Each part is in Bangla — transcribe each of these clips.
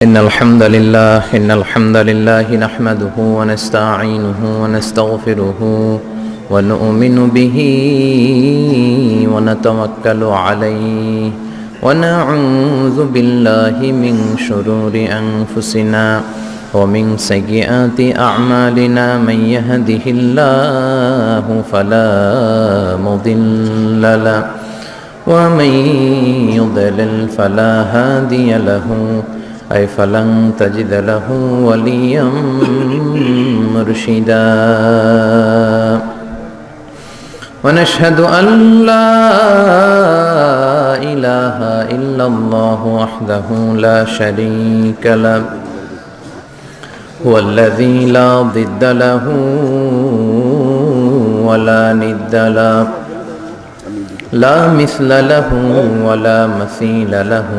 إن الحمد لله نحمده ونستعينه ونستغفره ونؤمن به ونتوكل عليه ونعوذ بالله من شرور أنفسنا ومن سيئات أعمالنا من يهده الله فلا مضل له ومن يضلل فلا هادي له أي فلن تجد له وليا مرشدا ونشهد أن لا إله إلا الله وحده لا شريك له هو الذي لا ضد له ولا ند له لا مثل له ولا مثيل له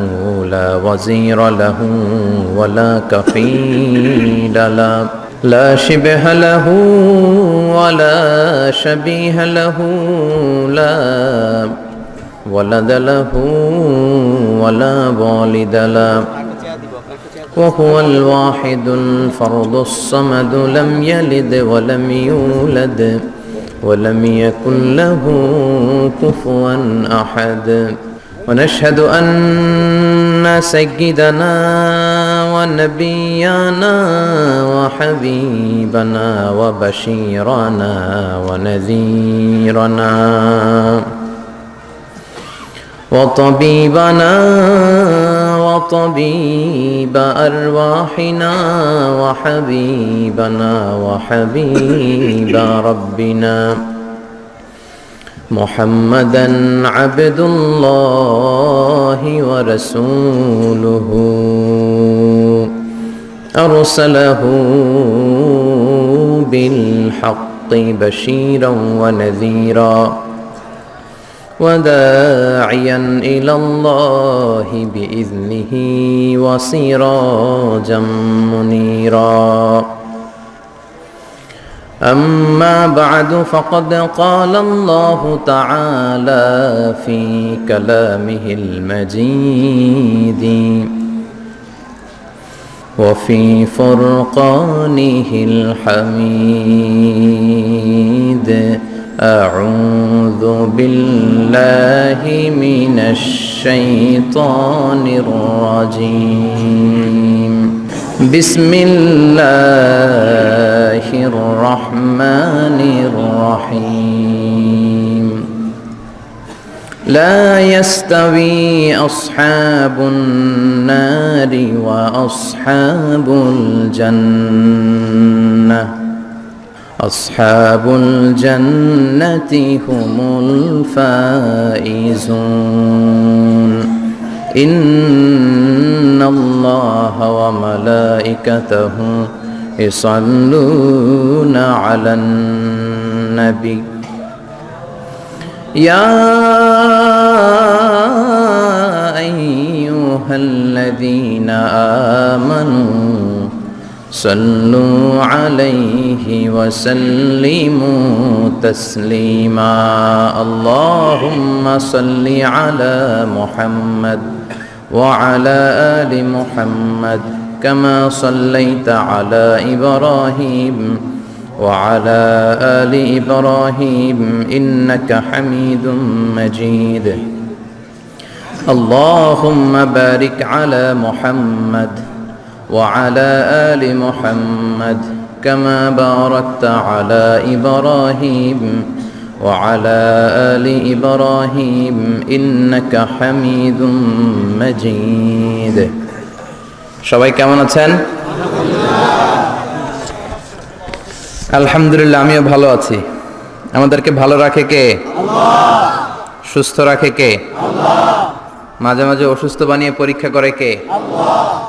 لا وزير له ولا كفيل له لا شبه له ولا شبيه له لا ولد له ولا والد له وهو الواحد الفرد الصمد لم يلد ولم يولد ولم يكن له كفوا أحد ونشهد أن سيدنا ونبينا وحبيبنا وبشيرنا ونذيرنا وطبيبنا وطبيب أرواحنا وحبيبنا وحبيب ربنا محمدا عبد الله ورسوله أرسله بالحق بشيرا ونذيرا وداعيا إلى الله بإذنه وسراجا منيرا أما بعد فقد قال الله تعالى في كلامه المجيد وفي فرقانه الحميد أعوذ بالله من الشيطان الرجيم بسم الله الرحمن الرحيم لا يستوي أصحاب النار وأصحاب الجنة أصحاب الجنة هم الفائزون إن الله وملائكته يصلون على النبي يا أيها الذين آمنوا صلوا عليه وسلموا تسليما اللهم صل على محمد وعلى آل محمد كما صليت على إبراهيم وعلى آل إبراهيم إنك حميد مجيد اللهم بارك على محمد وعلى آل محمد كما باركت على إبراهيم وعلى آل إبراهيم إنك حميد مجيد সবাই কেমন আছেন? আলহামদুলিল্লাহ, আমিও ভালো আছি। আমাদেরকে ভালো রাখে কে? আল্লাহ। সুস্থ রাখে কে? আল্লাহ। মাঝে মাঝে অসুস্থ বানিয়ে পরীক্ষা করে কে? আল্লাহ।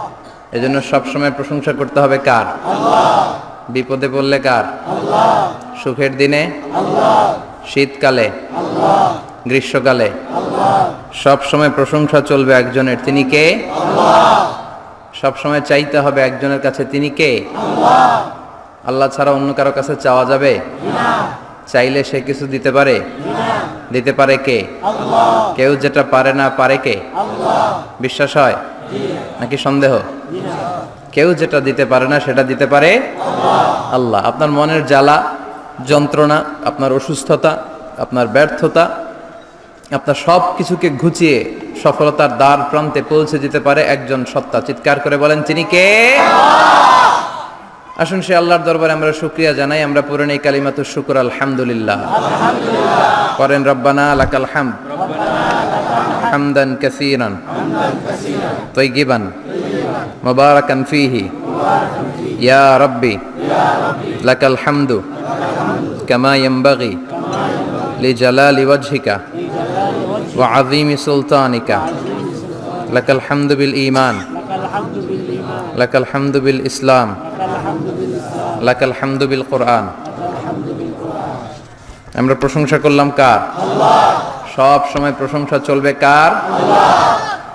এজন্য সবসময় প্রশংসা করতে হবে কার? আল্লাহ। বিপদে পড়লে কার? আল্লাহ। সুখের দিনে? আল্লাহ। শীতকালে? আল্লাহ। গ্রীষ্মকালে? আল্লাহ। সবসময় প্রশংসা চলবে একজনের, তিনি কে? আল্লাহ। সবসময় চাইতে হবে একজনের কাছে, তিনি কে? আল্লাহ। আল্লাহ ছাড়া অন্য কারো কাছে চাওয়া যাবে না। চাইলে সে কিছু দিতে পারে না। দিতে পারে কে? আল্লাহ। কেউ যেটা পারে না, পারে কে? আল্লাহ। বিশ্বাস হয় নাকি সন্দেহ? কেউ যেটা দিতে পারে না সেটা দিতে পারে আল্লাহ। আপনার মনের জ্বালা, যন্ত্রণা, আপনার অসুস্থতা, আপনার ব্যর্থতা, আপনার সব কিছুকে ঘুচিয়ে সফলতার দ্বার প্রান্তে পৌঁছে দিতে পারে একজন সত্তা। চিৎকার করে বলেন, তিনি কে? আসুন সে আল্লাহর দরবারে আমরা শুকরিয়া জানাই। আমরা পড়ে নেই কালিমাতুশ শুকর, আলহামদুলিল্লাহ। করেন রব্বানা লাকাল হামদ হামদান কাসীরান তাইয়িবান মুবারাকান ফীহি ইয়া রাব্বি লাকাল হামদু কামা ইয়ানবাগি লিজালালি ওয়াজহিকা ওয়া আযীমি সুলতানিকা লাকাল হামদু বিল ঈমান লাকাল হামদু বিল ইসলাম লাকাল হামদু বিল কুরআন। আমরা প্রশংসা করলাম কার? সব সময় প্রশংসা চলবে কার?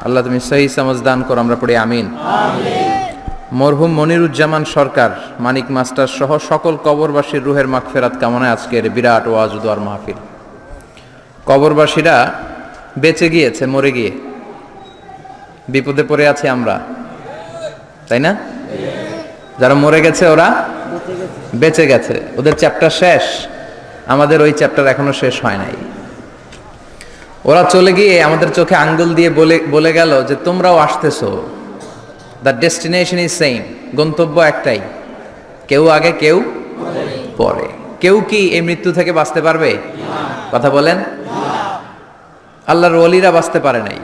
আল্লাহ তুমি সহি সমঝ দান করো। আমরা পড়ি আমিন। মরহুম মনিরুজ্জামান সরকার, মানিক মাস্টার সহ সকল কবরবাসীর রুহের মাগফিরাত কামনায় আজকের বিরাট ওয়াজ দুয়ার মাহফিল। কবরবাসীরা বেঁচে গিয়েছে মরে গিয়ে, বিপদে পড়ে আছে আমরা, তাই না? যারা মরে গেছে ওরা বেঁচে গেছে, ওদের চ্যাপ্টার শেষ, আমাদের ওই চ্যাপ্টার এখনো শেষ হয় নাই। ওরা চলে গিয়ে আমাদের চোখে আঙ্গুল দিয়ে বলে গেল যে তোমরাও আসতেছো, দ্য ডেস্টিনেশন ইজ সেম, গন্তব্য একটাই, কেউ আগে কেউ পরে। কেউ কি এই মৃত্যু থেকে বাঁচতে পারবে? কথা বলেন। আল্লাহর ওলিরা বাঁচতে পারে নাই,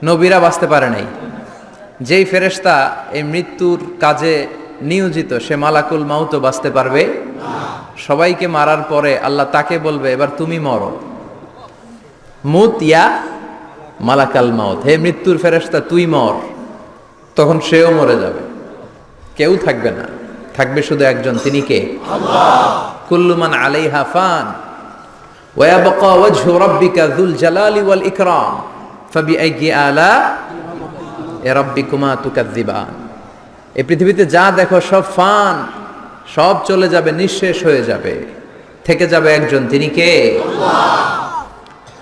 নবীরা বাঁচতে পারে নাই। যেই ফেরেশতা এই মৃত্যুর কাজে নিয়োজিত সে মালাকুল মাউত বাঁচতে পারবে? সবাইকে মারার পরে আল্লাহ তাকে বলবে এবার তুমি মরো, মুত ইয়া মালাকাল মাউত, হে মৃত্যুর ফেরেশতা তুই মর। তখন সেও মরে যাবে, কেউ থাকবে না, থাকবে শুধু একজন, তিনি কে? আল্লাহ। কুল্লু মান আলাইহা ফান ওয়া ইয়াবকা ওয়াজহু রাব্বিকা যুল জালালি ওয়াল ইকরাম ফাবিআইয়ি আলা রাব্বিকুমা তুকাযযিবান। এই পৃথিবীতে যা দেখো সব ফান, সব চলে যাবে, নিঃশেষ হয়ে যাবে, থেকে যাবে একজন, তিনি কে?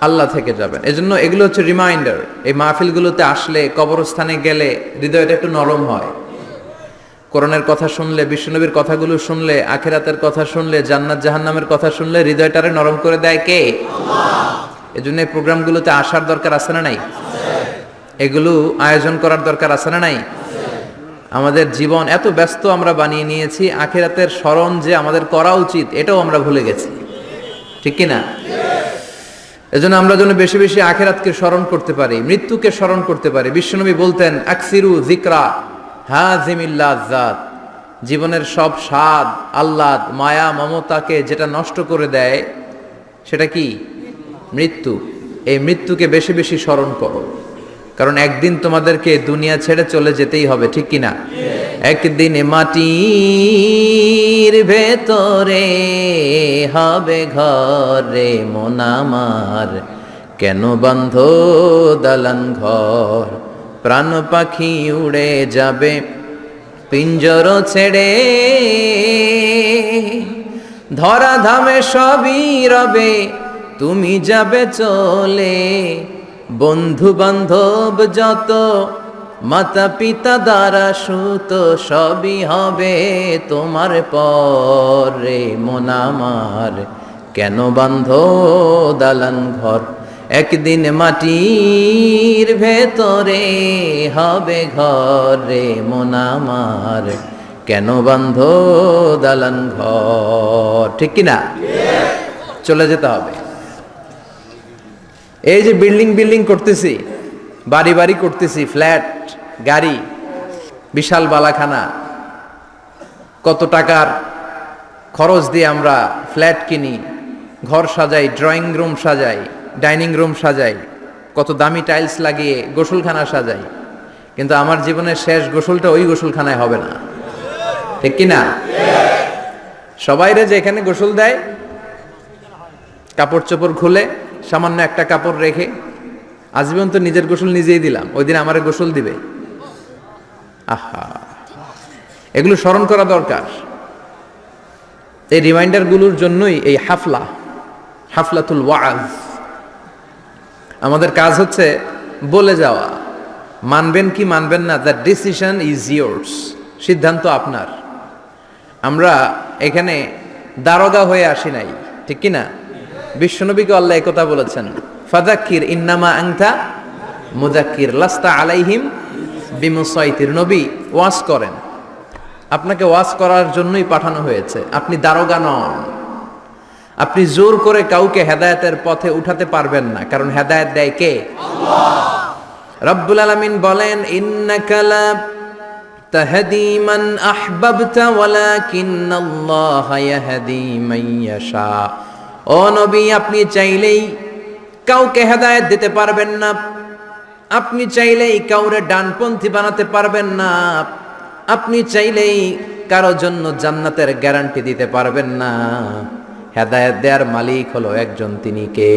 আল্লাহ থেকে যাবেন। এজন্য এগুলো হচ্ছে রিমাইন্ডার। এই মাহফিলগুলোতে আসলে, কবরস্থানে গেলে হৃদয়টা একটু নরম হয়। কোরআনের কথা শুনলে, বিশ্বনবীর কথাগুলো শুনলে, আখিরাতের কথা শুনলে, জান্নাত জাহান্নামের কথা শুনলে হৃদয়টারে নরম করে দেয় কে? আল্লাহ। এজন্য এই প্রোগ্রামগুলোতে আসার দরকার আছে না নাই? এগুলো আয়োজন করার দরকার আছে না নাই? আমাদের জীবন এত ব্যস্ত আমরা বানিয়ে নিয়েছি, আখিরাতের স্মরণ যে আমাদের করা উচিত এটাও আমরা ভুলে গেছি, ঠিক কি না? এজন্য আমরা যেন বেশি বেশি আখিরাতকে স্মরণ করতে পারি, মৃত্যুকে স্মরণ করতে পারি। বিশ্বনবী বলতেন আকসিরু যিকরা হাযিমিল লাযাত, জীবনের সব স্বাদ, আহ্লাদ, মায়া, মমতাকে যেটা নষ্ট করে দেয় সেটা কি? মৃত্যু। এই মৃত্যুকে বেশি বেশি স্মরণ করো, কারণ একদিন তোমাদেরকে দুনিয়া ছেড়ে চলে যেতেই হবে, ঠিক কিনা? একদিন মাটির ভেতরে হবে ঘরে মন আমার, কেন বন্ধ দালান ঘর, প্রাণ পাখি উড়ে যাবে পিঞ্জর ছেড়ে, ধরা ধামে সবই রবে তুমি যাবে চলে, বন্ধু বান্ধব যত, মাতা পিতা দ্বারা সুত, সবই হবে তোমার পরে মন আমার, কেন বান্ধ দালান ঘর, একদিন মাটির ভেতরে হবে ঘরে মন আমার, কেন বান্ধ দালান ঘর, ঠিক কিনা? চলে যেতে হবে। এই যে বিল্ডিং বিল্ডিং করতেছি, বাড়ি বাড়ি করতেছি, ফ্ল্যাট, গাড়ি, বিশাল বালাখানা, কত টাকার খরচ দিয়ে আমরা ফ্ল্যাট কিনি, ঘর সাজাই, ড্রয়িং রুম সাজাই, ডাইনিং রুম সাজাই, কত দামি টাইলস লাগিয়ে গোসলখানা সাজাই, কিন্তু আমার জীবনের শেষ গোসলটা ওই গোসলখানায় হবে না, ঠিক কিনা? সবাইরে যে এখানে গোসল দেয়, কাপড় চোপড় খুলে সামান্য একটা কাপড় রেখে, আজীবন তো নিজের গোসল নিজেই দিলাম, ওই দিন আমারে গোসল দিবে? আহা, এগুলো স্মরণ করা দরকার। এই রিমাইন্ডারগুলোর জন্যই এই হাফলাতুল ওয়াজ। আমাদের কাজ হচ্ছে বলে যাওয়া, মানবেন কি মানবেন না, দ্য ডিসিশন ইজ ইয়োর্স, সিদ্ধান্ত আপনার। আমরা এখানে দারোগা হয়ে আসি নাই, ঠিক কি না? বিশ্বনবীকে আল্লাহ একথা বলেছেন, ফাযাক্কির ইন্নামা আনতা মুযাক্কির লাস্তা আলাইহিম বিমুসাইতির। নবী ওয়াজ করেন, আপনাকে ওয়াজ করার জন্যই পাঠানো হয়েছে, আপনি দারোগা নন। আপনি জোর করে কাউকে হেদায়েতের পথে উঠাতে পারবেন না, কারণ হেদায়েত দেয় কে? আল্লাহ। রব্বুল আলামিন বলেন, ইন্নাকা লা তাহদি মান আহবাবতা ওয়ালাকিন্নাল্লাহা ইয়াহদি মান ইয়াশা। ও নবী, আপনি চাইলেই কাউকে হেদায়েত দিতে পারবেন না, আপনি চাইলেই কাউরে ডানপন্থী বানাতে পারবেন না, আপনি চাইলেই কারো জন্য জান্নাতের গ্যারান্টি দিতে পারবেন না। হেদায়েত দেওয়ার মালিক হলো একজন, তিনি কে?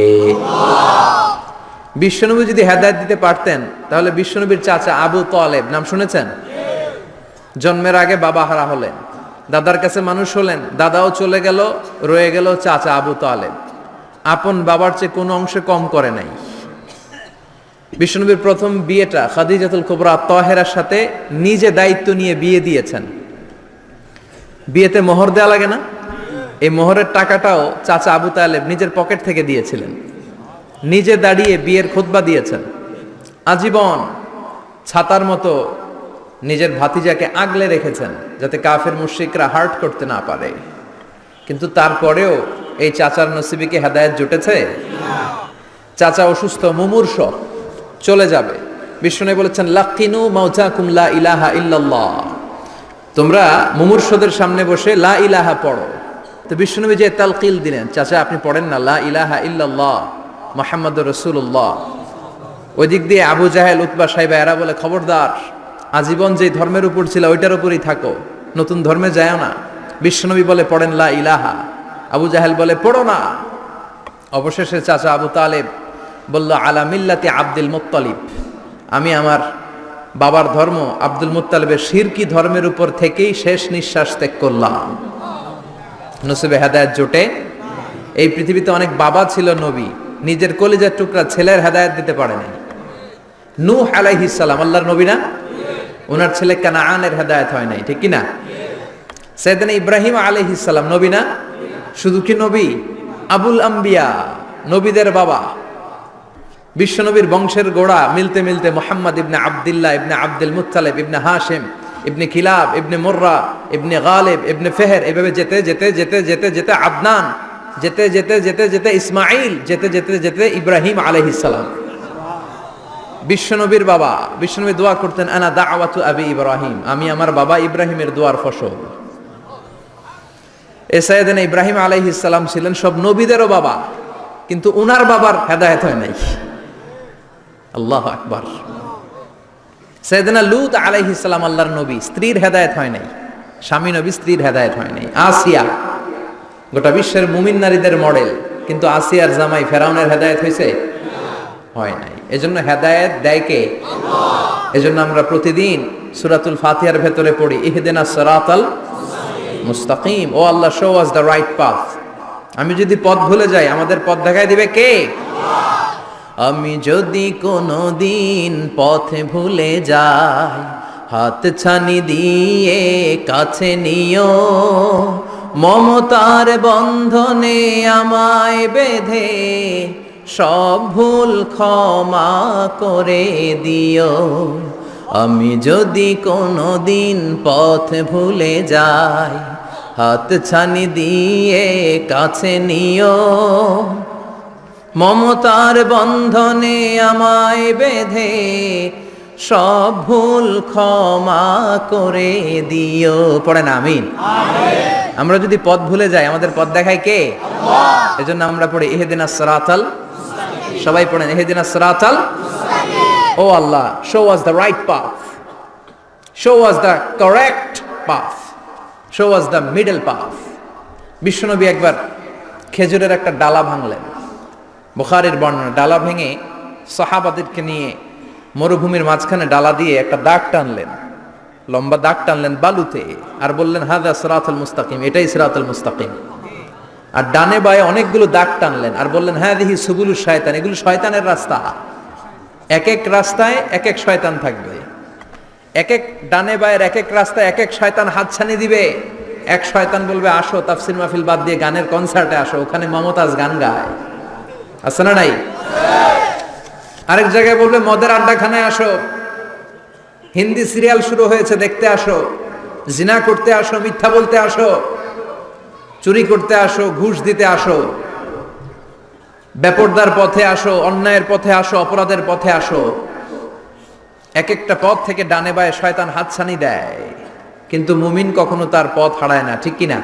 বিশ্বনবী যদি হেদায়েত দিতে পারতেন তাহলে বিশ্বনবীর চাচা আবু তালেব, নাম শুনেছেন? জন্মের আগে বাবা হারা হলেন, দাদার কাছে মানুষ হলেন, দাদাও চলে গেল, রয়ে গেল চাচা আবু তালেব। আপন বাবার চেয়ে কোনো অংশে কম করে নাই। বিশ্বনবীর প্রথম বিয়েটা খাদিজাতুল কুবরা তাহেরার সাথে নিজে দায়িত্ব নিয়ে বিয়ে দিয়েছেন। বিয়েতে মোহর দেওয়া লাগে না? এই মোহরের টাকাটাও চাচা আবু তালেব নিজের পকেট থেকে দিয়েছিলেন, নিজে দাঁড়িয়ে বিয়ের খুতবা দিয়েছেন। আজীবন ছাতার মতো নিজের ভাতিজাকে আগলে রেখেছেন যাতে কাফের মুশরিকরা হার্ট করতে না পারে। কিন্তু তারপরেও এই চাচার নসিবে কি হেদায়েত জুটেছে? চাচা অসুস্থ, মুমূর্ষ, চলে যাবে। বিষ্ণু বলেছেন, লাকিনু মাউতাকুম লা ইলাহা ইল্লাল্লাহ, তোমরা মুমূর্ষদের সামনে বসে লা ইলাহা পড়ো। তো বিষ্ণুনবী যে তালকিল দিলেন, চাচা আপনি পড়েন না লা ইলাহা ইল্লাল্লাহ মুহাম্মাদুর রাসূলুল্লাহ। ওই দিক দিয়ে আবু জাহেল, উতবা, সাইবা এরা বলে, খবরদার, আজীবন যে ধর্মের উপর ছিল ওইটার উপরই থাকো, নতুন ধর্মে যায়ও না। বিশ্বনবী বলে পড়েন লা ইলাহা, আবু জাহেল বলে পড়ো না। অবশেষে চাচা আবু তালেব বলল, আলা মিল্লাতি আব্দুল মুত্তালিব, আমি আমার বাবার ধর্ম আব্দুল মুত্তালিবের শিরকি ধর্মের উপর থেকেই শেষ নিঃশ্বাস ত্যাগ করলাম। নসিবে হেদায়েত জোটে? এই পৃথিবীতে অনেক বাবা ছিল নবী, নিজের কলিজার টুকরা ছেলের হেদায়েত দিতে পারে নাই। নূহ আলাইহিস সালাম আল্লাহর নবী না? ওনার ছেলে কানাআনের হেদায়েত হয় নাই, ঠিক কি না? সাইয়েদনা ইব্রাহিম আলাইহিস সালাম নবী না? শুধু কি নবী, আবুল আম্বিয়া, নবীদের বাবা। বিশ্বনবীর বংশের গোড়া মিলতে মিলতে মুহাম্মদ ইবনে আব্দুল্লাহ ইবনে আব্দুল মুত্তালিব ইবনে হাশিম ইবনে কিলাব ইবনে মুররা ইবনে গালিব ইবনে ফেহের, এভাবে যেতে যেতে যেতে যেতে যেতে আদনান, যেতে যেতে যেতে যেতে ইসমাইল, যেতে যেতে যেতে ইব্রাহিম আলাইহিস সালাম। বিশ্বনবীর বাবা, বিশ্বনবী দোয়া করতেন, আনা দাওয়াতু আবি ইব্রাহিম, আমি আমার বাবা ইব্রাহিমের দোয়ার ফসল। সাইয়েদনা ইব্রাহিম আলাইহিস সালাম ছিলেন সব নবীদেরও বাবা, কিন্তু উনার বাবার হেদায়েত হয় নাই। আল্লাহু আকবার। সাইয়েদনা লূত আলাইহিস সালাম আল্লাহর নবী, স্ত্রীর হেদায়েত হয় নাই, স্বামী নবী, স্ত্রীর হেদায়েত হয় নাই। আসিয়া গোটা বিশ্বের মুমিন নারীদের মডেল, কিন্তু আসিয়ার জামাই ফেরাউনের হেদায়েত হয়েছে? হয় নাই। এজন্য হেদায়েত দেয় কে? আল্লাহ। এজন্য আমরা প্রতিদিন সূরাতুল ফাতিহার ভেতরে পড়ি, ইহদিনাস সিরাতাল মুস্তাকিম, O Allah show us the right path. আমি যদি পথ ভুলে যাই, আমাদের পথ দেখায় দিবে কে? আল্লাহ। আমি যদি কোনো দিন পথে ভুলে যাই, হাত ছানি দিয়ে কাছে নিও, মমতার বন্ধনে আমায় বেঁধে সব ভুল ক্ষমা করে দিও। আমি যদি কোনো দিন পথ ভুলে যাই, হাত ছানি দিয়ে কাছে নিও, মমতার বন্ধনে আমায় বেঁধে সব ভুল ক্ষমা করে দিও। পড়েন আমিন। আমরা যদি পথ ভুলে যাই, আমাদের পথ দেখায় কে? আল্লাহ। এজন্য আমরা পড়ি ইহদিনাস সিরাতাল, সবাই পড়েন ইহদিনাস সিরাতাল, O Allah show us the right path, show us the correct path, show us the middle path. বিশ্বনবী একবার খেজুরের একটা ডালা ভাঙলেন, বুখারীর বর্ণনা। ডালা ভেঙে সাহাবাদেরকে নিয়ে মরুভূমির মাঝখানে ডালা দিয়ে একটা দাগ টানলেন, লম্বা দাগ টানলেন বালুতে, আর বললেন, হাযা সিরাতুল মুস্তাকিম, এটাই সিরাতুল মুস্তাকিম। আর ডানে বায়ে অনেকগুলো দাগ টানলেন আর বললেন, হাযিহি সুবুলুশ শায়তান, এগুলো শয়তানের রাস্তা। এক এক রাস্তায় এক এক শয়তান থাকবে, এক এক ডানে বায়ের এক এক রাস্তায় এক এক শয়তান হাতছানি দিবে। এক শয়তান বলবে আসো তাফসির মাহফিল বাদ দিয়ে গানের কনসার্টে আসো, ওখানে মমতাজ গান গায়, আছে না নাই? আরেক জায়গায় বলবে মদের আড্ডাখানায় আসো, হিন্দি সিরিয়াল শুরু হয়েছে দেখতে আসো, জিনা করতে আসো, মিথ্যা বলতে আসো, চুরি করতে আসো, ঘুষ দিতে আসো, বেপরদার পথে আসো, অন্যায়ের পথে আসো, অপরাধের পথে আসো। এক একটা পথ থেকে ডানে বায়ে শয়তান হাতছানি দেয়, কিন্তু মুমিন কখনো তার পথ হারায় না, ঠিক কিনা?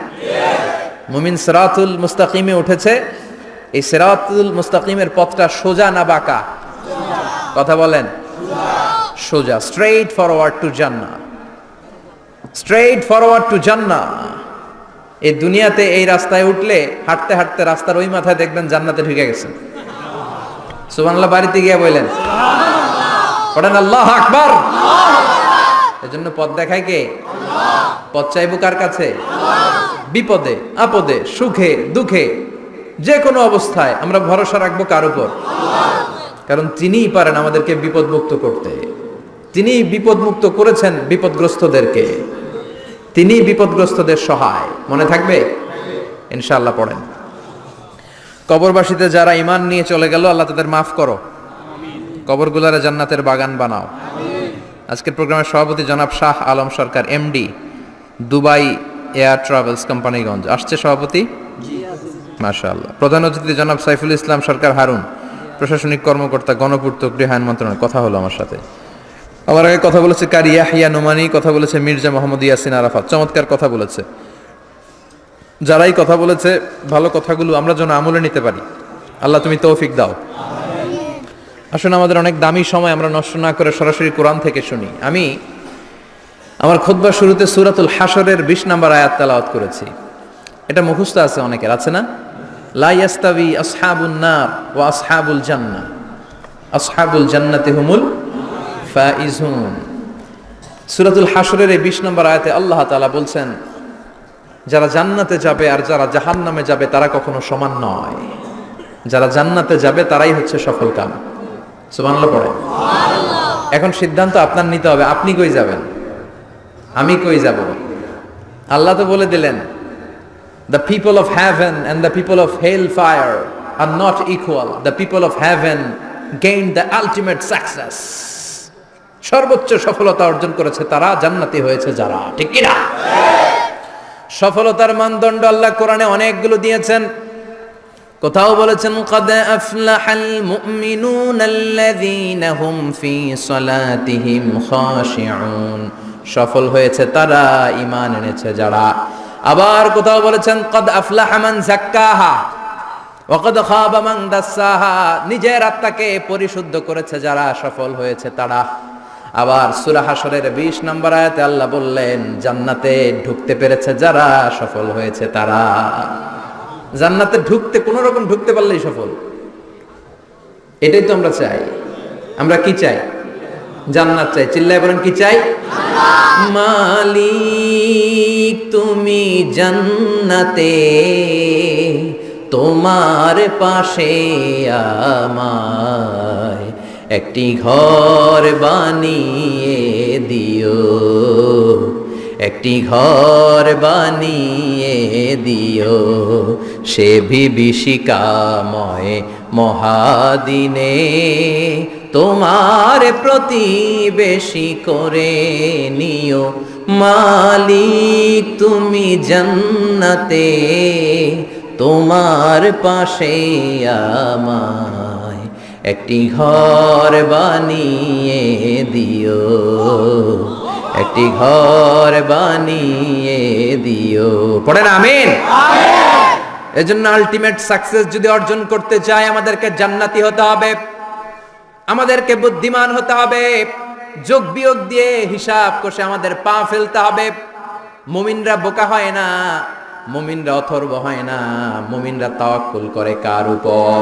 মুমিন সিরাতুল মুস্তাকিমে উঠেছে। এই সিরাতুল মুস্তাকিমের পথটা সোজা না বাঁকা? কথা বলেন। সোজা, স্ট্রেইট ফরওয়ার্ড টু জান্নাহ, স্ট্রেইট ফরওয়ার্ড টু জান্নাহ। এই দুনিয়াতে এই রাস্তায় উঠলে হাঁটতে হাঁটতে রাস্তার ওই মাথায় দেখবেন জান্নাতে ঢুকে গেছেন। সুবহানাল্লাহ বাড়িতে গিয়ে বললেন, পড়েন আল্লাহু আকবার। এজন্য পথ দেখায় কে? পথ চাইবো কার কাছে? বিপদে আপদে সুখে দুঃখে যে কোনো অবস্থায় আমরা ভরসা রাখবো কার উপর? কারণ তিনিই পারেন আমাদেরকে বিপদমুক্ত করতে। তিনিই বিপদমুক্ত করেছেন বিপদগ্রস্তদেরকে, তিনি বিপদগ্রস্তদের সহায়। মনে থাকবে ইনশাআল্লাহ। পড়েন, কবরবাসীতে যারা ঈমান নিয়ে চলে গেল আল্লাহ তাদের মাফ করো, কবরগুলারে জান্নাতের বাগান বানাও। আজকের প্রোগ্রামের সভাপতি জনাব Shah Alam Sarkar, MD, Dubai air travels Companiganj আসছে সভাপতি, মাশাআল্লাহ। প্রধান অতিথি জনাব সাইফুল ইসলাম সরকার হারুন, প্রশাসনিক কর্মকর্তা, গণপূর্ত গৃহায়ণ মন্ত্রণালয়। কথা হলো আমার সাথে, আমার আগে কথা বলেছে কারি ইয়াহিয়া নোমানি, কথা বলেছে মির্জা মোহাম্মদ ইয়াসিন আরাফাত, চমৎকার কথা বলেছে। যারাই কথা বলেছে ভালো কথাগুলো আমরা যেন আমলে নিতে পারি, আল্লাহ তুমি তৌফিক দাও। আসুন আমাদের অনেক দামি সময় আমরা নষ্ট না করে সরাসরি কোরআন থেকে শুনি। আমি আমার খুতবার শুরুতে সূরাতুল হাশরের 20 নম্বর আয়াত তেলাওয়াত করেছি। এটা মুখস্থ আছে অনেকের, আছে না? লা ইয়াস্তাবি আসহাবুন নার ওয়া আসহাবুল জান্নাহ, আসহাবুল জান্নাতি হুমুল ফাইজুন। সূরাতুল হাশরের এই 20 নম্বর আয়াতে আল্লাহ তাআলা বলছেন যারা জান্নাতে যাবে আর যারা জাহান্নামে যাবে তারা কখনো সমান নয়। যারা জান্নাতে যাবে তারাই হচ্ছে সফলকাম। সুবহানাল্লাহ পড়ে। এখন সিদ্ধান্ত আপনার নিতে হবে, আপনি কই যাবেন, আমি কই যাব। আল্লাহ তো বলে দিলেন the people of heaven and the people of hellfire are not equal. The people of heaven gained the ultimate success. সর্বোচ্চ সফলতা অর্জন করেছে তারা, জান্নাতি হয়েছে যারা, ঠিক কি না? সফলতার মানদণ্ড আল্লাহ কোরআনে অনেকগুলো দিয়েছেন। কোথাও বলেছেন قد أفلح المؤمنون الذين هم في صلاتهم خاشعون, সফল হয়েছে তারা, ঈমান এনেছে যারা। আবার কোথাও বলেছেন قد أفلح من زكاها وقد خاب من دساها, নিজের আত্মাকে পরিশুদ্ধ করেছে যারা, সফল হয়েছে তারা। আবার সূরা হাশরের 20 নম্বর আয়াতে আল্লাহ বললেন জান্নাতে ঢুকতে পেরেছে যারা, সফল হয়েছে তারা। জান্নাতে ঢুকতে কোন রকম ঢুকতে পারলেই সফল, এটাই তো আমরা চাই। আমরা কি চাই? জান্নাত চাই। চিল্লায় বলেন কি চাই? মালিক তুমি জান্নাতে, তোমার পাশে আমায় একটি ঘর বানিয়ে দিও, একটি ঘর বানিয়ে দিও সে বিভীষিকাময় মহাদিনে, তোমার প্রতিবেশী করে নিও। মালিক তুমি জান্নাতে, তোমার পাশে আমায় একটি ঘর বানিয়ে দিও, একটি ঘর বানিয়ে দিও। পড়েন আমিন। এজন্য আলটিমেট সাকসেস যদি অর্জন করতে চাই আমাদেরকে জান্নাতি হতে হবে, আমাদেরকে বুদ্ধিমান হতে হবে, যোগ বিয়োগ দিয়ে হিসাব কষে আমাদের পা ফেলতে হবে। মুমিনরা বোকা হয় না, মুমিনরা অথর্ব হয় না, মুমিনরা তাওয়াক্কুল করে কার উপর?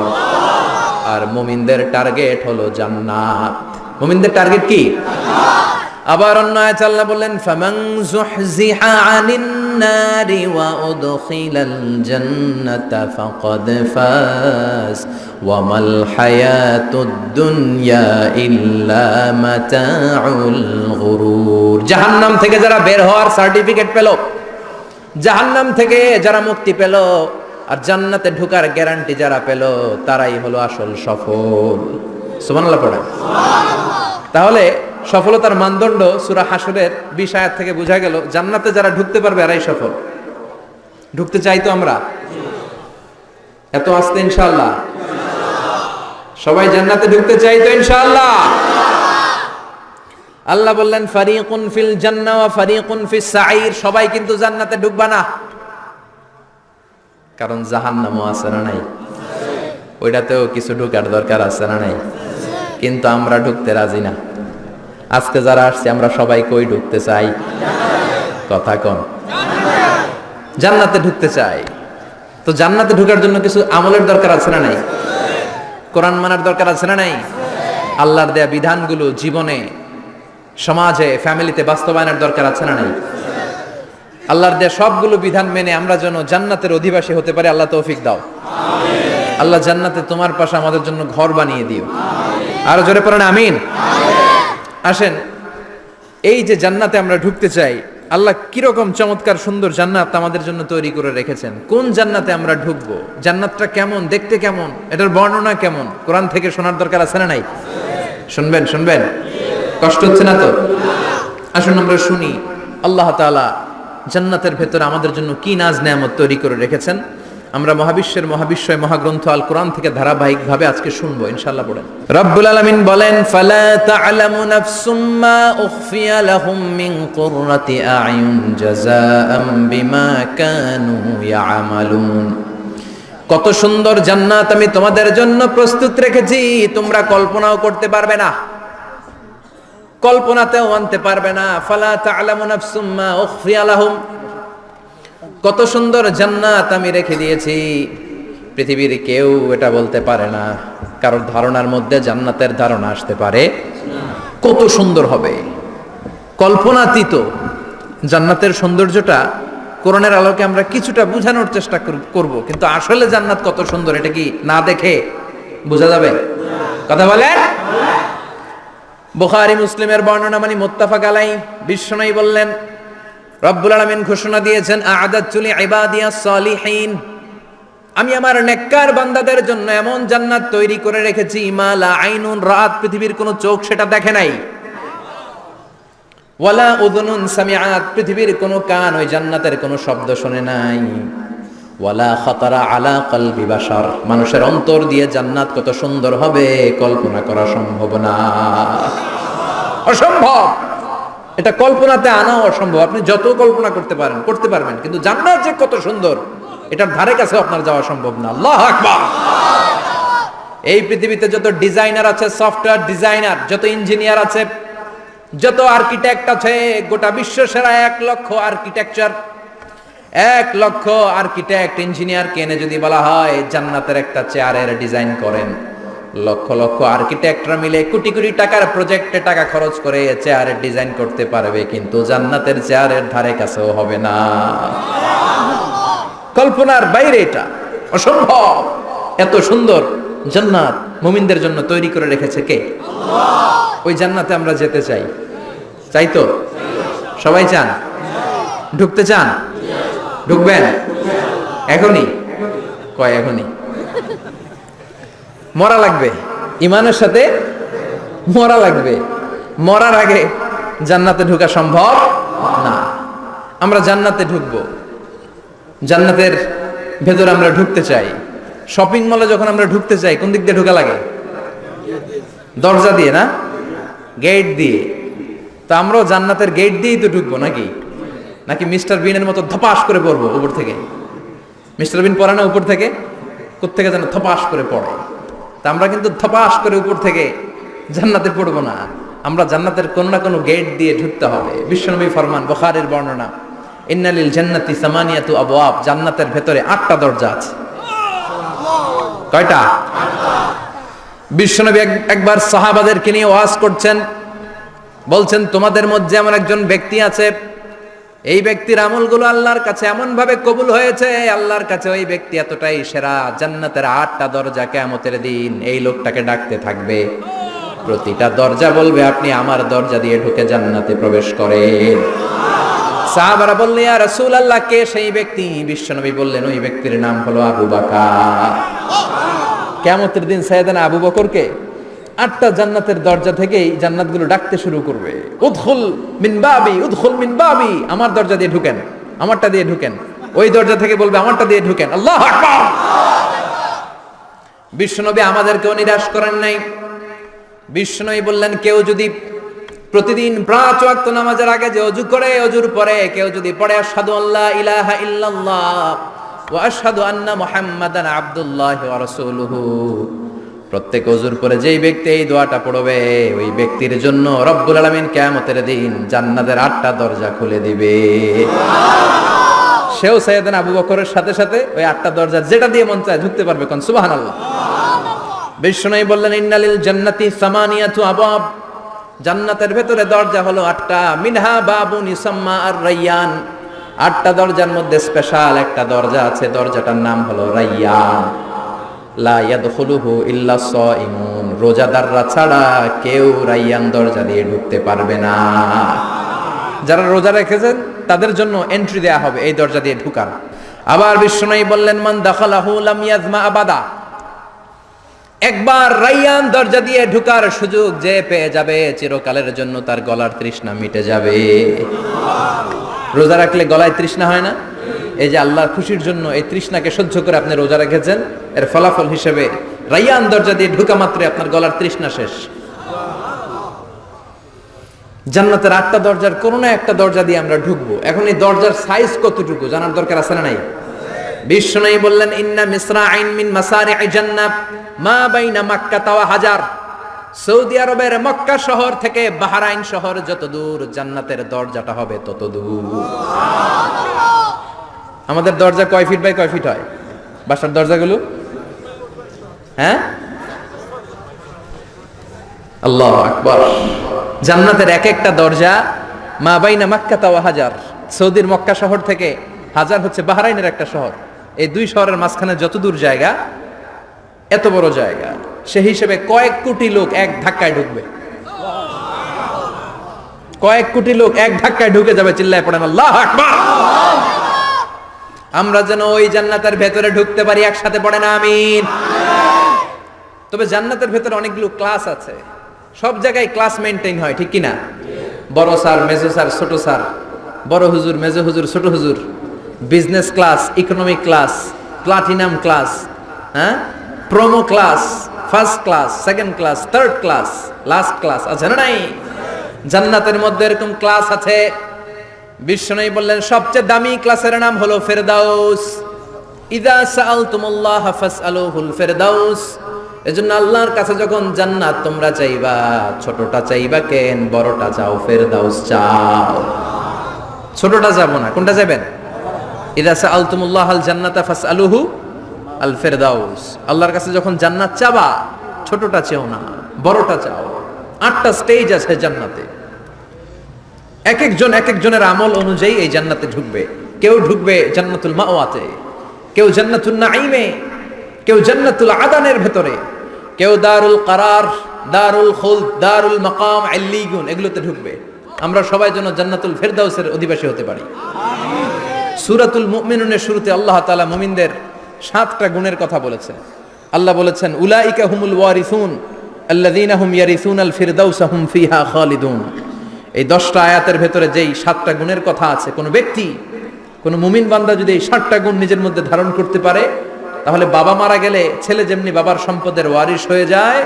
আর মুমিনদের টার্গেট হলো জান্নাত। মুমিনদের টার্গেট কি? আবার অন্য আয়াত আল্লাহ বললেন ফামান যুহজিহা আনিন নারি ওয়া উদখিলাল জান্নাতা ফাকাদ ফাজ ওয়া মাল হায়াতুদ দুনিয়া ইল্লা মাতাউল গুরুর। জাহান্নাম থেকে যারা বের হওয়ার সার্টিফিকেট পেল, জাহান্নাম থেকে যারা মুক্তি পেল, আর জান্নাতে ঢোকার গ্যারান্টি যারা পেল, তারাই হলো আসল সফল। সুবহানাল্লাহ পড়ে। তাহলে সফলতার মানদণ্ড সূরা হাশরের 20 আয়াত থেকে বোঝা গেল, জান্নাতে যারা ঢুকতে পারবে এরাই সফল। ঢুকতে চাই তো আমরা? এত আস্তে ইনশাআল্লাহ? সবাই জান্নাতে ঢুকতে চাই তো ইনশাআল্লাহ? আল্লাহ বললেন ফারিকুন ফিল জান্নাহ ওয়া ফারিকুন ফিস সাঈর। সবাই কিন্তু জান্নাতে ঢুকবা না, কারণ জাহান্নামও আছে না নাই? ওইটাতেও কিছু ঢুকার দরকার আছে না নাই? কিন্তু আমরা ঢুকতে রাজি না। আজকে যারা আসছে আমরা সবাই কই ঢুকতে চাই? কথা কন। জান্নাতে ঢুকতে চাই। তো জান্নাতে ঢোকার জন্য কিছু আমলের দরকার আছে না নাই? কোরআন মানার দরকার আছে না নাই? আল্লাহর দেয়া বিধানগুলো জীবনে, সমাজে, ফ্যামিলিতে বাস্তবায়নের দরকার আছে না নাই? আল্লাহর দেয়া সবগুলো বিধান মেনে আমরা যেন জান্নাতের অধিবাসী হতে পারি, আল্লাহ তৌফিক দাও। আল্লাহ জান্নাতে তোমার পাশে আমাদের জন্য ঘর বানিয়ে দিও। আরো জোরে পড়েন আমিন। আসেন, এই যে জান্নাতে আমরা ঢুকতে চাই, আল্লাহ কিরকম চমৎকার সুন্দর জান্নাত আমাদের জন্য তৈরি করে রেখেছেন। কোন জান্নাতে আমরা ঢুকবো, জান্নাতটা কেমন, দেখতে কেমন, এটার বর্ণনা কেমন, কোরআন থেকে শোনার দরকার আছে না নাই? শুনবেন শুনবেন? কষ্ট হচ্ছে না তো? আসুন আমরা শুনি আল্লাহ তাআলা জান্নাতের ভেতরে আমাদের জন্য কি নাজ নেয়ামত তৈরি করে রেখেছেন। আমরা মহাবিশ্বের মহাবিশ্বয় মহাগ্রন্থ আল কোরআন থেকে ধারাবাহিকভাবে আজকে শুনবো ইনশাআল্লাহ। পড়েন। রব্বুল আলামিন বলেন ফালা তা'লামু নাফসুম মা উখফিয়া লাহুম মিন কুররাতি আ'য়ুন জাযাআম বিমা কানু ইয়া'মালুন। কত সুন্দর জান্নাত আমি তোমাদের জন্য প্রস্তুত রেখেছি, তোমরা কল্পনাও করতে পারবে না, কল্পনাতেও আনতে পারবে না। ফালা তা'লামু নাফসুম মা উখফিয়া লাহুম, কত সুন্দর জান্নাত আমি রেখে দিয়েছি, পৃথিবীর কেউ এটা বলতে পারে না। কারোর ধারণার মধ্যে জান্নাতের ধারণা আসতে পারে কত সুন্দর হবে, কল্পনাতীত। জান্নাতের সৌন্দর্যটা কোরআনের আলোকে আমরা কিছুটা বোঝানোর চেষ্টা করব, কিন্তু আসলে জান্নাত কত সুন্দর এটা কি না দেখে বোঝা যাবে? কথা বলেন। বুখারী মুসলিমের বর্ণনা মানে মুত্তাফাক আলাইহি। বিশ্বনবী বললেন, রব্বুল আলামিন ঘোষণা দিয়েছেন আ'আদাতু লিইবাদিয়াস সালিহিন, আমি আমার নেককার বান্দাদের জন্য এমন জান্নাত তৈরি করে রেখেছি মা লা আইনুন রাত, পৃথিবীর কোনো চোখ সেটা দেখে নাই, ওয়ালা উযুনুন সামিআত, পৃথিবীর কোনো কান ওই জান্নাতের কোনো শব্দ শুনে নাই, ওয়ালা খাতারা আলা কলবি বাশার, মানুষের অন্তর দিয়ে জান্নাত কত সুন্দর হবে কল্পনা করা সম্ভব না, অসম্ভব। এটা কল্পনাতে আনাও অসম্ভব। আপনি যত কল্পনা করতে পারেন করতে পারবেন, কিন্তু জান্নাত যে কত সুন্দর এটার ধারে কাছে আপনার যাওয়া সম্ভব না। আল্লাহু আকবার। এই পৃথিবীতে যত ডিজাইনার আছে, সফটওয়্যার ডিজাইনার, যত ইঞ্জিনিয়ার আছে, যত আর্কিটেক্ট আছে, গোটা বিশ্ব সেরা 1 লক্ষ আর্কিটেকচার, 1 লক্ষ আর্কিটেক্ট ইঞ্জিনিয়ার কেনে যদি বলা হয় জান্নাতের একটা চেয়ারের ডিজাইন করেন, লক্ষ লক্ষ আর্কিটেক্টরা মিলে কোটি কোটি টাকার প্রজেক্টে টাকা খরচ করে চেয়ারের ডিজাইন করতে পারবে, কিন্তু জান্নাতের চেয়ারের ধারে কাছেও হবে না। কল্পনার বাইরে, এটা অসম্ভব। এত সুন্দর জান্নাত মুমিনদের জন্য তৈরি করে রেখেছে কে? আল্লাহ। ওই জান্নাতে আমরা যেতে চাই, চাই তো? সবাই চান? ঢুকতে চান? ঢুকবেন এখনই? কয় এখনই? মরা লাগবে, ইমানের সাথে মরা লাগবে। মরার আগে জান্নাতে ঢোকা সম্ভব না। আমরা জান্নাতে ঢুকবো, জান্নাতের ভেতরে আমরা ঢুকতে চাই। শপিং মলে যখন আমরা ঢুকতে চাই কোন দিক দিয়ে ঢোকা লাগে? দরজা দিয়ে না, গেট দিয়ে। তো আমরাও জান্নাতের গেট দিয়েই তো ঢুকবো নাকি? নাকি মিস্টার বিনের মতো ধপাস করে পড়বো উপর থেকে? মিস্টার বিন পড়ে না উপর থেকে? কোত্থেকে যেন ধপাস করে পড়ে। তা আমরা কিন্তু ধপাস করে উপর থেকে জান্নাতে পড়বো না, আমরা জান্নাতের কোনো না কোনো গেট দিয়ে ঢুকতে হবে। বিশ্বনবী ফরমান, বুখারীর বর্ণনা, ইন্নালিল জান্নাতি সামানিয়াতু আবওয়াব, জান্নাতের ভেতরে 8টা দরজা আছে। কয়টা? বিশ্বনবী একবার সাহাবাদেরকে নিয়ে ওয়াজ করছেন, বলছেন তোমাদের মধ্যে এমন একজন ব্যক্তি আছে, এই ব্যক্তির আমলগুলো আল্লাহর কাছে এমন ভাবে কবুল হয়েছে, আল্লাহর কাছে ওই ব্যক্তি এতটাই সেরা, জান্নাতের 8টা দরজা কিয়ামতের দিন এই লোকটাকে ডাকতে থাকবে। প্রতিটা দরজা বলবে আপনি আমার দরজা দিয়ে ঢুকে জান্নাতে প্রবেশ করেন। সাহাবারা বললেন ইয়া রাসূলুল্লাহ, কে সেই ব্যক্তি? বিশ্বনবী বললেন ওই ব্যক্তির নাম হলো আবু বকর। কিয়ামতের দিন সাইয়েদনা আবু বকরকে 8টা জান্নাতের দরজা থেকেই জান্নাতগুলো ডাকতে শুরু করবে, উদখুল মিন বাবি, উদখুল মিন বাবি, আমার দরজা দিয়ে ঢুকেন, আমারটা দিয়ে ঢুকেন। ওই দরজা থেকে বলবে আমারটা দিয়ে ঢুকেন। আল্লাহু আকবার। বিশ্বনবী আমাদেরকেও নিরাশ করেন নাই। বিশ্বনবী বললেন কেউ যদি প্রতিদিন 5 ওয়াক্ত নামাজের আগে যে ওযু করে, ওযুর পরে কেউ যদি পড়ে আশহাদু আল্লা ইলাহা ইল্লাল্লাহ ওয়া আশহাদু আন্না মুহাম্মাদান আবদুল্লাহ ওয়া রাসূলুহু, প্রত্যেক ওযুর পরে যেই ব্যক্তি এই দোয়াটা পড়বে ওই ব্যক্তির জন্য রব্বুল আলামিন কিয়ামতের দিন জান্নাতের 8টা দরজা খুলে দিবে। সেও সাইয়েদনা আবু বকরের সাথে সাথে ওই 8টা দরজা যেটা দিয়ে মন চায় ঢুকতে পারবে। কোন সুবহানাল্লাহ। বিশ্বনবী বললেন ইন্নালিল জান্নাতি সামানিয়াতু আবাব, জান্নাতের ভেতরে দরজা হলো 8টা। মিনহা বাবুন ইউসাম্মা আর-রায়্যান, 8টা দরজার মধ্যে স্পেশাল একটা দরজা আছে, দরজাটার নাম হলো রায়্যান। লা ইয়াদখুলুহু ইল্লা সাইমুন, রোজাদাররা ছাড়া কেউ রায়্যান দরজা দিয়ে ঢুকতে পারবে না। যারা রোজা রেখেছেন তাদের জন্য এন্ট্রি দেয়া হবে এই দরজা দিয়ে ঢুকার। আবার বিশ্বনবী বললেন মান দাখালাহু লাম ইয়াজমা আবাদা, একবার রায়্যান দরজা দিয়ে ঢুকার সুযোগ যে পেয়ে যাবে চিরকালের জন্য তার গলার তৃষ্ণা মিটে যাবে। রোজা রাখলে গলায় তৃষ্ণা হয় না? এই যে আল্লাহর খুশির জন্য এই তৃষ্ণাকে সহ্য করে আপনি রোজা রেখেছেন, এর ফলাফল হিসেবে রায়্যান দরজা দিয়ে ঢুকা মাত্রই আপনার গলার তৃষ্ণা শেষ। জান্নাতের 8টা দরজার কোন না একটা দরজা দিয়ে আমরা ঢুকবো। এখন এই দরজার সাইজ কতটুকু জানার দরকার আছে না নাই? বিশ্বনবী বললেন ইন্না মিসরাইন মিন মাসারি'i জান্নাহ মা বাইনা মাক্কা ওয়া হাজার, সৌদি আরবের মক্কা শহর থেকে বাহরাইন শহর যত দূর, জান্নাতের দরজাটা হবে তত দূর। আমাদের দরজা কয় ফিট বাই কয় ফিট হয় বাসার দরজাগুলো? হ্যাঁ, আল্লাহু আকবার। জান্নাতের এক একটা দরজা মা বাইনা মাক্কা ওয়া হাজার, সৌদির মক্কা শহর থেকে হাজার হচ্ছে বাহরাইনের একটা শহর, এই দুই শহরের মাঝখানে যত দূর জায়গা এত বড় জায়গা, সেই হিসেবে কয়েক কোটি লোক এক ধাক্কায় ঢুকবে। কয়েক কোটি লোক এক ধাক্কায় ঢুকে যাবে। চিল্লায় পড়েন আল্লাহু আকবার। আমরা যেন ওই জান্নাতের ভেতরে ঢুকতে পারি, একসাথে পড়েন আমিন। তবে জান্নাতের ভেতরে অনেকগুলো ক্লাস আছে, সব জায়গায় ক্লাস মেইনটেইন হয়, ঠিক কি না? বড় স্যার, মেজো স্যার, ছোট স্যার, বড় হুজুর, মেজো হুজুর, ছোট হুজুর, business class, economic class, platinum class, হ্যাঁ, promo class, first class, second class, third class, last class আছে না নাই? জান্নাতের মধ্যে এরকম ক্লাস আছে। বিশ্বনবী বললেন সবচেয়ে দামি ক্লাসের নাম হলো ফেরদাউস। ইযা সাআলতুমুল্লাহ ফাসআলুহুল ফেরদাউস, এজন্য আল্লাহর কাছে যখন জান্নাত তোমরা চাইবা, ছোটটা চাইবা কেন, বড়টা চাও, ফেরদাউস চাও। ছোটটা যাবো না, কোনটা যাবেন? ইযা সাআলতুমুল্লাহ আল জান্নাতা ফাসআলুহু আল ফেরদাউস, আল্লাহর কাছে যখন জান্নাত চাবা ছোটটা চেও না, বড়টা চাও। 8টা স্টেজ আছে জান্নাতে, এক একজনের আমল অনুযায়ী এই জান্নাতে ঢুকবে। কেউ ঢুকবে জান্নাতুল মাওয়াতে, কেউ জান্নাতুন নাঈমে, কেউ জান্নাতুল আদানের ভেতরে, কেউ দারুল কারার, দারুল খুলদ, দারুল মাকাম, আল্লিগুন, এগুলোতে ঢুকবে। আমরা সবাই যেন জান্নাতুল ফেরদাউসের অধিবাসী হতে পারি। সূরাতুল মুমিনুনের শুরুতে আল্লাহ তাআলা মুমিনদের 7টা গুণের কথা বলেছেন। আল্লাহ বলেছেন উলাইকা হুমুল ওয়ারিসুন আল্লাযীনা হুম ইয়ারিসুনাল ফিরদাউসা হুম ফিহা খালিদুন। এই 10টা আয়াতের ভেতরে যেই 7টা গুণের কথা আছে, কোন ব্যক্তি, কোন মুমিন বান্দা যদি এই 7টা গুণ নিজের মধ্যে ধারণ করতে পারে, তাহলে বাবা মারা গেলে ছেলে যেমনি বাবার সম্পদের ওয়ারিশ হয়ে যায়,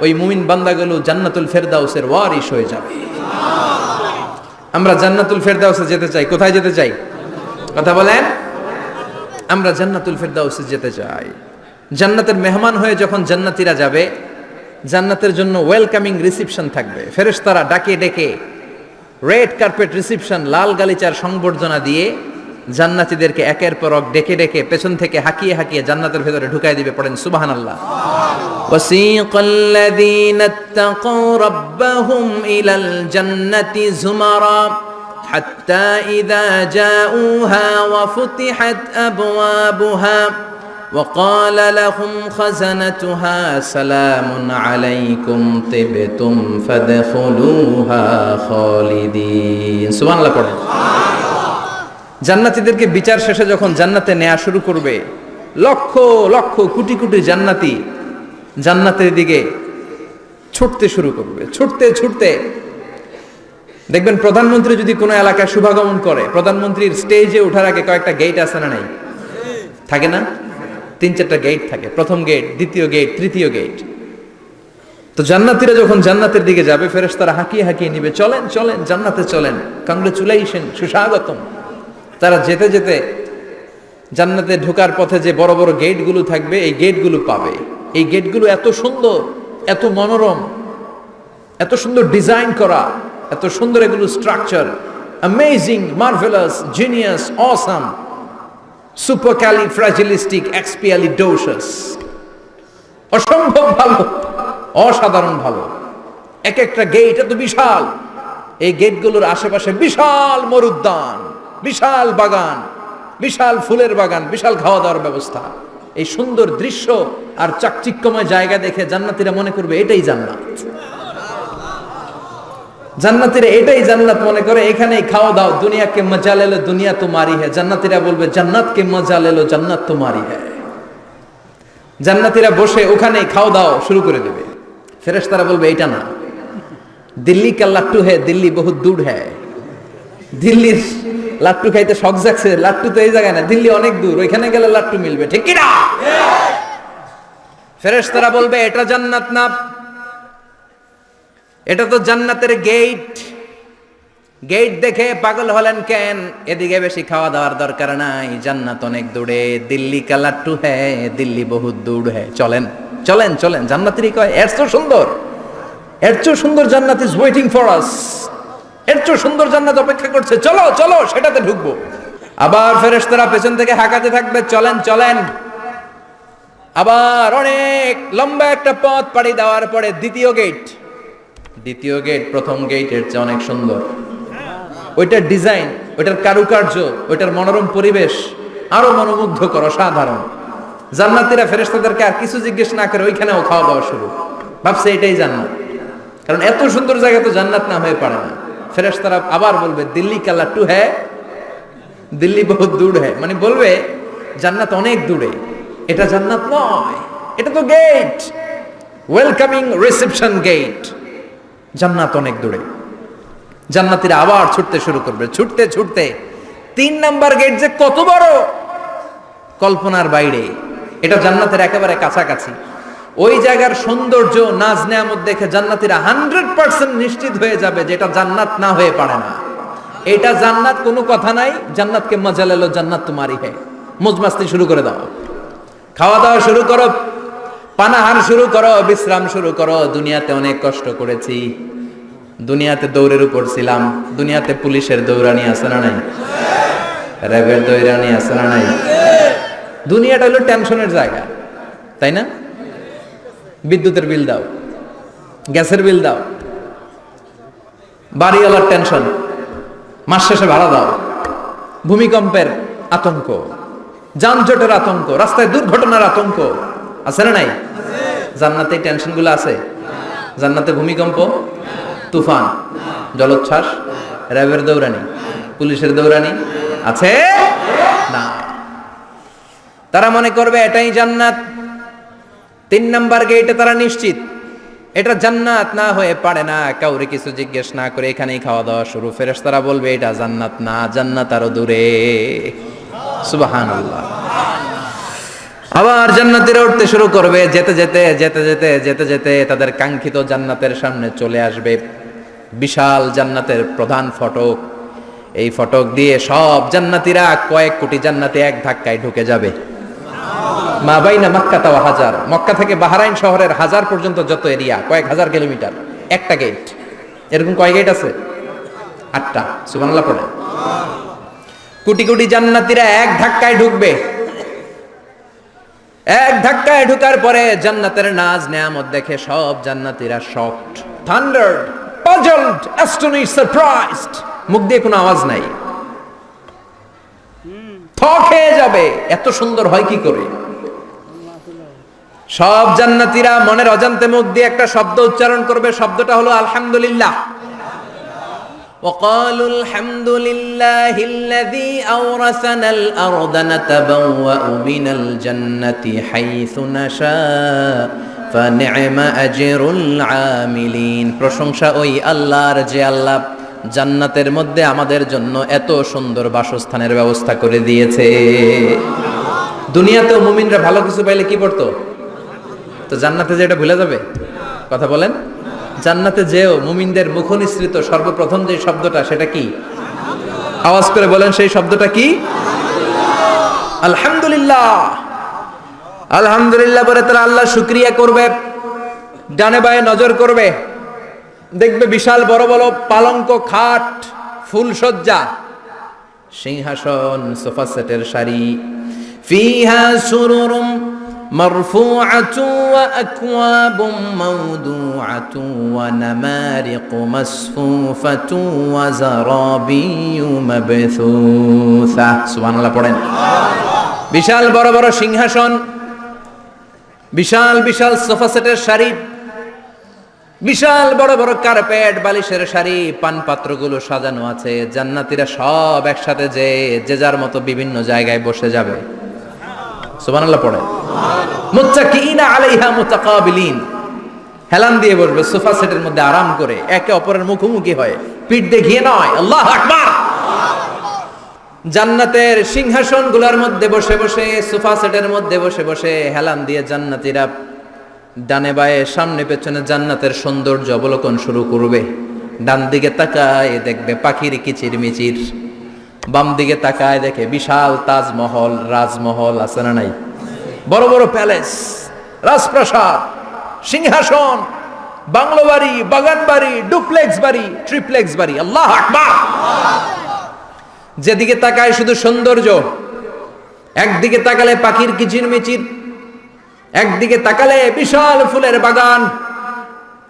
ওই মুমিন বান্দাগুলো জান্নাতুল ফেরদাউসের ওয়ারিশ হয়ে যাবে। আমরা জান্নাতুল ফেরদাউসে যেতে চাই। কোথায় যেতে চাই? কথা বলেন। আমরা জান্নাতুল ফেরদাউসে যেতে চাই। জান্নাতের মেহমান হয়ে যখন জান্নাতীরা যাবে, জান্নাতের জন্য ওয়েলকামিং রিসিপশন থাকবে। ফেরেশতারা ডাকে ডেকে রেড কার্পেট রিসিপশন, লাল গালিচার সংবর্ধনা দিয়ে জান্নাতীদেরকে একের পর এক ডেকে ডেকে পেছন থেকে হাঁকিয়ে হাঁকিয়ে জান্নাতের ভেতরে ঢুকাই দিবে। পড়েন সুবহানাল্লাহ। وسيق الذين اتقوا ربهم إلى الجنة زمرا حتى إذا جاءوها وفتحت أبوابها وقال لهم خزنتها سلام عليكم طبتم فادخلوها خالدين سبحان الله পড়েন জান্নাতীদেরকে বিচার শেষে যখন জান্নাতে নেওয়া শুরু করবে লক্ষ লক্ষ কোটি কোটি জান্নাতি জান্নাতের দিকে ছুটতে শুরু করবে ছুটতে ছুটতে দেখবেন প্রধানমন্ত্রী যদি কোনো এলাকায় শুভাগমন করে প্রধানমন্ত্রীর স্টেজে ওঠার আগে কয়েকটা গেট আছে না নাই থাকে না 3-4টা গেট থাকে প্রথম গেট দ্বিতীয় গেট তৃতীয় গেট তো জান্নাতীরা যখন জান্নাতের দিকে যাবে ফেরেশতারা হাঁকিয়ে হাঁকিয়ে নিবে চলেন চলেন জান্নাতে চলেন কংগ্রেচুলেশন সুস্বাগতম তারা যেতে যেতে জান্নাতে ঢোকার পথে যে বড় বড় গেটগুলো থাকবে এই গেটগুলো পাবে এই গেটগুলো এত সুন্দর এত মনোরম এত সুন্দর ডিজাইন করা এত সুন্দর এগুলো structure amazing marvellous genius awesome supercalifragilisticexpialidocious অসম্ভব ভালো অসাধারণ ভালো এক একটা গেট এত বিশাল এই গেটগুলোর আশেপাশে বিশাল মরুদ্যান বিশাল বাগান বিশাল ফুলের বাগান বিশাল খাওয়া দাওয়ার ব্যবস্থা এই সুন্দর দৃশ্য আর চাকচিক্যময় জায়গা দেখে জান্নাতীরা মনে করবে এটাই জান্নাত জান্নাতীরা এটাই জান্নাত মনে করে এখানেই খাওয়া দাও দুনিয়া কে মজা লেলো দুনিয়া তোমারি হ্যায় জান্নাতীরা বলবে জান্নাত কে মজা লেলো জান্নাত তোমারি হ্যায় জান্নাতীরা বসে ওখানেই খাওয়া দাও শুরু করে দেবে ফেরেশতারা বলবে এটা না দিল্লি কা লাট্টু হ্যায় দিল্লি বহুত দূর হ্যায় দিল্লির লাট্টু খাইতে শখ জাগছে লাট্টু তো এই জায়গায় না দিল্লি অনেক দূর ওইখানে গেলে লাট্টু মিলবে ঠিক কি না ফেরেশতারা বলবে এটা জান্নাত না এটা তো জান্নাতের গেট গেট দেখে পাগল হলেন কেন এদিকে বেশি খাওয়া দাওয়ার দরকার নাই জান্নাত অনেক দূরে দিল্লি কা লাট্টু হ্যায় দিল্লি বহুত দূর হ্যায় চলেন চলেন চলেন জান্নাতেরই কয় এর চেয়ে সুন্দর জান্নাত ইজ ওয়েটিং ফর আস এর চেয়ে সুন্দর জান্নাত অপেক্ষা করছে চলো চলো সেটাতে ঢুকবো আবার ফেরেশতারা পেছন থেকে হাঁকাতে থাকবে চলেন চলেন আবার অনেক লম্বা একটা পথ পাড়ি দেওয়ার পরে দ্বিতীয় গেট প্রথম গেটের চেয়ে অনেক সুন্দর ওইটার ডিজাইন ওইটার কারুকার্য ওইটার মনোরম পরিবেশ আরো মনোমুগ্ধকর অসাধারণ জান্নাতীরা ফেরেশতাদেরকে আর কিছু জিজ্ঞেস না করে ওইখানেও খাওয়া দাওয়া শুরু ভাবছে এটাই জান্নাত কারণ এত সুন্দর জায়গা তো জান্নাত না হয়ে পারে না ফেরেশতারা আবার বলবে দিল্লি কা লাট্টু হ্যায় দিল্লি বহুত দূর হ্যায় মানে বলবে জান্নাত অনেক দূরে এটা জান্নাত নয় এটা তো গেট ওয়েলকামিং রিসেপশন গেট জান্নাত অনেক দূরে জান্নাতীরা আবার ছুটতে শুরু করবে ছুটতে ছুটতে 3 নাম্বার গেট যে কত বড় কল্পনার বাইরে এটা জান্নাতের একেবারে কাছাকাছি ওই জায়গার সৌন্দর্য নাজ নেয়ামত দেখে জান্নাতীরা 100% নিশ্চিত হয়ে যাবে যে এটা জান্নাত না হয়ে পারে না এটা জান্নাত কোনো কথা নাই জান্নাতকে মজা লেলো জান্নাত তোমারি হ্যায় মौज মাস্তি শুরু করে দাও খাওয়া দাওয়া শুরু করো পানাহার শুরু করো বিশ্রাম শুরু করো দুনিয়াতে অনেক কষ্ট করেছি দুনিয়াতে দৌড়ের উপর ছিলাম দুনিয়াতে পুলিশের দৌড়ানি আছে না নাই র্যাবের দৌড়ানি আছে না নাই দুনিয়াটা হলো টেনশনের জায়গা তাই না বিদ্যুতের বিল দাও গ্যাসের বিল দাও বাড়িওয়ালার টেনশন মাস শেষে ভাড়া দাও ভূমিকম্পের আতঙ্ক যানজটের আতঙ্ক রাস্তায় দুর্ঘটনার আতঙ্ক আছে না নাই জান্নাতে টেনশনগুলো আছে জান্নাতে ভূমিকম্প তুফান জলোচ্ছ্বাস র্যাবের দৌড়ানি পুলিশের দৌড়ানি আছে না তারা মনে করবে এটাই জান্নাত 3 নাম্বার গেটে তারা নিশ্চিত এটা জান্নাত না হয়ে পারে না কাউরে কিছু জিজ্ঞেস না করে এখানেই খাওয়া দাওয়া শুরু ফেরেশতারা বলবে এটা জান্নাত না জান্নাত আরো দূরে সুবহানাল্লাহ আবার জান্নাতীরা উঠতে শুরু করবে যেতে যেতে যেতে যেতে যেতে যেতে তাদের কাঙ্ক্ষিত জান্নাতের সামনে চলে আসবে বিশাল জান্নাতের প্রধান ফটক এই ফটক দিয়ে সব জান্নাতীরা কয়েক কোটি জান্নাতে এক ধাক্কায় ঢুকে যাবে মা বাইনা মক্কা ওয়া হাজার মক্কা থেকে বাহরাইন শহরের হাজার পর্যন্ত যত এরিয়া কয়েক হাজার কিলোমিটার একটা গেট এরকম কয় গেট আছে 8টা সুবহানাল্লাহ পড়ে কোটি কোটি জান্নাতীরা এক ধাক্কায় ঢুকবে এক ধাক্কায় ঢোকার পরে জান্নাতের নাজ নেয়ামত দেখে সব জান্নাতীরা শকড, থান্ডার্ড, পাজলড, অ্যাস্টনিশড, সারপ্রাইজড। মুখ দিয়ে কোনো আওয়াজ নাই, থ খেয়ে যাবে, এত সুন্দর হয় কি করে। সব জান্নাতীরা মনের অজান্তে মুখ দিয়ে একটা শব্দ উচ্চারণ করবে, শব্দটা হলো আলহামদুলিল্লাহ। وقالوا الحمد لله الذي أورثنا الأرض نتبوأ من الجنة حيث نشاء فنعم أجر العاملين। প্রশংসা ওই আল্লাহর যে আল্লাহ জান্নাতের মধ্যে আমাদের জন্য এত সুন্দর বাসস্থানের ব্যবস্থা করে দিয়েছে। দুনিয়াতেও মুমিনরা ভালো কিছু পাইলে কি করতো? তো জান্নাতে যে এটা ভুলে যাবে? কথা বলেন। জান্নাতে যেও মুমিনদের মুখনিসৃত সর্বপ্রথম যে শব্দটা, সেটা কি? আওয়াজ করে বলেন, সেই শব্দটা কি? আলহামদুলিল্লাহ। আলহামদুলিল্লাহ বলে তারা আল্লাহ শুকরিয়া করবে, ডানে বায়ে নজর করবে, দেখবে বিশাল বড় বড় পালঙ্ক, খাট, ফুলসজ্জা, সিংহাসন, সোফা সেটের সারি, ফিহা সুরুরুম মারফুআতু ওয়া আকওয়াবুম মাওদুআতু ওয়া নামারিকু মাসফুফাতু ওয়া যারাবিয়্যু মাবথুসা। সুবহানাল্লাহ পড়েন। বিশাল বড় বড় সিংহাসন, বিশাল বিশাল সোফা সেটের সারি, বিশাল বড় বড় কার্পেট, বালিশের সারি, পানপাত্রগুলো সাজানো আছে। জান্নাতীরা সব একসাথে যে যার মতো বিভিন্ন জায়গায় বসে যাবে। সুবহানাল্লাহ পড়ে। মুত্তাকিইনা আলাইহা মুতাকাবিলিন, হেলান দিয়ে বসবে সোফা সেটের মধ্যে আরাম করে, একে অপরের মুখোমুখি হয়ে, পিঠ দেখিয়ে নয়। আল্লাহু আকবার। জান্নাতের সিংহাসনগুলোর মধ্যে বসে বসে, সোফা সেটের মধ্যে বসে বসে হেলান দিয়ে জান্নাতীরা ডানে বায়ে সামনে পেছনে জান্নাতের সৌন্দর্য অবলোকন শুরু করবে। ডান দিকে তাকায় দেখবে পাখির কিচিরমিচির, বাম দিকে তাকায় দেখে বিশাল তাজমহল, রাজমহল আছে না নাই? বড় বড় প্যালেস, রাজপ্রাসাদ, সিংহাসন, বাংলো বাড়ি, বাগান বাড়ি, ডুপ্লেক্স বাড়ি, ট্রিপ্লেক্স বাড়ি। আল্লাহু আকবার। যেদিকে তাকায় শুধু সৌন্দর্য। একদিকে তাকালে পাখির কিচিরমিচির, একদিকে তাকালে বিশাল ফুলের বাগান,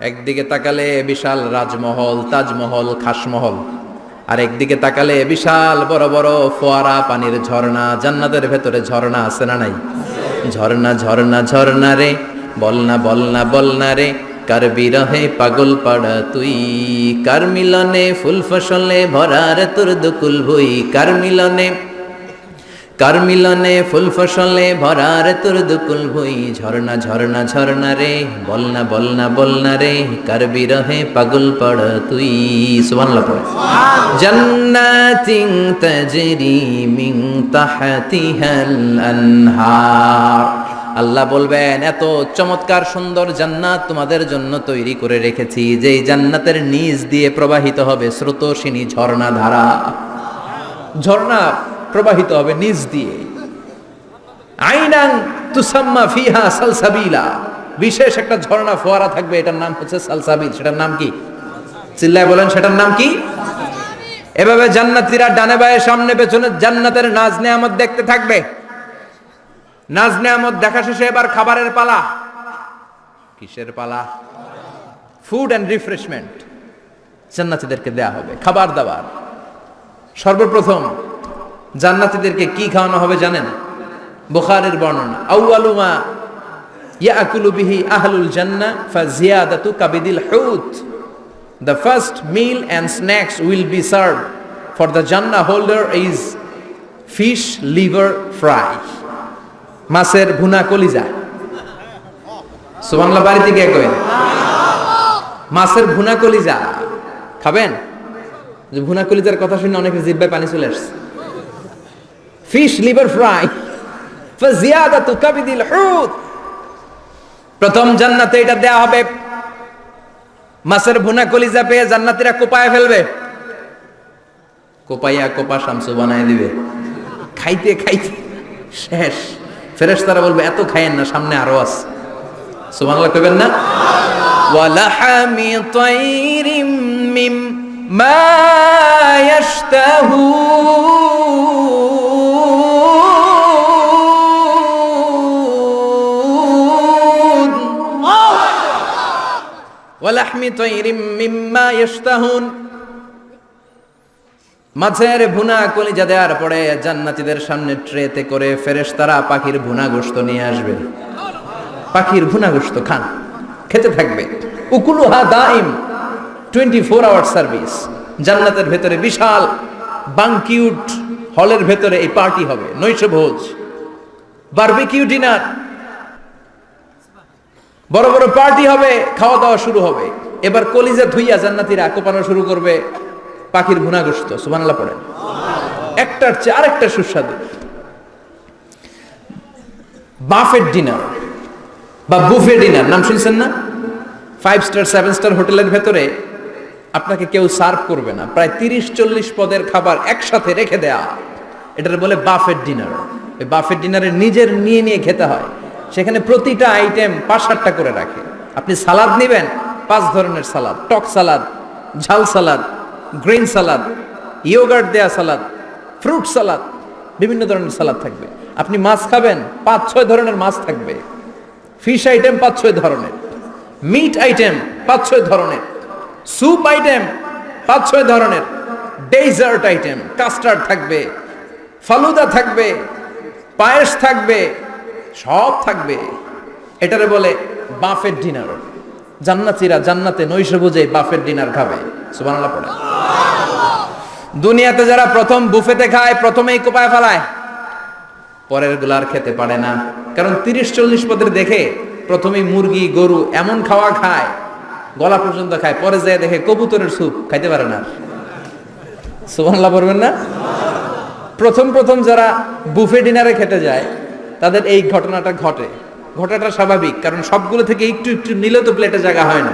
একদিকে তাকালে বিশাল রাজমহল, তাজমহল, খাসমহল, আর একদিকে তাকালে বিশাল বড় বড় ফোয়ারা, পানির ঝর্ণা। জান্নাতের ভেতরে ঝর্ণা আছে না নাই? ঝর্ণা ঝর্ণা ঝর্ণা রে, বলনা বলনা বলনা রে, কার বিরহে পাগল পাড়া তুই, কার মিলনে ফুল ফসলে ভরা রে তোর দুকুল ভুই, কার মিলনে ফুল ফসলে ভরা রে তোর দুকুল ভুই। ঝর্ণা ঝর্ণা ঝর্ণা রে, বলনা বলনা বলনা রে, কার বিরহে পাগল পাড়া তুই। সুবহানাল্লাহ পড়ে। জান্নাতিন তাজরি মিন তাহতিহাল আনহার। আল্লাহ বলবেন, এত চমৎকার সুন্দর জান্নাত তোমাদের জন্য তৈরি করে রেখেছি, যেই জান্নাতের নিচ দিয়ে প্রবাহিত হবে স্রোতস্বিনী ঝর্ণা ধারা। ঝর্ণা প্রবাহিত হবে নিচ দিয়ে। আইনান তুসাম্মা ফিহা সালসাবিলা, বিশেষ একটা ঝর্ণা ফোয়ারা থাকবে, এটার নাম হচ্ছে সালসাবিল। সেটার নাম কি? চিল্লায় বলেন, সেটার নাম কি? এভাবে জান্নাতীরা ডানে বায়ে সামনে পেছনে জান্নাতের নাজ নেয়ামত দেখতে থাকবে। নাজ নেয়ামত দেখা শেষে এবার খাবারের পালা। কিসের পালা? ফুড এন্ড রিফ্রেশমেন্ট জান্নাতীদেরকে দেয়া হবে, খাবার দাবার। সর্বপ্রথম জান্নাতীদেরকে কি খাওয়ানো হবে জানেন? বুখারীর বর্ণনা, আউয়ালু মা ইয়াকুলু বিহি আহলুল জান্নাহ ফাজিয়াদাতু কাবিদিল হুত। The first meal and snacks will be served for the Jannah holder is fish liver fry, মাছের ভুনা কলিজা। সুবহানাল্লাহ। বাড়িতে গিয়ে কইন, মাছের ভুনা কলিজা খাবেন? যে ভুনা কলিজার কথা শুনে অনেকের জিহ্বায় পানি চলে আসছে। ফিশ লিভার ফ্রাই ফাজিয়াদাতু কাবিদিল হুত। প্রথম জান্নাতে এটা দেয়া হবে। মাছের ভুনা কলিজা পেয়ে জান্নাতীরা কোপায় ফেলবে, কোপাইয়া কোপা শামসু বানায় দিবে। খাইতে খাইতে শেষ। ফেরেশতারা বলবে, এত খাইয়েন না, সামনে আরো আছে। সুবহানাল্লাহ কইবেন না? ওয়ালাহামি তাইরিম মিম্মা ইয়াশতাহুন, ওয়া লাহমি তায়রিম মিম্মা ইশতাহুন, মাছের ভুনা কলিজা দেওয়ার পরে জান্নাতীদের সামনে ট্রেতে করে ফেরেশতারা পাখির ভুনা গোশত নিয়ে আসবে। পাখির ভুনা গোশত খান, খেতে থাকবে। উকুলুহা দাইম, 24 আওয়ার সার্ভিস। জান্নাতের ভেতরে বিশাল বানকিউট হলের ভেতরে এই পার্টি হবে, নৈশভোজ, বারবিকিউ ডিনার, বড় বড় পার্টি হবে, খাওয়া দাওয়া শুরু হবে। এবার কলিজা ধুইয়া জান্নাতীরা কোপানো শুরু করবে পাখির ভুনা গোশত। সুবহানাল্লাহ পড়েন। একটার চেয়ে আরেকটা সুস্বাদু। বাফেট ডিনার বা বুফে ডিনার নাম শুনছেন না? 5 স্টার 7 স্টার হোটেলের ভেতরে আপনাকে কেউ সার্ভ করবে না, প্রায় 30-40 পদের খাবার একসাথে রেখে দেয়া, এটার বলে বাফেট ডিনার। এই বাফেট ডিনারে নিজের নিয়ে নিয়ে খেতে হয়। সেখানে প্রতিটা আইটেম 5-7টা করে রাখে। আপনি সালাদ নেবেন, 5 ধরনের সালাদ, টক সালাদ, ঝাল সালাদ, গ্রিন সালাদ, ইয়োগার্ট দেয়া সালাদ, ফ্রুট সালাদ, বিভিন্ন ধরনের সালাদ থাকবে। আপনি মাছ খাবেন, 5-6 ধরনের মাছ থাকবে। ফিশ আইটেম 5-6 ধরনের, মিট আইটেম 5-6 ধরনের, স্যুপ আইটেম 5-6 ধরনের, ডেজার্ট আইটেম, কাস্টার্ড থাকবে, ফালুদা থাকবে, পায়েস থাকবে, সব থাকবে। এটারে বলে বাফেট ডিনার। জান্নাতীরা জান্নাতে নৈশভোজে বাফেট ডিনার খাবে। সুবহানাল্লাহ পড়ে। দুনিয়াতে যারা প্রথম বুফেতে খায়, প্রথমেই কোপায় ফেলায়, পরের গুলার খেতে পারে না। কারণ 30-40 পদের দেখে প্রথমেই মুরগি গরু এমন খাওয়া খায়, গলা পর্যন্ত খায়, পরে যায় দেখে কবুতরের স্যুপ খাইতে পারে না। সুবহানাল্লাহ পড়বেন না? প্রথম প্রথম যারা বুফে ডিনারে খেতে যায় তাদের এই ঘটনাটা ঘটে। ঘটাটা স্বাভাবিক, কারণ সবগুলো থেকে একটু একটু নিলে তো প্লেটে জায়গা হয় না।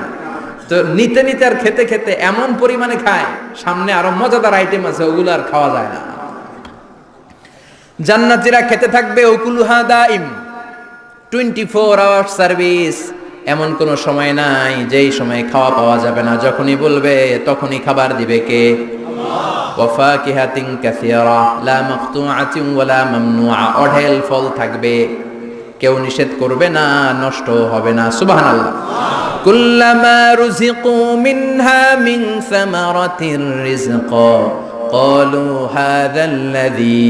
তো নিতে নিতে আর খেতে খেতে এমন পরিমাণে খায়, সামনে আরো মজাদার আইটেম আছে, ওগুলো আর খাওয়া যায় না। জান্নাতীরা খেতে থাকবে উকুলুহা দাইম, 24 আওয়ার সার্ভিস। এমন কোনো সময় নাই যেই সময় খাওয়া পাওয়া যাবে না। যখনই বলবে তখনই খাবার দিবে কে? ওয়াফাকিহাতিন কাসীরা লা মাকতুআতিন ওয়ালা মামনুআ, অঢেল ফল থাকবে, কেউ নিষেধ করবে না, নষ্ট হবে না। সুবহানাল্লাহ। কুল্লামা রুজিকু মিনহা মিন সামারাতির রিজকা ক্বালু হাযাল্লাযী,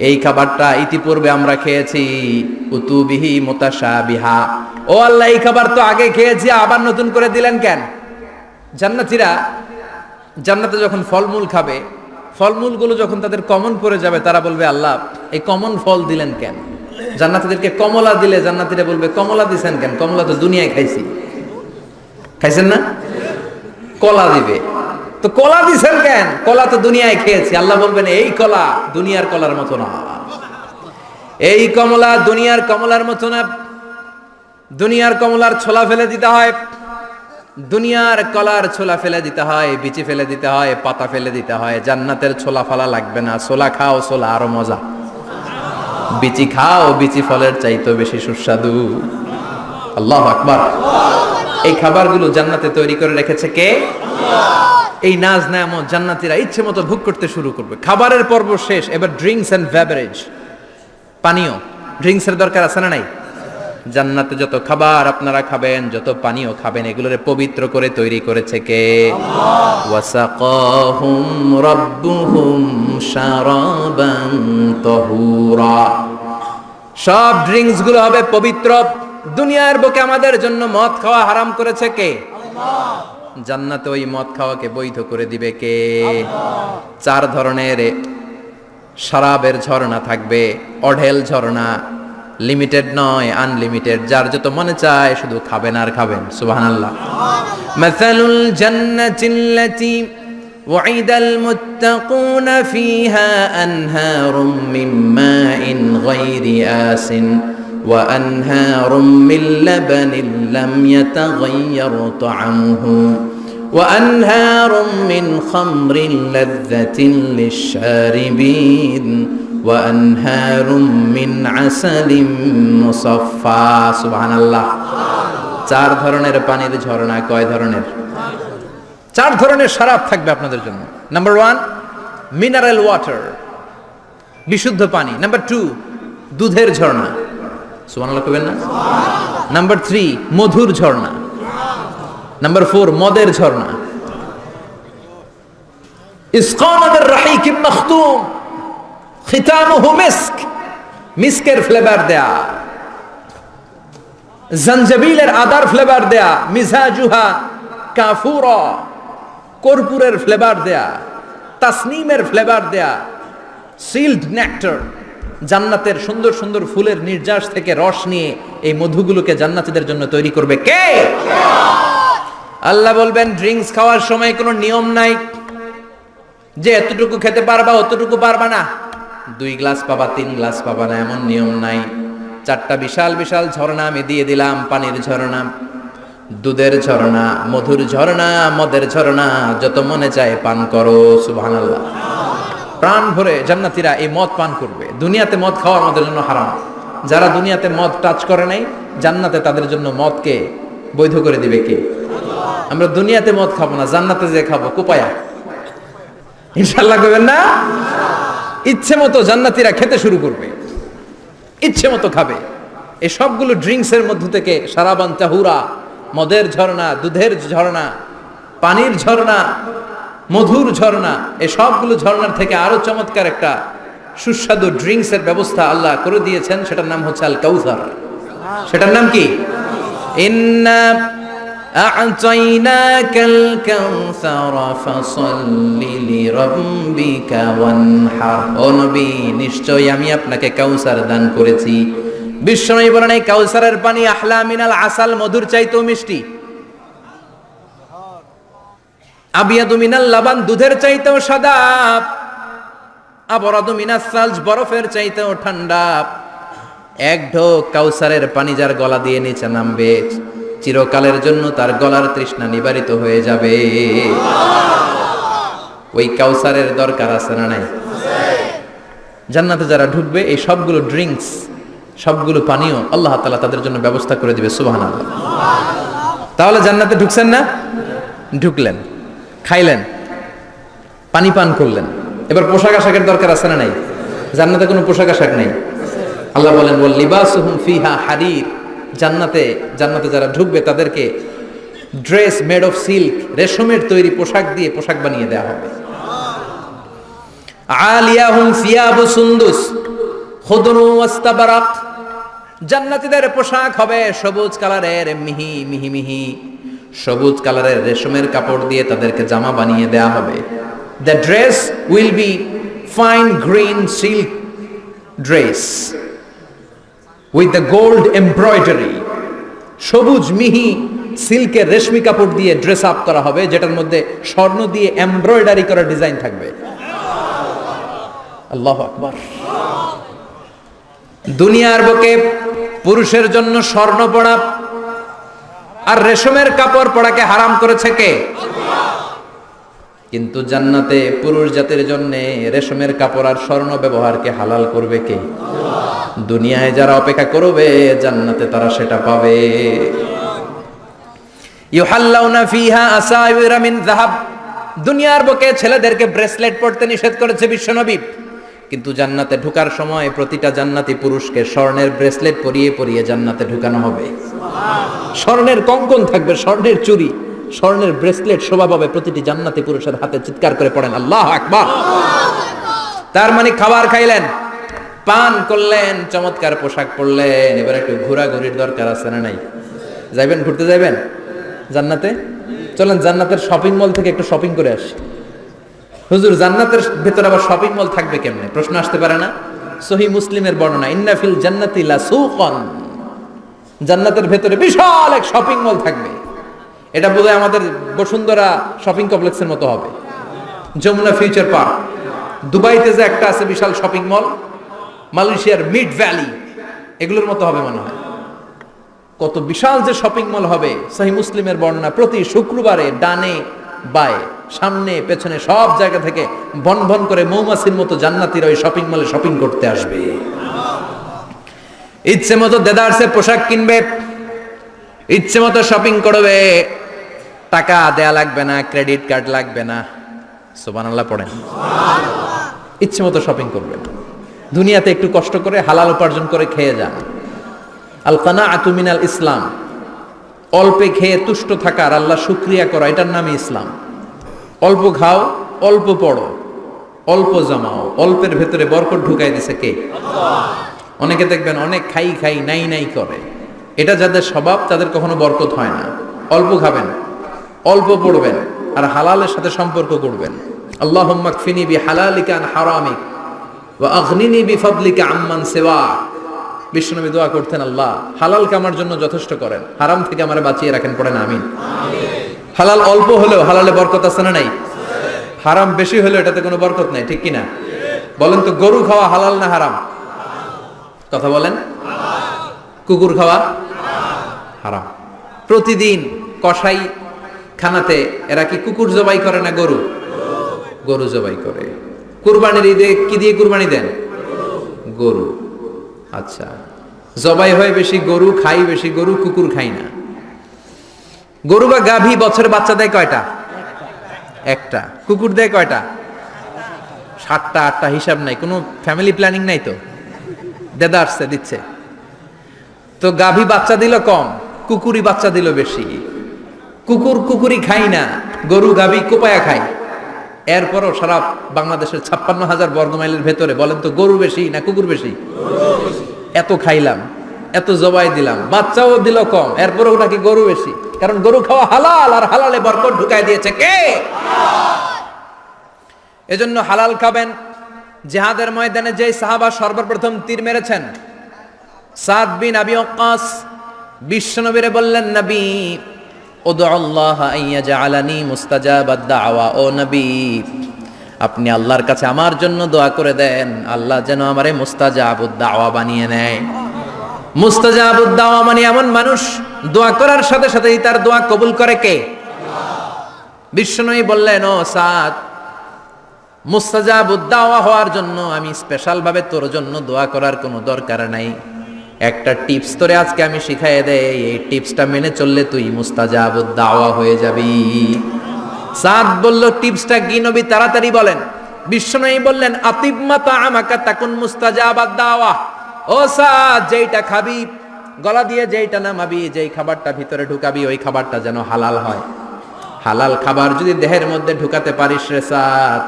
এই খাবারটা ইতিপূর্বে আমরা খেয়েছি, উতুবিহি মুতাশাবিহা, ও আল্লাহ এই খাবার তো আগে খেয়েছি, আবার নতুন করে দিলেন কেন? জান্নাতীরা জান্নাতে যখন ফলমূল খাবে, ফলমূলগুলো যখন তাদের কমন পড়ে যাবে, তারা বলবে আল্লাহ এই কমন ফল দিলেন কেন? জান্নাতীদেরকে কমলা দিলে জান্নাতীরা বলবে কমলা দিছেন কেন? কমলা তো দুনিয়ায় খাইছি। খাইছেন না? কলা দিবে, তো কলা দিছেন কেন? কলা তো দুনিয়ায় খেয়েছি। আল্লাহ বলবেন এই কলা দুনিয়ার কলার মতো না, এই কমলা দুনিয়ার কমলার মতো না। দুনিয়ার কমলার ছোলা ফেলে দিতে হয়, দুনিয়ার কলার ছোলা ফেলে দিতে হয়, বিচি ফেলে দিতে হয়, পাতা ফেলে দিতে হয়। জান্নাতের ছোলা ফালা লাগবে না, ছোলা খাও, ছোলা আরো মজা। বিচি খাও, বিচি ফলের চাইতে বেশি সুস্বাদু। আল্লাহু আকবার। এই খাবারগুলো জান্নাতে তৈরি করে রেখেছে কে? এই নাজ নেয়ামত জান্নাতীরা ইচ্ছে মতো ভোগ করতে শুরু করবে। খাবারের পর্ব শেষ, এবার ড্রিঙ্কস এন্ড বেভারেজ, পানীয়। ড্রিঙ্কসের দরকার আছে না নাই? জান্নাতে যত খাবার আপনারা খাবেন, যত পানীয় খাবেন, এগুলোরে পবিত্র করে তৈরি করেছে কে? আল্লাহ। ওয়াসাকাহুম রাব্বুহুম শারাবান তাহুরা, সব ড্রিঙ্কস গুলো হবে পবিত্র। দুনিয়ার বুকে আমাদের জন্য মদ খাওয়া হারাম করেছে কে? আল্লাহ। জান্নাতে ওই মদ খাওয়াকে বৈধ করে দিবে কে? আল্লাহ। 4 ধরনের শরাবের ঝর্ণা থাকবে, অঢেল ঝর্ণা, লিমিটেড নয়, আনলিমিটেড। যার যত মনে চায় শুধু খাবেন আর খাবেন। সুবহানাল্লাহ। মাসালুল জান্নাতিল্লাতী ওয়াইদাল মুত্তাকুনা ফিহা আনহারুম মিন মাইন গায়রি আসিন ওয়া আনহারুম মিন লাবানিন লাম ইয়াতাগায়্যার তা'আমুহু ওয়া আনহারুম মিন খামরিন লাযযাতিন লিশ-শারিবিন وأنهار من عسل مصفى সুবহানাল্লাহ। 4 ধরনের পানির ঝর্ণা। কয় ধরনের? 4 ধরনের শরাব থাকবে আপনাদের জন্য। নাম্বার 1 মিনারেল ওয়াটার, বিশুদ্ধ পানি। নাম্বার 2 দুধের ঝর্ণা। সুবহানাল্লাহ কইবেন না? নাম্বার 3 মধুর ঝর্ণা। নাম্বার 4, মদের ঝর্ণা। ইসকানা বির রাহিকিম মাখতুম খিতামুহু মিস্ক, মিস্কের ফ্লেভার দেয়া, জানজাবিলের আদার ফ্লেভার দেয়া, মিজাজুহা কাফুরা, কর্পূরের ফ্লেভার দেয়া, তাসনিমের ফ্লেভার দেয়া, সিল্ড নেক্টার, জান্নাতের সুন্দর সুন্দর ফুলের নির্যাস থেকে রস নিয়ে এই মধুগুলোকে জান্নাতীদের জন্য তৈরি করবে কে? আল্লাহ বলবেন ড্রিঙ্কস খাওয়ার সময় কোনো নিয়ম নাই যে এতটুকু খেতে পারবা অতটুকু পারবা না, 2 গ্লাস পাবা 3 গ্লাস পাবা না, এমন নিয়ম নাই। 4টা বিশাল বিশাল ঝর্ণা আমি দিয়ে দিলাম, পানির ঝর্ণা, দুধের ঝর্ণা, মধুর ঝর্ণা, মদের ঝর্ণা, যত মনে চায় পান করো। সুবহানাল্লাহ। প্রাণ ভরে জান্নাতীরা এই মদ পান করবে। দুনিয়াতে মদ খাওয়া আমাদের জন্য হারাম। যারা দুনিয়াতে মদ টাচ করে নাই, জান্নাতে তাদের জন্য মদকে বৈধ করে দিবে কে? আমরা দুনিয়াতে মদ খাবো না, জান্নাতে যে খাবো কোপায়া, ইনশাআল্লাহ করবেন না? ইচ্ছে মতো জান্নাতীরা খেতে শুরু করবে, ইচ্ছে মতো খাবে। এই সবগুলো ড্রিঙ্কসের মধ্য থেকে সারাবান তাহুরা, মদের ঝর্ণা, দুধের ঝর্ণা, পানির ঝর্ণা, মধুর ঝর্ণা, এই সবগুলো ঝর্ণার থেকে আরো চমৎকার একটা সুস্বাদু ড্রিঙ্কসের ব্যবস্থা আল্লাহ করে দিয়েছেন। সেটার নাম হচ্ছে আল কাউসার। সেটার নাম কি? ইন্না আ'তাইনাকাল কাউসার ফাসাল্লি লিরাব্বিকা ওয়ানহার। ও নবী, নিশ্চয়ই আমি আপনাকে কাউসার দান করেছি। বিশ্বনবী বলেন এই কাউসারের পানি আহলা মিনাল আসাল, মধুর চাইতেও মিষ্টি। আবিয়াদু মিনাল লাবান, দুধের চাইতেও সাদা। আবরাদু মিনাস সালজ, বরফের চাইতেও ঠান্ডা। এক ঢোক কাউসারের পানি যার গলা দিয়ে নিচে নামবে, চিরকালের জন্য তার গলার তৃষ্ণা নিবারিত হয়ে যাবে। ওই কাউসারের দরকার আছে না নাই? জান্নাতে যারা ঢুকবে এই সবগুলো ড্রিঙ্কস, সবগুলো পানীয় আল্লাহ তাআলা তাদের জন্য ব্যবস্থা করে দিবে। সুবহানাল্লাহ। তাহলে জান্নাতে ঢুকছেন না? ঢুকলেন, খাইলেন, পানি পান করলেন, এবার পোশাক আশাকের দরকার আছে না নাই? জান্নাতে কোনো পোশাক আশাক নেই। আল্লাহ বলেন ওয়াল লিবাসুহুম ফিহা হারির, জান্নাতে যারা ঢুকবে তাদেরকে ড্রেস মেড অফ সিল্ক, রেশমের তৈরি পোশাক দিয়ে পোশাক বানিয়ে দেওয়া হবে। আলিয়াহুম সিয়াবু সুন্দুস খুদরু ওয়াস্তাবরাক, জান্নাতীদের পোশাক হবে সবুজ কালারের, মিহি মিহি মিহি সবুজ কালারের রেশমের কাপড় দিয়ে তাদেরকে জামা বানিয়ে দেওয়া হবে। The dress will be fine green silk dress with the gold embroidery, সবুজ মিহি সিল্কের রেশমি কাপড় দিয়ে ড্রেস আপ করা হবে, যেটার মধ্যে স্বর্ণ দিয়ে এমব্রয়ডারি করা ডিজাইন থাকবে। আল্লাহু আকবার। দুনিয়ার বুকে পুরুষের জন্য স্বর্ণ পরা আর রেশমের কাপড় পরাকে হারাম করেছে কে? কিন্তু জান্নাতে পুরুষ জাতির জন্য রেশমের কাপড় আর স্বর্ণ ব্যবহারকে হালাল করবে কে? দুনিয়ায় যারা অপেক্ষা করবে জান্নাতে তারা সেটা পাবে। ইউহাল্লাউনা ফিহা আসাইরা মিন যাহাব, দুনিয়ার বুকে ছেলেদেরকে ব্রেসলেট পরতে নিষেধ করেছে বিশ্বনবী, কিন্তু জান্নাতে ঢোকার সময় প্রতিটা জান্নাতি পুরুষকে স্বর্ণের ব্রেসলেট পরিয়ে পরিয়ে জান্নাতে ঢুকানো হবে। স্বর্ণের কঙ্কন থাকবে, স্বর্ণের চুড়ি, স্বর্ণের ব্রেসলেট শোভা পাবে প্রতিটি জান্নাতি পুরুষের হাতে। চিৎকার করে পড়েন আল্লাহু আকবার। তার মানে খাবার খাইলেন, পান করলেন, চমৎকার পোশাক পরলেন, এবার একটু ঘোরাঘুরির দরকার আছে না নাই? যাইবেন, ঘুরতে যাইবেন জান্নাতে? চলেন জান্নাতের শপিং মল থেকে একটু শপিং করে আসি। হুজুর জান্নাতের ভেতরে আবার শপিং মল থাকবে কেমনে? প্রশ্ন আসতে পারে না? সহিহ মুসলিমের বর্ণনা, ইন্না ফিল জান্নাতি লাসুকান, জান্নাতের ভেতরে বিশাল এক শপিং মল থাকবে। এটা বোধহয় আমাদের বসুন্ধরা শপিং কমপ্লেক্সের মতো হবে, যমুনা ফিউচার পার্ক। দুবাইতে যে একটা আছে বিশাল শপিং মল, মালয়েশিয়ার মিড ভ্যালি, এগুলোর মতো হবে মনে হয়। কত বিশাল যে শপিং মল হবে। সহিহ মুসলিমের বর্ণনা, প্রতি শুক্রবারে ডানে বায়ে সামনে পেছনে সব জায়গা থেকে ভন ভন করে মৌমাছির মতো জান্নাতীরা ওই শপিং মলে শপিং করতে আসবে। ইচ্ছে মতো দেদারসে পোশাক কিনবে, ইচ্ছে মতো শপিং করবে, টাকা দেয়া লাগবে না, ক্রেডিট কার্ড লাগবে না। সুবহানাল্লাহ পড়েন। ইচ্ছে মতো শপিং করবে। দুনিয়াতে একটু কষ্ট করে হালাল উপার্জন করে খেয়ে যান। আল কানাআতু মিনাল ইসলাম, অল্পে খেয়ে তুষ্ট থাকার, আল্লাহ শুকরিয়া করা, এটার নামই ইসলাম। অল্প খাও, অল্প পড়ো, অল্প জমাও, অল্পের ভেতরে বরকত ঢুকাই দিছে কে? অনেকে দেখবেন অনেক খাই খাই নাই নাই করে, এটা যাদের স্বভাব তাদের কখনো বরকত হয় না। অল্প খাবেন, অল্প পড়বেন, আর হালালের সাথে সম্পর্ক করবেন। আল্লাহুম্মা কফিনি বিহালালিকা আন হারামিক ওয়া আগনিনি বিফাদলিকা আম্মান সিওয়াক। বিশ্বনবী দোয়া করতেন, আল্লাহ হালালকে আমার জন্য যথেষ্ট করেন, হারাম থেকে আমারে বাঁচিয়ে রাখেন, পড়েন আমিন। হালাল অল্প হলেও হালালে বরকত আছে না নাই? হারাম বেশি হলেও এটাতে কোনো বরকত নাই, ঠিক কিনা? বলেন তো, গরু খাওয়া হালাল না হারাম? কথা বলেন। কুকুর খাওয়া হারাম। প্রতিদিন কসাই খানাতে এরা কি কুকুর জবাই করে না গরু? গরু জবাই করে। কুরবানির ঈদে কি দিয়ে কুরবানি দেন? গরু। আচ্ছা, জবাই হয় বেশি গরু, খাই বেশি গরু, কুকুর খাই না। গরু বা গাভী বছরে বাচ্চা দেয় কয়টা? একটা। কুকুর দেয় কয়টা? 7টা 8টা, হিসাব নাই, কোনো ফ্যামিলি প্ল্যানিং নাই তো, দেদা আসছে দিচ্ছে। তো গাভী বাচ্চা দিল কম, কুকুরই বাচ্চা দিল বেশি। কুকুরি খাই না, গরু গাভী কোপায়া খায়। এরপরও সারা বাংলাদেশের 56,000 বর্গমাইলের ভেতরে বলেন তো, গরু বেশি না কুকুর বেশি? এত খাইলাম, এত জবাই দিলাম, বাচ্চাও দিল কম, এরপরও নাকি গরু বেশি। কারণ গরু খাওয়া হালাল, আর হালালে বরকত ঢুকাই দিয়েছে কে? এজন্য হালাল খাবেন। জিহাদের ময়দানে যে সাহাবা সর্বপ্রথম তীর মেরেছেন, সাদ বিন আবি ওয়াক্কাস, বিশ্বনবীরে বললেন, নবী উদউল্লাহ আইয়াজআলানি মুস্তাজাবাদ দাওয়া, ও নবী আপনি আল্লাহর কাছে আমার জন্য দোয়া করে দেন, আল্লাহ যেন আমারে মুস্তাজাবুদ দাওয়া বানিয়ে নেয়। মুস্তাজাবুদ দাওয়া মানে এমন মানুষ, দোয়া করার সাথে সাথেই তার দোয়া কবুল করে কে? বিশ্বনবী বললেন, ও সাদ, মুস্তাজাবুদ দাওয়া হওয়ার জন্য আমি স্পেশাল ভাবে তোর জন্য দোয়া করার কোনো দরকার নাই। একটা টিপস তোরে আজকে আমি শিখাইয়ে দেই, এই টিপসটা মেনে চললে তুই মুস্তাজাবুদ দাওয়া হয়ে যাবি। সাদ বলল, টিপসটা কি নবী? তাড়াতাড়ি বলেন। বিশ্বনবী বললেন, আতিব মা তাআমাকা তাকুন মুস্তাজাবাদ দাওয়া। ও সাদ, যেইটা খাবি, গলা দিয়ে যেইটা নামাবি, যেই খাবারটা ভিতরে ঢুকাবি, ওই খাবারটা যেন হালাল হয়। হালাল খাবার যদি দেহের মধ্যে ঢুকাতে পারিস রে সাদ,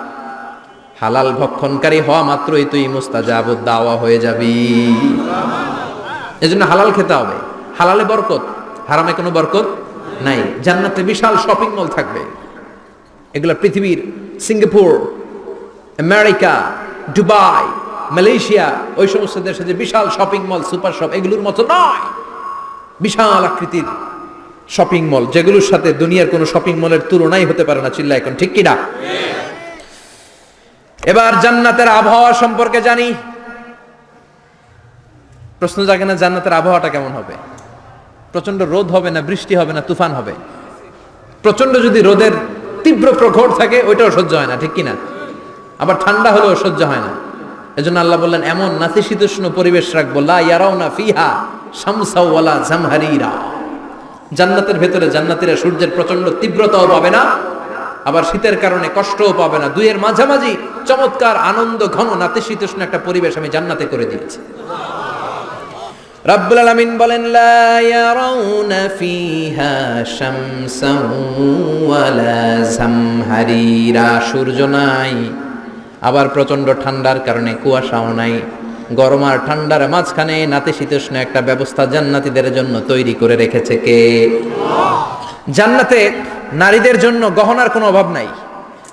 হালাল ভক্ষণকারী হওয়া মাত্রই তুই মুস্তাজাবুদ দাওয়া হয়ে যাবি। এজন্য হালাল খেতে হবে, হালালে বরকত, হারামে কোনো বরকত নাই। জান্নাতে বিশাল শপিং মল থাকবে, এগুলো পৃথিবীর সিঙ্গাপুর, আমেরিকা, দুবাই, মালয়েশিয়া, ওই সমস্ত দেশে যে বিশাল শপিং মল, সুপার শপ, এগুলোর মতো নয়। বিশাল আকৃতির শপিং মল, যেগুলোর সাথে দুনিয়ার কোনো শপিং মলের তুলনাই হতে পারে না। চিল্লা এখন ঠিক কিনা? এবার জান্নাতের আবহাওয়া সম্পর্কে জানি। প্রশ্ন জাগে না, জান্নাতের আবহাওয়াটা কেমন হবে? প্রচন্ড রোদ হবে না বৃষ্টি হবে না তুফান হবে? প্রচন্ড যদি রোদের তীব্র প্রখর থাকে, ওইটাও সহ্য হয় না, ঠিক কিনা? আবার ঠান্ডা হলেও সহ্য হয় না। এজন্য আল্লাহ বললেন, এমন নাতিশীতোষ্ণ পরিবেশ রাখবো, লা ইয়ারাউনা ফিহা শামসা ওয়ালা জামহারিরা। জান্নাতের ভেতরে জান্নাতীরা সূর্যের প্রচন্ড তীব্রতাও পাবে না, আবার শীতের কারণে কষ্টও পাবে না। দুইয়ের মাঝামাঝি চমৎকার আনন্দ ঘন নাতিশীতোষ্ণ একটা পরিবেশ আমি জান্নাতে করে দিয়েছি। রাব্বুল আলামিন বলেন, লা ইয়ারাউনা ফিহা শামসান ওয়ালা জামহারিরা। সূর্য নাই, আবার প্রচন্ড ঠান্ডার কারণে কুয়াশাও নাই। গরম আর ঠান্ডার মাঝখানে নাতিশীতোষ্ণ একটা ব্যবস্থা জান্নাতীদের জন্য তৈরি করে রেখেছে কে? জান্নাতে নারীদের জন্য গহনার কোনো অভাব নাই।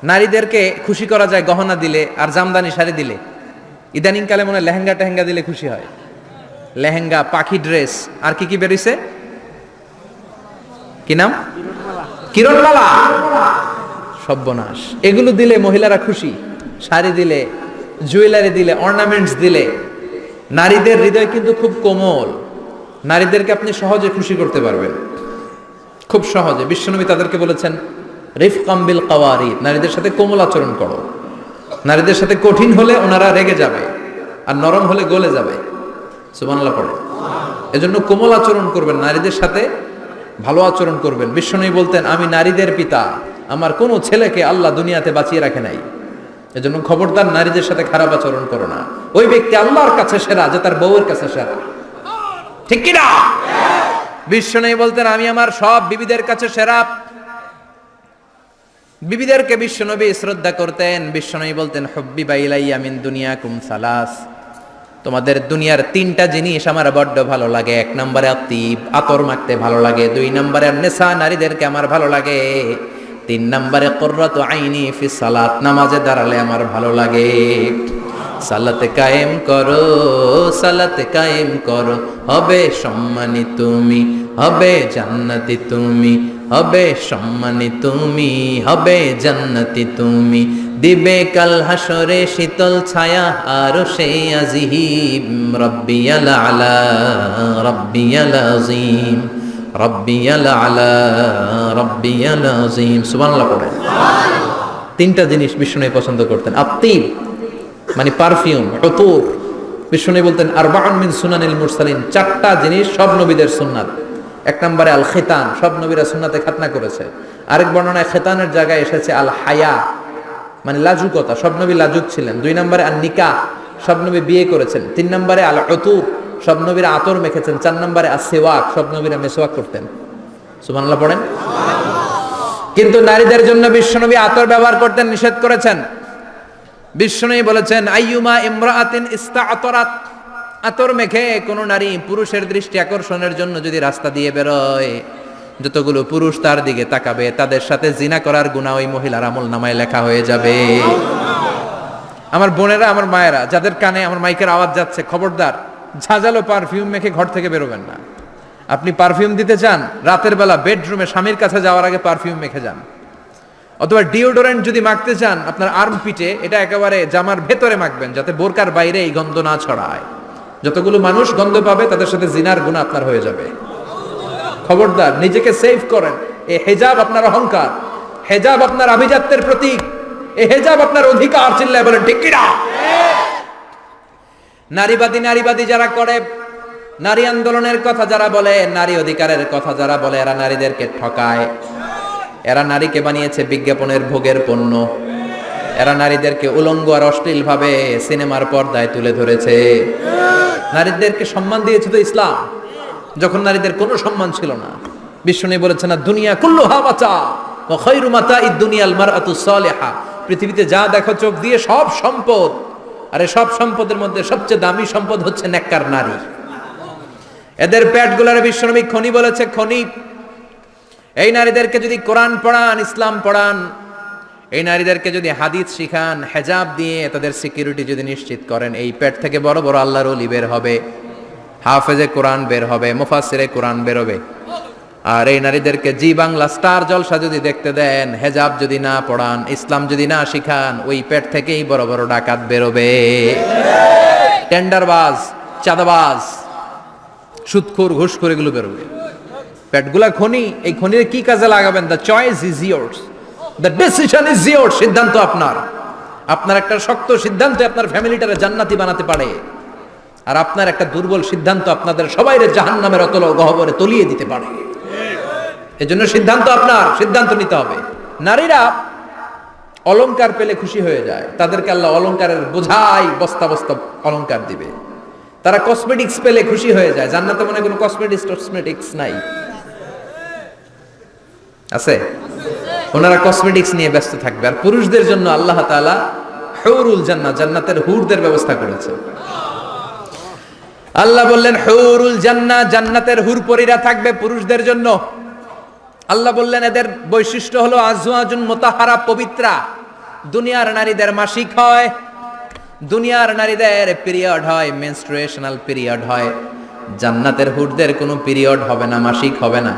নারীদেরকে খুশি করা যায় গহনা দিলে আর জামদানি শাড়ি দিলে। ইদানিং কালে মনে হয় লেহেঙ্গা টেহেঙ্গা দিলে খুশি হয়। লেহেঙ্গা, পাখি ড্রেস, আর কি কি বেরিয়েছে, কি নাম? কিরণমালা, সর্বনাশ। এগুলো দিলে মহিলারা খুশি। শাড়ি দিলে, জুয়েলারি দিলে, অর্নামেন্টস দিলে। নারীদের হৃদয় কিন্তু খুব কোমল, নারীদেরকে আপনি সহজে খুশি করতে পারবেন, খুব সহজে। বিশ্বনবী তাদেরকে বলেছেন, রিফকাম বিল কাওয়ারিদ, নারীদের সাথে কোমল আচরণ করো। নারীদের সাথে কঠিন হলে ওনারা রেগে যাবে, আর নরম হলে গলে যাবে। সুবহানাল্লাহ পড়ে। এজন্য কোমল আচরণ করবেন, নারীদের সাথে ভালো আচরণ করবেন। বিশ্বনবী বলতেন, আমি নারীদের পিতা, আমার কোনো ছেলেকে আল্লাহ দুনিয়াতে বাঁচিয়ে রাখে নাই। এজন্য খবরদার নারীদের সাথে খারাপ আচরণ করো না। ওই ব্যক্তি আল্লাহর কাছে সেরা যে তার বউয়ের কাছে সেরা, ঠিক কি না? বিশ্বনবী বলতেন আমি আমার সব বিবিদের কাছে সেরা। বিবিদেরকে বিশ্বনবী শ্রদ্ধা করতেন। বিশ্বনবী বলতেন হুব্বিবা ইলাইয়া মিন দুনিয়াকুম সালাস, তোমাদের দুনিয়ার তিনটা জিনিস আমার বড্ড ভালো লাগে। এক নম্বরে আতিব, আতর মাখতে ভালো লাগে। দুই নম্বরে নেশা, নারীদেরকে আমার ভালো লাগে। তিন নম্বরে কুররাতু আইনি ফি সালাত, নামাজে দাঁড়ালে আমার ভালো লাগে। সালাতে কায়েম করো, সালাতে কায়েম করো, হবে সম্মানী তুমি, হবে জান্নাতি তুমি, হবে সম্মানী তুমি, হবে জান্নাতি তুমি। দিবে কাল হাসরে শীতল ছায়া আর সেই আজিম, রব্বিয়াল আলা, রব্বিয়াল আযীম, রব্বিয়াল আলা, রব্বিয়াল আযীম। সুবহানাল্লাহ পড়েন। তিনটা জিনিস বিষ্ণু পছন্দ করতেন। আত্তিব মানে পারফিউম, উতুর। বিষ্ণু বলতেন আরবাউন মিন সুনানিল মুরসালিন, চারটা জিনিস সব নবীদের সুন্নাত। এক নম্বরে আল খিতান, সব নবীরা সুন্নাতে খাতনা করেছে। আরেক বর্ণনায় খিতানের জায়গায় এসেছে আল হায়া মানে লাজুকতা, সব নবী লাজুক ছিলেন। দুই নম্বরে আল নিকাহ, সব নবী বিয়ে করেছেন। তিন নম্বরে আল উতুর, সব নবীরা আতর মেখেছেন। চার নম্বরে আস সিওয়াক, সব নবীরা মেসওয়াক করতেন। সুবহানাল্লাহ পড়েন। কিন্তু নারীদের জন্য বিশ্বনবী আতর ব্যবহার করতে নিষেধ করেছেন। বিশ্বনবী বলেছেন আইয়ুমা ইমরাআতিন ইস্তাআতরাত, আতর মেখে কোন নারী পুরুষের দৃষ্টি আকর্ষণের জন্য যদি রাস্তা দিয়ে বেরোয়, যতগুলো পুরুষ তার দিকে তাকাবে তাদের সাথে জিনা করার গুনাহ ওই মহিলার আমলনামায় লেখা হয়ে যাবে। আমার বোনেরা, আমার মায়েরা, যাদের কানে আমার মাইকের আওয়াজ যাচ্ছে, খবরদার ঝাঁঝালো পারফিউম মেখে ঘর থেকে বেরোবেন না। আপনি পারফিউম দিতে চান, রাতের বেলা বেডরুমে স্বামীর কাছে যাওয়ার আগে পারফিউম মেখে যান। অথবা ডিওডোরেন্ট যদি মাখতে চান, আপনার আর্ম পিটে এটা একেবারে জামার ভেতরে মাখবেন, যাতে বোরকার বাইরে এই গন্ধ না ছড়ায়। যতগুলো মানুষ গন্ধ পাবে তাদের সাথে জিনার গুনাহ আপনার হয়ে যাবে। খবরদার, নিজেকে সেভ করেন। এই হেজাব আপনার অহংকার, হেজাব আপনার আভিজাত্যের প্রতীক, এই হেজাব আপনার অধিকার। চিল্লায় বলেন ঠিক কিনা? নারীবাদী যারা করে, নারী আন্দোলনের কথা যারা বলে, নারী অধিকারের কথা যারা বলে, এরা নারীদেরকে ঠকায়। এরা নারীকে বানিয়েছে বিজ্ঞাপনের ভোগের পণ্য। এরা নারীদেরকে উলঙ্গ আর অশ্লীল ভাবে সিনেমার পর্দায় তুলে ধরেছে। নারীদেরকে সম্মান দিয়েছে তো ইসলাম, যখন নারীদের কোনো সম্মান ছিল না। বিষ্ণু বলেছেন না দুনিয়া কুল্লুহা মাতা ওয়া খায়রু মাতাইদ দুনিয়াল মারআতুস সালিহা, পৃথিবীতে যা দেখো চোখ দিয়ে সব সম্পদ, আরে সব সম্পদের মধ্যে সবচেয়ে দামি সম্পদ হচ্ছে নেককার নারী। এদের পেটগুলার বিশ্বনবী খনি বলেছে, খনি। এই নারীদেরকে যদি কোরআন পড়ান, ইসলাম পড়ান, এই নারীদেরকে যদি হাদিস শিখান, হেজাব দিয়ে তাদের সিকিউরিটি যদি নিশ্চিত করেন, এই পেট থেকে বড় বড় আল্লাহর ওলি বের হবে, হাফেজে কোরআন বের হবে, মুফাসসিরে কোরআন বের হবে। আর এই নারীদেরকে জি বাংলা স্টার জলসা যদি দেখতে দেন, হেজাব যদি না পড়ান, ইসলাম যদি না শিখান, ওই পেট থেকেই বড় বড় ডাকাত বেরোবে, টেন্ডারবাজ, চাঁদাবাজ, সুদখোর, ঘুষখোর, এগুলো বেরোবে। পেটগুলা খনি, এই খনির কি কাজে লাগাবেন? The choice is years, the decision is years. সিদ্ধান্ত আপনার। আপনার একটা শক্ত সিদ্ধান্ত আপনার ফ্যামিলিটারে জান্নাতি বানাতে পারে, আর আপনার একটা দুর্বল সিদ্ধান্ত আপনাদের সবাইরে জাহান্নামের অতল গহ্বরে তলিয়ে দিতে পারে। এজন্য সিদ্ধান্ত আপনার, সিদ্ধান্ত নিতে হবে। নারীরা অলংকার পেলে খুশি হয়ে যায়, তাদেরকে আল্লাহ অলংকারের বোঝাই বস্তা বস্তা অলংকার দিবে। তারা কসমেটিক্স পেলে খুশি হয়ে যায়। জান্নাতে মনে কোনো কসমেটিক্স নাই, আছে? ওনারা কসমেটিক্স নিয়ে ব্যস্ত থাকবে। আর পুরুষদের জন্য আল্লাহ তাআলা হুরুল জান্নাহ, জান্নাতের হুরদের ব্যবস্থা করেছে। আল্লাহ বললেন হুরুল জান্নাহ, জান্নাতের হুরপরীরা থাকবে পুরুষদের জন্য। আল্লাহ বললেন এদের বৈশিষ্ট্য হলো আজওয়াজুন মুতাহহারা, পবিত্রা। দুনিয়ার নারীদের মাসিক হয়, দুনিয়ার নারীদের পিরিয়ড হয়, মেনস্ট্রুয়েশনাল পিরিয়ড হয়। জান্নাতের হুরদের কোনো পিরিয়ড হবে না, মাসিক হবে না,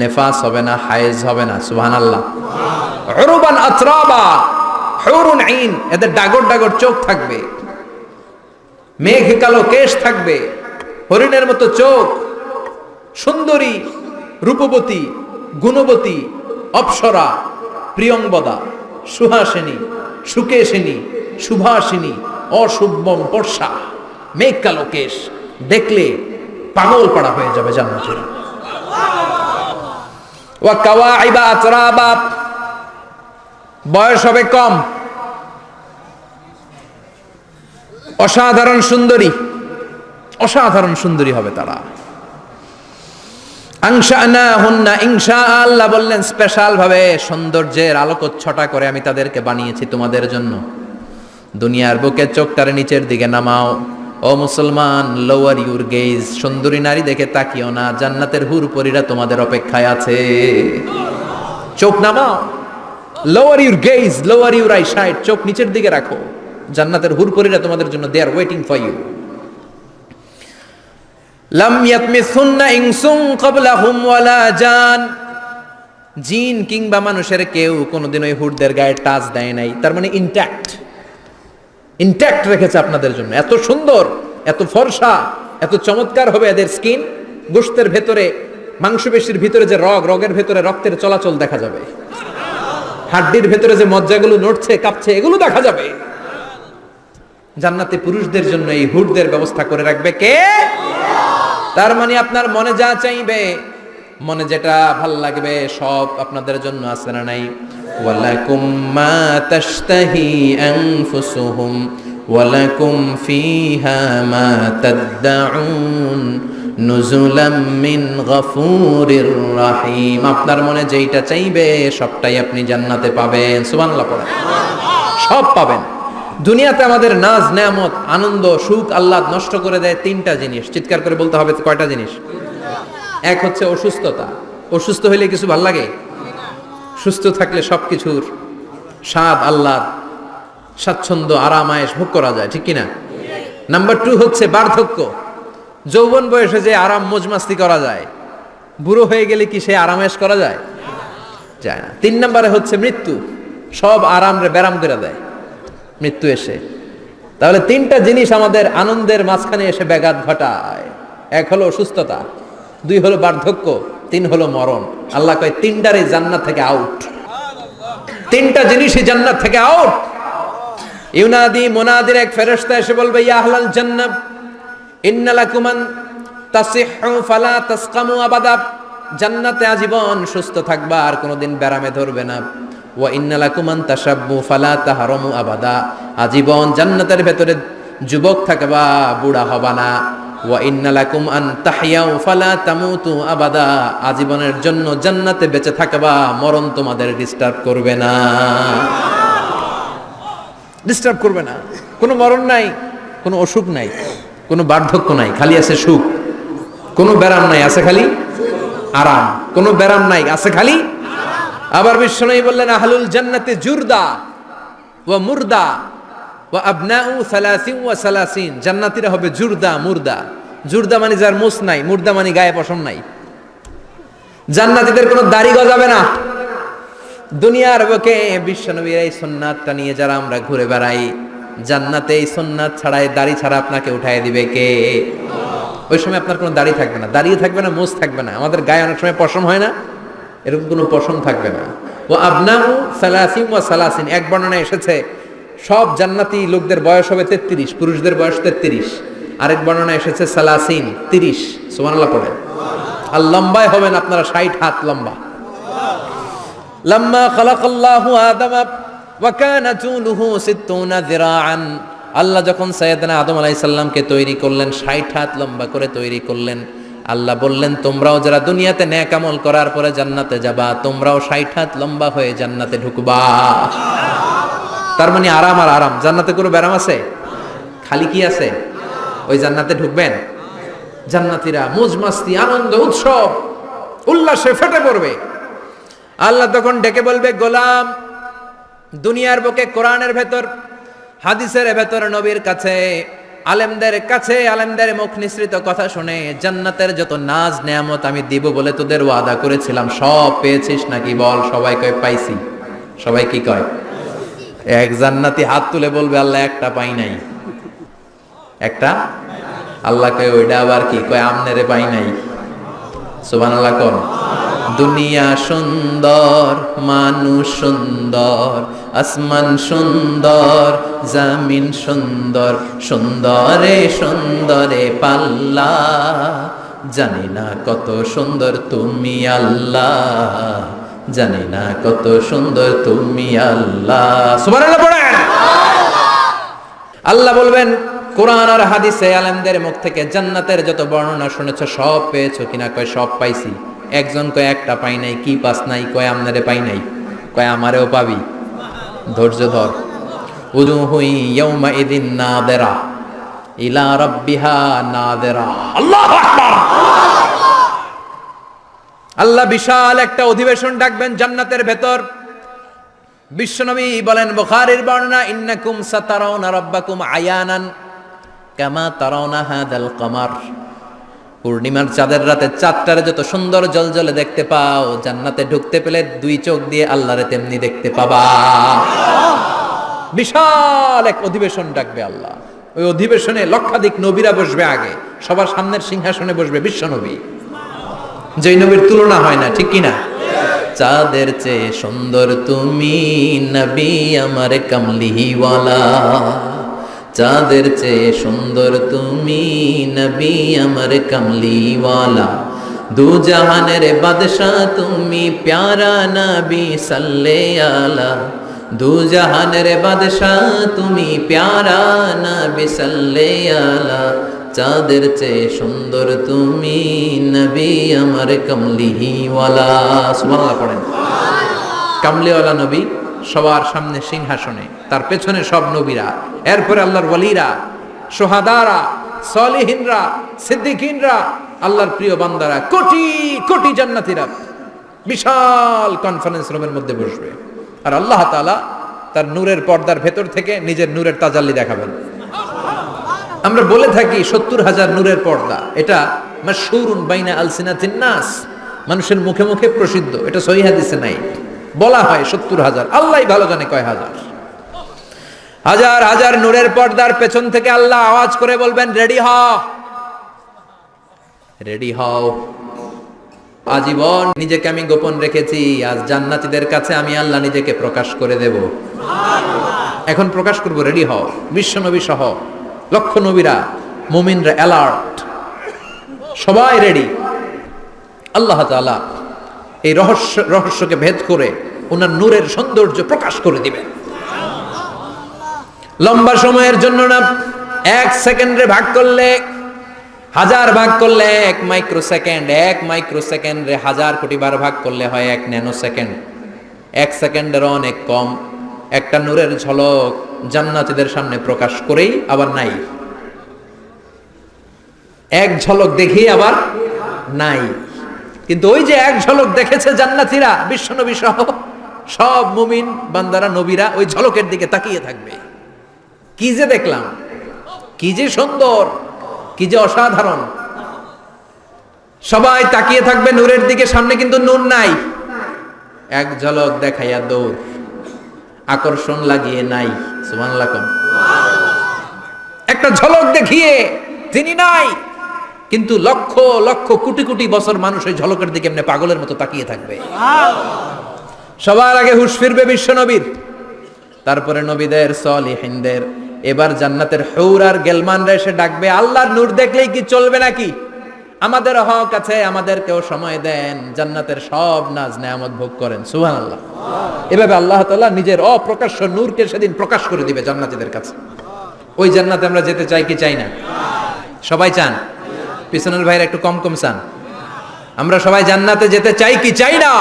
নেফাস হবে না, হায়েজ হবে না। সুবহানাল্লাহ। উরুবান আতরাবা, হুরুন আইন, এদের ডাগর ডাগর চোখ থাকবে, মেঘ কালো কেশ থাকবে, হরিণের মতো চোখ, সুন্দরী, রূপবতী, গুণবতী, অপ্সরা, প্রিয়ংবদা, সুহাসিনী, সুকেশিনী, সুভাষিনী, অশুভম পর্ষা, মেঘ কালো কেশ, দেখলে পাগল পাড়া হয়ে যাবে জান্নাতীরা। ওয়া কাওয়াইবা আতরাবা, বয়স হবে কম, অসাধারণ সুন্দরী, অসাধারণ সুন্দরী হবে তারা। আনশানাহুন্না ইনশা, আল্লাহ বললেন স্পেশাল ভাবে সৌন্দর্যের আলোকচ্ছটা করে আমি তাদেরকে বানিয়েছি তোমাদের জন্য। দুনিয়ার বুকে চোখটারে নিচের দিকে নামাও। ও মুসলমান, লোয়ার ইউর গেজ, সুন্দরী নারী দেখে তাকিও না, জান্নাতের হুরপরীরা তোমাদের অপেক্ষায় আছে। চোখ নামাও, lower your gauge, lower your I side, চোখ নিচের দিকে রাখো, জান্নাতের হুরপরীরা তোমাদের জন্য দে আর ওয়েটিং ফর ইউ। লাম ইয়াতমিসুন্না ইনসুন ক্বাবলাহুম ওয়ালা জান, জিন কিংবা মানুষের কেউ কোনোদিন ওই হুরদের গায়ে টাচ দেয় নাই। তার মানে ইনট্যাক্ট রেখেছে আপনাদের জন্য। এত সুন্দর, এত ফর্সা, এত চমৎকার হবে এদের স্কিন। গোশতের ভেতরে, মাংসপেশির ভিতরে যে রগের ভেতরে রক্তের চলাচল দেখা যাবে, হাড্ডির ভেতরে যে মজ্জাগুলো নড়ছে কাঁপছে এগুলো দেখা যাবে। জান্নাতে পুরুষদের জন্য এই হুরদের ব্যবস্থা করে রাখবে কে? তার মানে আপনার মনে যা চাইবে, মনে যেটা ভাল লাগবে সব আপনাদের জন্য আছে না নাই? ওয়ালাকুম মা তাশতাহি আনফুসুহুম ওয়ালাকুম ফিহা মা তাদউন নুজুলাম মিন গফুরির রহিম। আপনার মনে যেইটা চাইবে সবটাই আপনি জান্নাতে পাবেন। সুবহানাল্লাহ পড়েন। সব পাবেন। দুনিয়াতে আমাদের নাজ নেয়ামত, আনন্দ, সুখ আল্লাহ নষ্ট করে দেয় তিনটা জিনিস। চিৎকার করে বলতে হবে কয়টা জিনিস? এক হচ্ছে অসুস্থতা। অসুস্থ হইলে কিছু ভাল লাগে? সুস্থ থাকলে সবকিছুর স্বাদ, আল্লাহ, স্বাচ্ছন্দ্য, আরাম, আয়েশ ভোগ করা যায়, ঠিক কিনা? নাম্বার 2 হচ্ছে বার্ধক্য। যৌবন বয়সে যে আরাম মজমাস্তি করা যায়, বুড়ো হয়ে গেলে কি সে আরামেশ করা যায়? যায় না। 3 নম্বরে হচ্ছে মৃত্যু। সব আরাম রে ব্যারাম করে দেয় মৃত্যু এসে। তাহলে 3টা জিনিস আমাদের আনন্দের মাঝখানে এসে ব্যাঘাত ঘটায়। 1 হলো অসুস্থতা, 2 হলো বার্ধক্য, 3 হলো মরণ। আল্লাহ কয় 3টারই জান্নাত থেকে আউট। 3টা জিনিসই জান্নাত থেকে আউট। ইউনাদি মুনাদির এক ফেরেশতা এসে বলবে, ইয়া আহলাল জান্নাহ ইন্না লাকুম আন তাসিহু ফালা তাসকামু আবাদা। জান্নাতে আজীবন সুস্থ থাকবা, আর কোনোদিন ব্যারামে ধরবে না। ওয়া ইন্না লাকুম আন তাশাব্বু ফালা তাহরামু আবাদা। আজীবন জান্নাতের ভেতরে যুবক থাকবা, বুড়া হবা না। ওয়া ইন্না লাকুম আন তাহইয়াউ ফালা তামুতু আবাদা। আজীবনের জন্য জান্নাতে বেঁচে থাকবা, মরণ তোমাদের ডিস্টার্ব করবে না। ডিস্টার্ব করবে না। কোনো মরণ নাই, কোনো অসুখ নাই, কোনো বার্ধক্য নাই, খালি আছে সুখ। কোনো ব্যারাম নাই, আছে খালি আরাম। কোনো ব্যারাম নাই, আছে খালি। আবার বিশ্বনবী বললেন, আহলুল জান্নাতে জুরদা ওয়া মুরদা ওয়া আবনাউ 30 ওয়া 30। জান্নাতীরা হবে জুরদা, মুরদা। জুরদা মানে যার মুছ নাই, মুরদা মানে গায়ে পশম নাই। জান্নাতীদের কোনো দাড়ি গজাবে না। দুনিয়ার বুকে বিশ্বনবীর এই সুন্নাতটা নিয়ে যারা আমরা ঘুরে বেড়াই, জান্নাতে এই সুন্নাত ছাড়াই, দাড়ি ছাড়া আপনাকে উঠায় দিবে কে? ওই সময় আপনার কোনো দাড়ি থাকবে না, দাড়িও থাকবে না, মুছ থাকবে না। আমাদের গায়ে অনেক সময় পশম হয় না, এরকম কোনো পশম থাকবে না। ও আবনাউ 30 ওয়া 30। এক বর্ণনায় এসেছে সব জান্নাতি লোকদের বয়স হবে 33, পুরুষদের বয়স 33। আরেক বর্ণনায় এসেছে 30। সুবহানাল্লাহ পড়েন। আর লম্বায় হবেন আপনারা 60 হাত লম্বা। লাম্মা খালাকাল্লাহু আদামা ওয়া কানা তুলুহু 60 যিরাআন। আল্লাহ যখন সাইয়েদনা আদম আলাইহিস সালামকে তৈরি করলেন, 60 হাত লম্বা করে তৈরি করলেন। আল্লাহ বললেন, তোমরাও যারা দুনিয়াতে নেক আমল করার পরে জান্নাতে যাবা, তোমরাও 60 হাত লম্বা হয়ে জান্নাতে ঢুকবা। তার মানে আরাম আর আরাম। জান্নাতে কোনো ব্যারাম আছে? খালি কি আছে? ওই জান্নাতে ঢুকবেন, জান্নাতীরা মौज মাস্তি, আনন্দ, উৎসব, উল্লাসে ফেটে পড়বে। আল্লাহ তখন ডেকে বলবে, গোলাম, দুনিয়ার বুকে কোরআনের ভেতর, হাদিসের ভেতর, নবীর কাছে, আলেমদের কাছে, আলেমদের মুখ নিঃসৃত কথা শুনে জান্নাতের যত নাজ নেয়ামত আমি দিব বলে তোদের ওয়াদা করেছিলাম, সব পেয়েছিস নাকি? বল। সবাই কয় পাইছি। সবাই কি কয়? এক জান্নাতি হাত তুলে বলবে, আল্লাহ একটা পাই নাই। একটা? আল্লাহ কয় ওইটা আবার কি? কয় আমনেরে পাই নাই। সুবহানাল্লাহ কোন? দুনিয়া সুন্দর, মানুষ সুন্দর, আসমান সুন্দর, জামিন সুন্দর, সুন্দরে সুন্দরে পাল্লা, জানি না কত সুন্দর তুমি আল্লাহ, জানি না কত সুন্দর তুমি আল্লাহ। সুবহানাল্লাহ পড়েন। আল্লাহ বলবেন, কোরআন আর হাদিসে আলেমদের মুখ থেকে জান্নাতের যত বর্ণনা শুনেছ সব পেয়েছো কিনা? কয় সব পাইছি। একজন কয় একটা পাই নাই। কি পাস নাই? কয় আমনারে পাই নাই। কয় আমারেও পাবি, ধৈর্য ধর। উজুহু ইয়াউমা ইদিন নাদিরা ইলা রাব্বিহা নাদিরা। আল্লাহু আকবার। আল্লাহ বিশাল একটা অধিবেশন ডাকবেন জান্নাতের ভেতর। বিশ্বনবী বলেন, বুখারীর বর্ণনা, ইন্নাকুম সাতারাউনা রাব্বাকুম আয়ানান কামা তারাউনা হাদাল কমার। পূর্ণিমার চাঁদের রাতে চাঁদটারে যত সুন্দর জলজলে দেখতে পাও, জান্নাতে ঢুকতে পেলে দুই চোখ দিয়ে আল্লাহরে তেমনি দেখতে পাবা। বিশাল এক অধিবেশন ডাকবে আল্লাহ। ওই অধিবেশনে লক্ষাধিক নবীরা বসবে। আগে সবার সামনের সিংহাসনে বসবে বিশ্বনবী, যেই নবীর তুলনা হয় না, ঠিক কিনা? চাঁদের চেয়ে সুন্দর তুমি নবী আমার কামলিওয়ালা, চাঁদের চেয়ে সুন্দর তুমি নবী আমার কামলিওয়ালা, দু জাহানের বাদশাহ তুমি প্যারা নবী সাল্লে আলা, দু জাহানের বাদশাহ তুমি প্যারা নবী সাল্লে আলা, চাঁদের চেয়ে সুন্দর তুমি নবী আমার কামলিওয়ালা। সুবহানাল্লাহ পড়েন। কামলিওয়ালা নবী সবার সামনে সিংহাসনে, তার পেছনে সব নবীরা, এরপরে আল্লাহর ওয়ালিরা, সোহাদারা, সলিহিনরা, সিদ্দিকিনরা, আল্লাহর প্রিয় বান্দারা, কোটি কোটি জান্নাতীরা বিশাল কনফারেন্স রুমের মধ্যে বসবে। আর আল্লাহ তাআলা তার নূরের পর্দার ভেতর থেকে নিজের নূরের তাজাল্লি দেখাবেন। আমরা বলে থাকি 70,000 নূরের পর্দা, এটা মাশহুরুন বাইনা আলসিনাতিন নাস, মানুষের মুখে মুখে প্রসিদ্ধ। এটা সহিহ হাদিসে নাই, বলা হয় 70,000, আল্লাহই ভালো জানে কয় হাজার। হাজার হাজার নূরের পর্দার পেছন থেকে আল্লাহ আওয়াজ করে বলবেন, রেডি হও, রেডি হও। আজীবন নিজেকে আমি গোপন রেখেছি, আজ জান্নাতীদের কাছে আমি আল্লাহ নিজেকে প্রকাশ করে দেব। এখন প্রকাশ করব, রেডি হও। বিশ্বনবী সহ লক্ষ নবীরা, মুমিনরা অ্যালার্ট, সবাই রেডি। আল্লাহ তাআলা এই রহস্যকে ভেদ করে ওনার নূরের সৌন্দর্য প্রকাশ করে দিবেন। লম্বা সময়ের জন্য না, 1 সেকেন্ডে ভাগ করলে, হাজার ভাগ করলে 1 মাইক্রোসেকেন্ড, 1 মাইক্রোসেকেন্ডে 1000 কোটি বার ভাগ করলে হয় 1 ন্যানো সেকেন্ড। 1 সেকেন্ডের অনেক কম একটা নূরের ঝলক জান্নাতীদের সামনে প্রকাশ করেই আবার নাই। এক ঝলক দেখি আবার নাই। কিন্তু ওই যে এক ঝলক দেখেছে জান্নাতীরা, বিশ্বনবী সহ সব মুমিন বান্দারা, নবীরা ওই ঝলকের দিকে তাকিয়ে থাকবে। কি যে দেখলাম, কি যে সুন্দর, কি যে অসাধারণ। সবাই তাকিয়ে থাকবে নূরের দিকে, সামনে কিন্তু নূর নাই। এক ঝলক দেখাইয়া দৌড়, আকর্ষণ লাগিয়ে নাই। সুবহানাল্লাহ। একটা ঝলক দেখিয়ে তিনি নাই, কিন্তু লক্ষ লক্ষ কোটি কোটি বছর মানুষ ওই ঝলকের দিকে এমনি পাগলের মতো তাকিয়ে থাকবে। সবার আগে হুঁশ ফিরবে বিশ্বনবীর, তারপরে নবীদের, সলিহিনদের। এবার জান্নাতের হুর আর গেলমানরা এসে ডাকবে, আল্লাহর নূর দেখলেই কি চলবে নাকি? আমাদের হক আছে, আমাদেরকেও সময় দেন, জান্নাতের সব নাজ নেয়ামত ভোগ করেন। সুবহানাল্লাহ। এভাবে আল্লাহ তাআলা নিজের অপ্রকাশ্য নূরকে সেদিন প্রকাশ করে দিবে জান্নাতীদের কাছে। ওই জান্নাতে আমরা যেতে চাই কি চাই না? সবাই চান? পিছনের ভাইরা একটু কম কম চান। আমরা সবাই জান্নাতে যেতে চাই কি চাই না?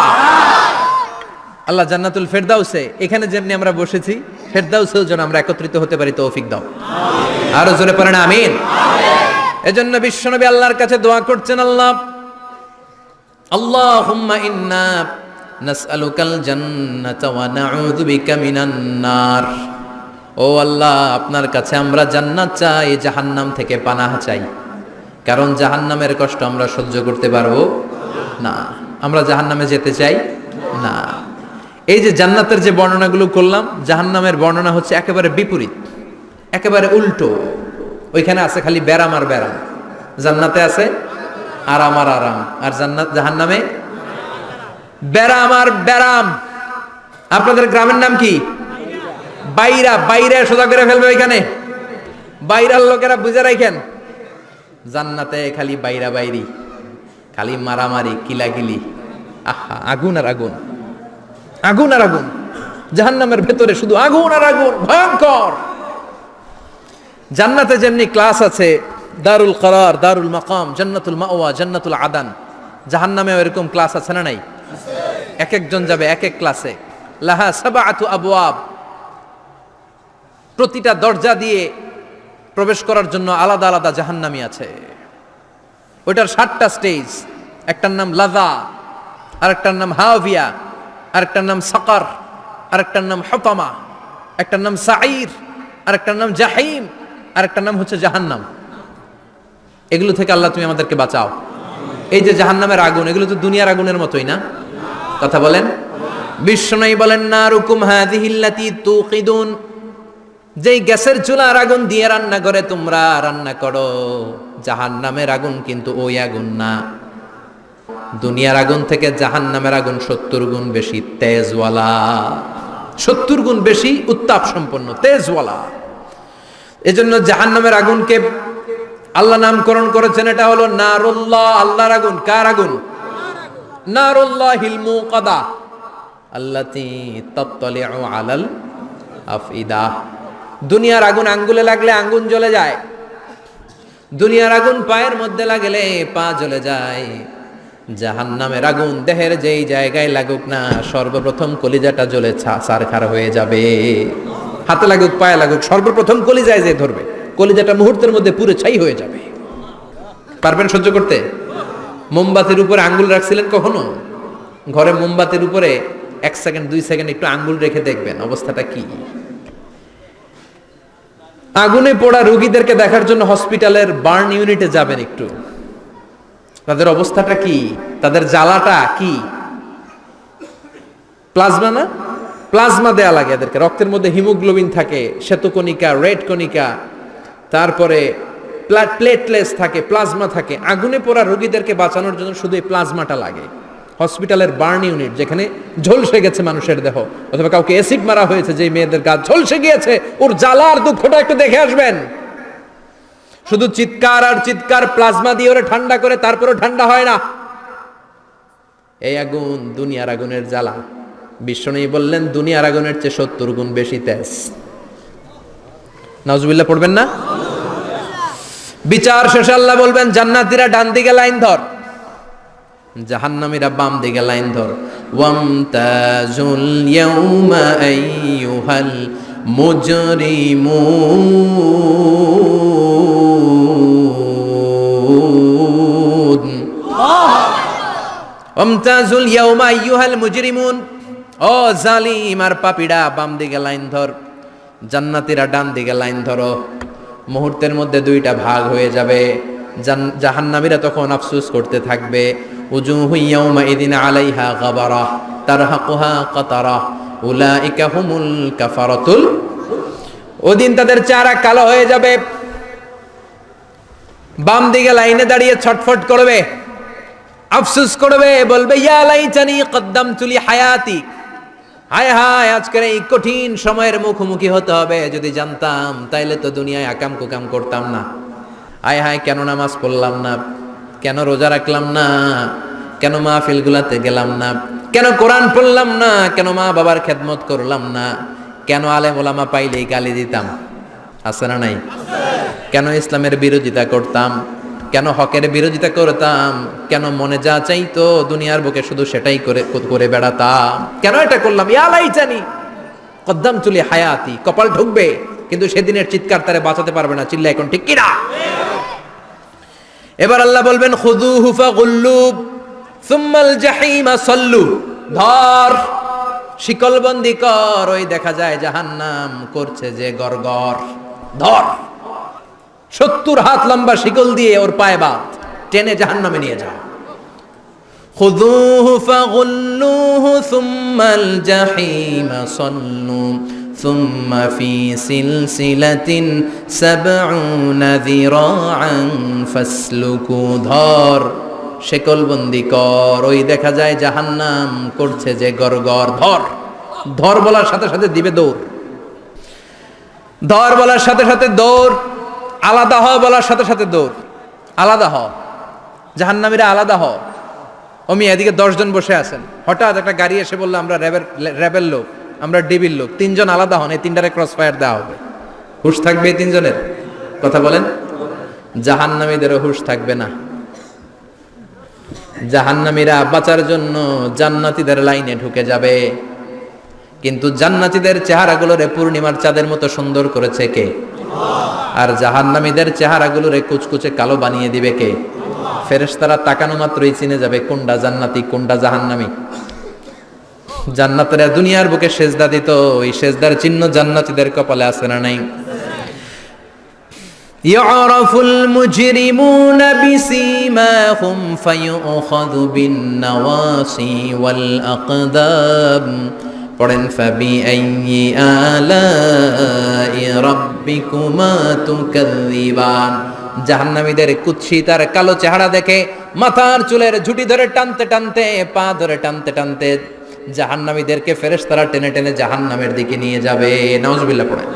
আল্লাহ জান্নাতুল ফেরদাউসে, এখানে যেমনি আমরা বসেছি, ফেরদাউসেও যেন আমরা একত্রিত হতে পারি, তৌফিক দাও। আরো জোরে পড়েন আমিন। এজন্য বিশ্বনবী আল্লাহর কাছে দোয়া করছেন, আল্লাহ, আল্লাহুম্মা ইন্না নাসআলুকাল জান্নাতা ওয়া নাউযু বিকা মিনান নার। ও আল্লাহ, আপনার কাছে আমরা জান্নাত চাই, জাহান্নাম থেকে পানাহ চাই। কারণ জাহান্নামের কষ্ট আমরা সহ্য করতে পারবো না, আমরা জাহান্নামে যেতে চাই না। এই যে জান্নাতের যে বর্ণনাগুলো করলাম, জাহান্নামের বর্ণনা হচ্ছে একেবারে বিপরীত, একেবারে উল্টো। ওইখানে আছে খালি ব্যারাম আর ব্যারাম, জান্নাতে আছে আরাম আর আরাম। আর জাহান্নামে ব্যারাম আর ব্যারাম। আপনাদের গ্রামের নাম কি? বাইরা। বাইরে সোজা করে ফেলবে ওইখানে। বাইরার লোকেরা বুঝে রাখেন, জান্নাতে খালি বাইরা বাইরি, খালি মারামারি, কিলাকিলি। আহা, আগুন আর আগুন, আগুন আর আগুন। জাহান্নামের ভেতরে শুধু আগুন আর আগুন, ভয়ঙ্কর। জান্নাতে যেমনি ক্লাস আছে, দারুল করার, দারুল মাকাম, জান্নাতুল মাওয়া, জান্নাতুল আদান, জাহান্নামেও এরকম ক্লাস আছে না নাই? এক একজন যাবে এক এক ক্লাসে। লাহা সাবআতু আবওয়াব, প্রতিটা দরজা দিয়ে প্রবেশ করার জন্য আলাদা আলাদা জাহান্নামী আছে। ওইটার 7টা স্টেজ। একটার নাম লাযা, আরেকটার নাম হাভিয়া, আরেকটার নাম সাকার, আরেকটার নাম হুতামা, একটার নাম সাঈর, আরেকটার নাম জাহিম, আরেকটার নাম হচ্ছে জাহান্নাম। এগুলো থেকে আল্লাহ তুমি আমাদেরকে বাঁচাও। এই যে জাহান্নামের আগুন, এগুলো তো দুনিয়ার আগুনের মতোই না? কথা বলেন। বিশ্বনবী বলেন, নারুকুম হাযিহিল্লাতী তুকিদুন, যেই গ্যাসের চুলার আগুন দিয়ে রান্না করে তোমরা রান্না করো, জাহান্নামের আগুন কিন্তু ওই আগুন না। দুনিয়ার আগুন থেকে জাহান্নামের আগুন 70 গুণ বেশি তেজওয়ালা, 70 গুণ বেশি উত্তাপ সম্পন্ন, তেজওয়ালা। এজন্য জাহান্নামের আগুনকে আল্লাহ নামকরণ করেছেন, এটা হলো নারুল্লাহ, আল্লাহর আগুন। কার আগুন? নারুল্লাহিল মুকাদা আল্লাতী তাত্তালিউ আলাল আফইদা। দুনিয়ার আগুন আঙ্গুলে লাগলে আঙ্গুল জ্বলে যায়, দুনিয়ার আগুন পায়ের মধ্যে লাগলে পা জ্বলে যায়। জাহান্নামের আগুন দেহের যেই জায়গায় লাগুক না, সর্বপ্রথম কলিজাটা জ্বলে ছারখার হয়ে যাবে। হাতে লাগুক, পায়ে লাগুক, সর্বপ্রথম কলিজায় যে ধরবে, কলিজাটা মুহূর্তের মধ্যে পুরো ছাই হয়ে যাবে। পারবেন সহ্য করতে? মোমবাতির উপরে আঙ্গুল রাখছিলেন কখনো? ঘরে মোমবাতির উপরে 1 সেকেন্ড 2 সেকেন্ড একটু আঙ্গুল রেখে দেখবেন অবস্থাটা কি। আগুনে পোড়া রোগীদেরকে দেখার জন্য হসপিটালের বার্ন ইউনিটে যাবেন, একটু তাদের অবস্থাটা কি, তাদের জ্বালাটা কি। প্লাজমা না, প্লাজমা দেয়া লাগে এদেরকে। রক্তের মধ্যে হিমোগ্লোবিন থাকে, শ্বেতকণিকা, রেড কণিকা, তারপরে প্লেটলেস থাকে, প্লাজমা থাকে। আগুনে পোড়া রোগীদেরকে বাঁচানোর জন্য শুধু এই প্লাজমাটা লাগে। হসপিটালের বার্ন ইউনিট, যেখানে ঝলসে গেছে মানুষের দেহ, অথবা কাউকে অ্যাসিড মারা হয়েছে, যে মেয়েদের গা ঝলসে গিয়েছে, ওর জ্বালার দুঃখটা একটু দেখে আসবেন। শুধু চিৎকার আর চিৎকার, প্লাজমা দিয়ে ওরে ঠান্ডা করে, তারপরেও ঠান্ডা হয় না। এই আগুন দুনিয়ার আগুনের জ্বালা। বিশ্বনবী বললেন, দুনিয়ার আগুনের চেয়ে 70 গুণ বেশি তেজ। নাউজুবিল্লাহ পড়বেন না? বিচার শেষে আল্লাহ বলবেন, জান্নাতীরা ডান দিকে লাইন ধর, জাহান্নামীরা বাম দিকে লাইন ধর। ওয়ামতাজুল ইয়াউমা আইয়ুহাল মুজরিমুন, ওয়ামতাজুল ইয়াউমা আইয়ুহাল মুজরিমুন, ও জালিম আর পাপীরা বাম দিকে লাইন ধর, জান্নাতীরা ডান দিকে লাইন ধরো। মুহূর্তের মধ্যে 2টা ভাগ হয়ে যাবে। জাহান্নামীরা তখন আফসোস করতে থাকবে, উজুহু ইয়াউমাইদিন আলাইহা গাবারা তারহাকুহা কাতারা উলাইকা হুমুল কাফারাতুল। ওদিন তাদের চেহারা কালো হয়ে যাবে। বাম দিকে লাইনে দাঁড়িয়ে ছটফট করবে, আফসোস করবে, বলবে, ইয়া লাইতানি কদ্দামতু লি হায়াতি, হায় হায় আজকের এই কঠিন সময়ের মুখোমুখি হতে হবে, যদি জানতাম তাইলে তো দুনিয়ায় আকাম কুকাম করতাম না। হায় হায় কেন নামাজ পড়লাম না, কেন রোজা রাখলাম না, কেন মাহফিলগুলাতে গেলাম না, কেন কোরআন পড়লাম না, কেন মা বাবার খেদমত করলাম না, কেন আলেম ওলামা পাইলেই গালি দিতাম, আছে না নাই? কেন ইসলামের বিরোধিতা করতাম, কেন হকের বিরোধিতা করতাম, কেন মনে যা চাইতো দুনিয়ার বুকে শুধু সেটাই করে বেড়াতাম, কেন এটা করলাম? ইয়া লাইতানি কদ্দামতু লি হায়াতি। কপাল ঢুকবে, কিন্তু সেদিনের চিৎকার তারে বাঁচাতে পারবে না। চিল্লা এখন ঠিক কিনা? এবার আল্লাহ বলবেন, খুযুহু ফাগুল্লু সুম্মাল জাহিমা সাল্লু, ধর শিকলবন্দি কর। ওই দেখা যায় জাহান্নাম করছে যে গরগর, ধর 70 হাত লম্বা শিকল দিয়ে ওর পায়ে বাঁধ, টেনে জাহান্নামে নিয়ে যাও। খুযুহু ফাগুল্লুহু সুম্মাল জাহিমা সাল্লু সুম্মা ফি সিলসিলাতিন ৭০ যিরাআন ফাসলুকু, ধর শিকলবন্দি কর। ওই দেখা যায় জাহান্নাম করছে যে গরগর, ধর। ধর বলার সাথে সাথে দিবে দৌড়, ধর বলার সাথে সাথে দৌড়, আলাদা হ বলার সাথে সাথে দৌড়। আলাদা হ, জাহান্নামীরা আলাদা হ। অমি এদিকে 10 জন বসে আছেন, হঠাৎ একটা গাড়ি এসে বললো, আমরা র্যাবের লোক, আমরা ডিবির লোক, 3 জন আলাদা হন, এই 3টারে ক্রস ফায়ার দেওয়া হবে। হুশ থাকবে এই 3 জনের? কথা বলেন। জাহান্নামীদেরও হুঁশ থাকবে না। জাহান্নামীরা বাঁচার জন্য জান্নাতীদের লাইনে ঢুকে যাবে, কিন্তু জান্নাতীদের চেহারাগুলোরে পূর্ণিমার চাঁদের মতো সুন্দর করেছে কে? আর জাহান্নামীদের চেহারাগুলোরে কুচকুচে কালো বানিয়ে দিবে কে? ফেরেশতারা তাকানো মাত্রই চিনে যাবে কোনটা জান্নাতি কোনটা জাহান্নামী। জান্নাতীরা দুনিয়ার বুকে সেজদা দিত, ওই সেজদার চিহ্ন জান্নাতীদের কপালে আছে না নাই? ইয়ারাফুল মুজরিমুনা বিসীমাহুম ফায়ুখাযু বিন-নাওয়াসি ওয়াল আকদাম। পড়েন ফাবিআইয়ি আলাই রাব্বিকুমা তুকাযযিবান। জাহান্নামীদের কুৎসিত আর কালো চেহারা দেখে মাথার চুলের ঝুঁটি ধরে টানতে টানতে, পা ধরে টানতে টানতে জাহান্নামীদেরকে ফেরেশতারা টেনে টেনে জাহান্নামের দিকে নিয়ে যাবে। নাউজুবিল্লাহ পড়েন।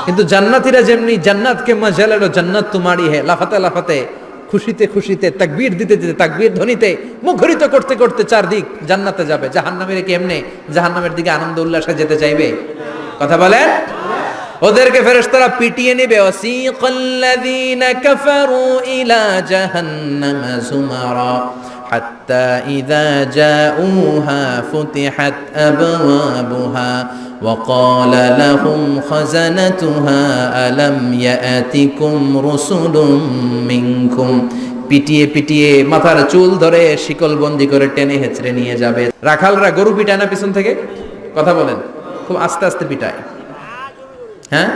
কিন্তু জান্নাতীরা যেমনি জান্নাতকে মজা লো জান্নাত তোমারি হে, লাফাতে লাফাতে খুশিতে খুশিতে তাকবীর দিতে দিতে তাকবীর ধ্বনিতে মুখরিত করতে করতে চারদিক জান্নাতে যাবে। জাহান্নামীরা কি এমনি জাহান্নামের দিকে আনন্দ উল্লাসে যেতে চাইবে? কথা বলেন। ওদেরকে ফেরেশতারা পিটিয়ে নেবে। ওয়াসিকাল্লাযীনা কাফারু ইলা জাহান্নামা যুমারা হাত্তা ইযা জাউহা ফুতিহাত আবওয়াবুহা ওয়া ক্বালা লাহুম খাযানাতুহা আলাম ইয়াতিকুম রুসুলুম মিনকুম। পিটিয়ে পিটিয়ে মাথার চুল ধরে শিকলবন্দি করে টেনে হেঁচড়ে নিয়ে যাবে। রাখালরা গরু পিটায় না পিছন থেকে? কথা বলেন। খুব আস্তে আস্তে পিটায়, হ্যাঁ,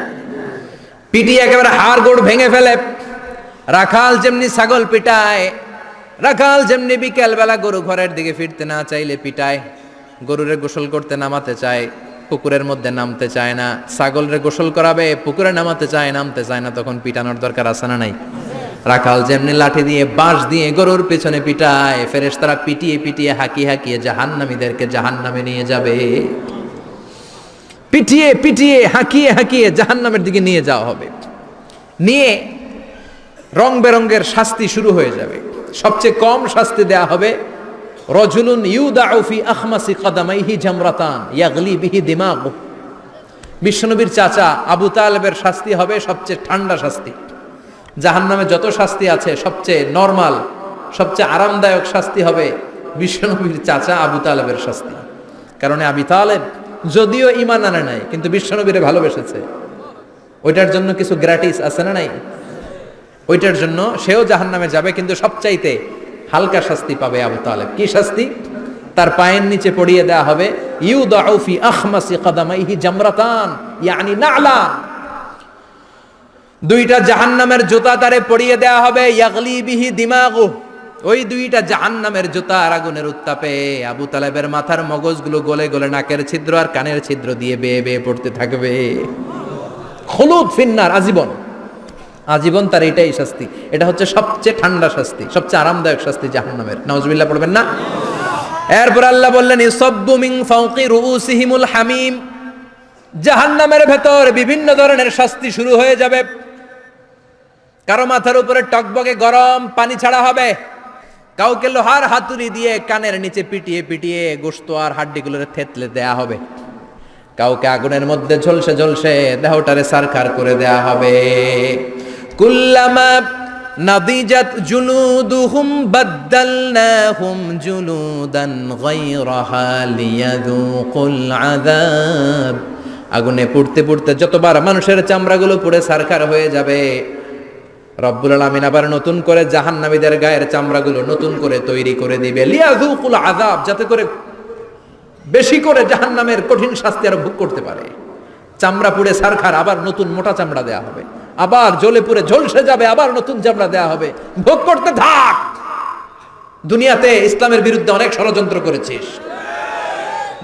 পিটিয়ে একেবারে হাড় গোড় ভেঙে ফেলে। রাখাল যেমনি ছাগল পিটায়, রাখাল যেমনি বিকেল বেলা গরু ঘরের দিকে ফিরতে না চাইলে পিটায়, গরুরে গোসল করতে নামাতে চায়, পুকুরের মধ্যে নামতে চায় না, ছাগলরে গোসল করাবে, পুকুরে নামাতে চায়, নামতে চায় না, তখন পিটানোর দরকার আছে না নাই? রাখাল যেমনি লাঠি দিয়ে বাঁশ দিয়ে গরুর পেছনে পিটায়, ফেরেশতারা পিটিয়ে পিটিয়ে হাঁকিয়ে হাঁকিয়ে জাহান্নামীদেরকে জাহান্নামে নিয়ে যাবে। পিটিয়ে পিটিয়ে হাঁকিয়ে হাঁকিয়ে জাহান্নামের দিকে নিয়ে যাওয়া হবে। নিয়ে রং বেরঙ্গের শাস্তি শুরু হয়ে যাবে। সবচেয়ে কম শাস্তি দেয়া হবে রজুলুন ইউদাউ ফি আখমাসি কদামাইহি জামরাতান ইয়াগলি বিহি দিমাগু। বিশ্বনবীর চাচা আবু তালেবের শাস্তি হবে সবচেয়ে ঠান্ডা শাস্তি। জাহান্নামে যত শাস্তি আছে সবচেয়ে নরমাল, সবচেয়ে আরামদায়ক শাস্তি হবে বিশ্বনবীর চাচা আবু তালেবের শাস্তি। কারণ আবু তালেব যদিও ঈমান আনে নাই, কিন্তু বিশ্বনবীরে ভালোবেসেছে। ওইটার জন্য কিছু গ্র্যাটিস আছে না নাই? ওইটার জন্য সেও জাহান্নামে যাবে, কিন্তু সবচাইতে হালকা শাস্তি পাবে আবু তালেব। কি শাস্তি? তার পায়ের নিচে পড়িয়ে দেয়া হবে ইউদাউ ফি আখমাসি কদামাইহি জামরাতান ইয়ানি নালা। দুইটা জাহান্নামের জুতা তারে পড়িয়ে দেয়া হবে, ইয়াগলি বিহি দিমাগু। ওই দুইটা জাহান্নামের জুতা আর আগুনের উত্তাপে আবু তালেবের মাথার মগজগুলো গলে গলে নাকের ছিদ্র আর কানের ছিদ্র দিয়ে বেয়ে বেয়ে পড়তে থাকবে। খুলুদ ফিন্নার, আজীবন, আজীবন তার এটাই শাস্তি। এটা হচ্ছে সবচেয়ে ঠান্ডা শাস্তি, সবচেয়ে আরামদায়ক শাস্তি জাহান্নামের। নাউজুবিল্লাহ পড়বেন না? এরপর আল্লাহ বললেন ইসাব্বু মিন ফাওকি রুউসিহিমুল হামিম। জাহান্নামের ভেতর বিভিন্ন ধরনের শাস্তি শুরু হয়ে যাবে। কারো মাথার উপরে টকবকে গরম পানি ছাড়া হবে, কাউকে লোহার হাতুড়ি দিয়ে কানের নিচে পিটিয়ে পিটিয়ে গোশত আর হাড্ডিগুলোরে থেতলে দেয়া হবে, কাউকে আগুনের মধ্যে ঝলসে ঝলসে দেহটারে সারখার করে দেয়া হবে। কুল্লামা নাদিজাত জুলুদুহুম বাদদালনাহুম জুলুদান গায়রাহা লিয়াযুকুল আযাব। আগুনে পুড়তে পুড়তে যতবার মানুষের চামড়াগুলো পুড়ে সারখার হয়ে যাবে, রব্বুল আলামিন আবার নতুন করে জাহান্নামীদের গায়ের চামড়াগুলো নতুন করে তৈরি করে দিবে। লিয়াযুকুল আযাব, যাতে করে বেশি করে জাহান্নামের কঠিন শাস্তি আর ভোগ করতে পারে। চামড়া পুড়ে সারখার, আবার নতুন মোটা চামড়া দেয়া হবে, আবার জ্বলে পুড়ে ঝলসে যাবে, আবার নতুন চামড়া দেয়া হবে। ভোগ করতে থাক। দুনিয়াতে ইসলামের বিরুদ্ধে অনেক ষড়যন্ত্র করেছিস,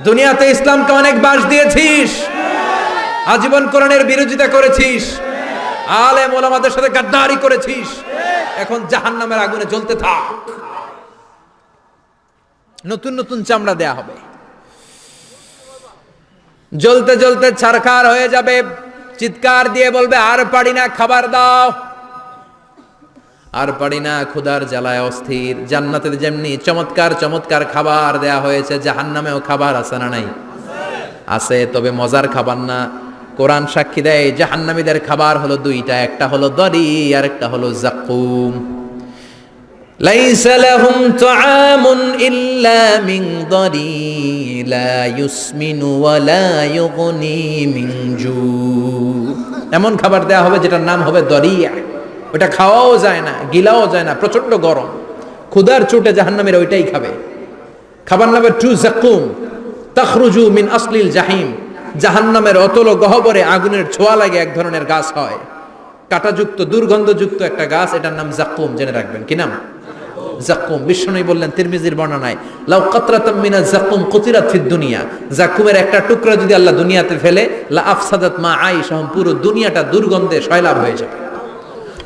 দুনিয়াতে ইসলামকে অনেক বাস দিয়েছিস, আজীবন কোরআনের বিরোধিতা করেছিস, আলেম ওলামাদের সাথে গাদ্দারি করেছিস। এখন জাহান্নামের আগুনে জ্বলতে থাক, নতুন নতুন চামড়া দেয়া হবে। জ্বলতে জ্বলতে ছারখার হয়ে যাবে, চিৎকার দিয়ে বলবে আর পারি না, খাবার দাও। আর পারি না, ক্ষুধার জ্বালায় অস্থির। জান্নাতে যেমনি চমৎকার চমৎকার খাবার দেয়া হয়েছে, জাহান্নামেও খাবার আছে না নাই? আছে, তবে মজার খাবার না, কোরআন সাক্ষী দেয় জাহান্নামীদের খাবার হলো দুইটা, একটা হলো দরি আর একটা হলো যাকুম। লাইসা লাহুম তুআমুন ইল্লা মিন দরি লা ইউসমিনু ওয়া লা ইউগনি মিন জু। এমন খাবার দেয়া হবে যেটার নাম হবে দরিয়া, ওটা খাওয়াও যায় না, গিলাও যায় না, প্রচন্ড গরম, ক্ষুধার চোটে জাহান্নামীরা ওইটাই খাবে। খাবার নাম্বার 2 যাকুম, তাখরুজু মিন আসলিল জাহিম। জাহান্নামের অতল গহ্বরে আগুনের ছোঁয়া লাগে এক ধরনের গাছ হয়, কাঁটাযুক্ত দুর্গন্ধযুক্ত একটা গাছ, এটার নাম যাকুম। জেনে রাখবেন কি নাম? যাকুম। বিশ্বনবী বললেন তিরমিজির বর্ণনায়, লাউ কাতরাতাম মিনাজ যাকুম কুতিরাত ফিদ দুনিয়া। যাকুমের একটা টুকরা যদি আল্লাহ দুনিয়াতে ফেলে, লা আফসাদাত মা আইশাহুম, পুরো দুনিয়াটা দুর্গন্ধে সয়লাব হয়ে যাবে।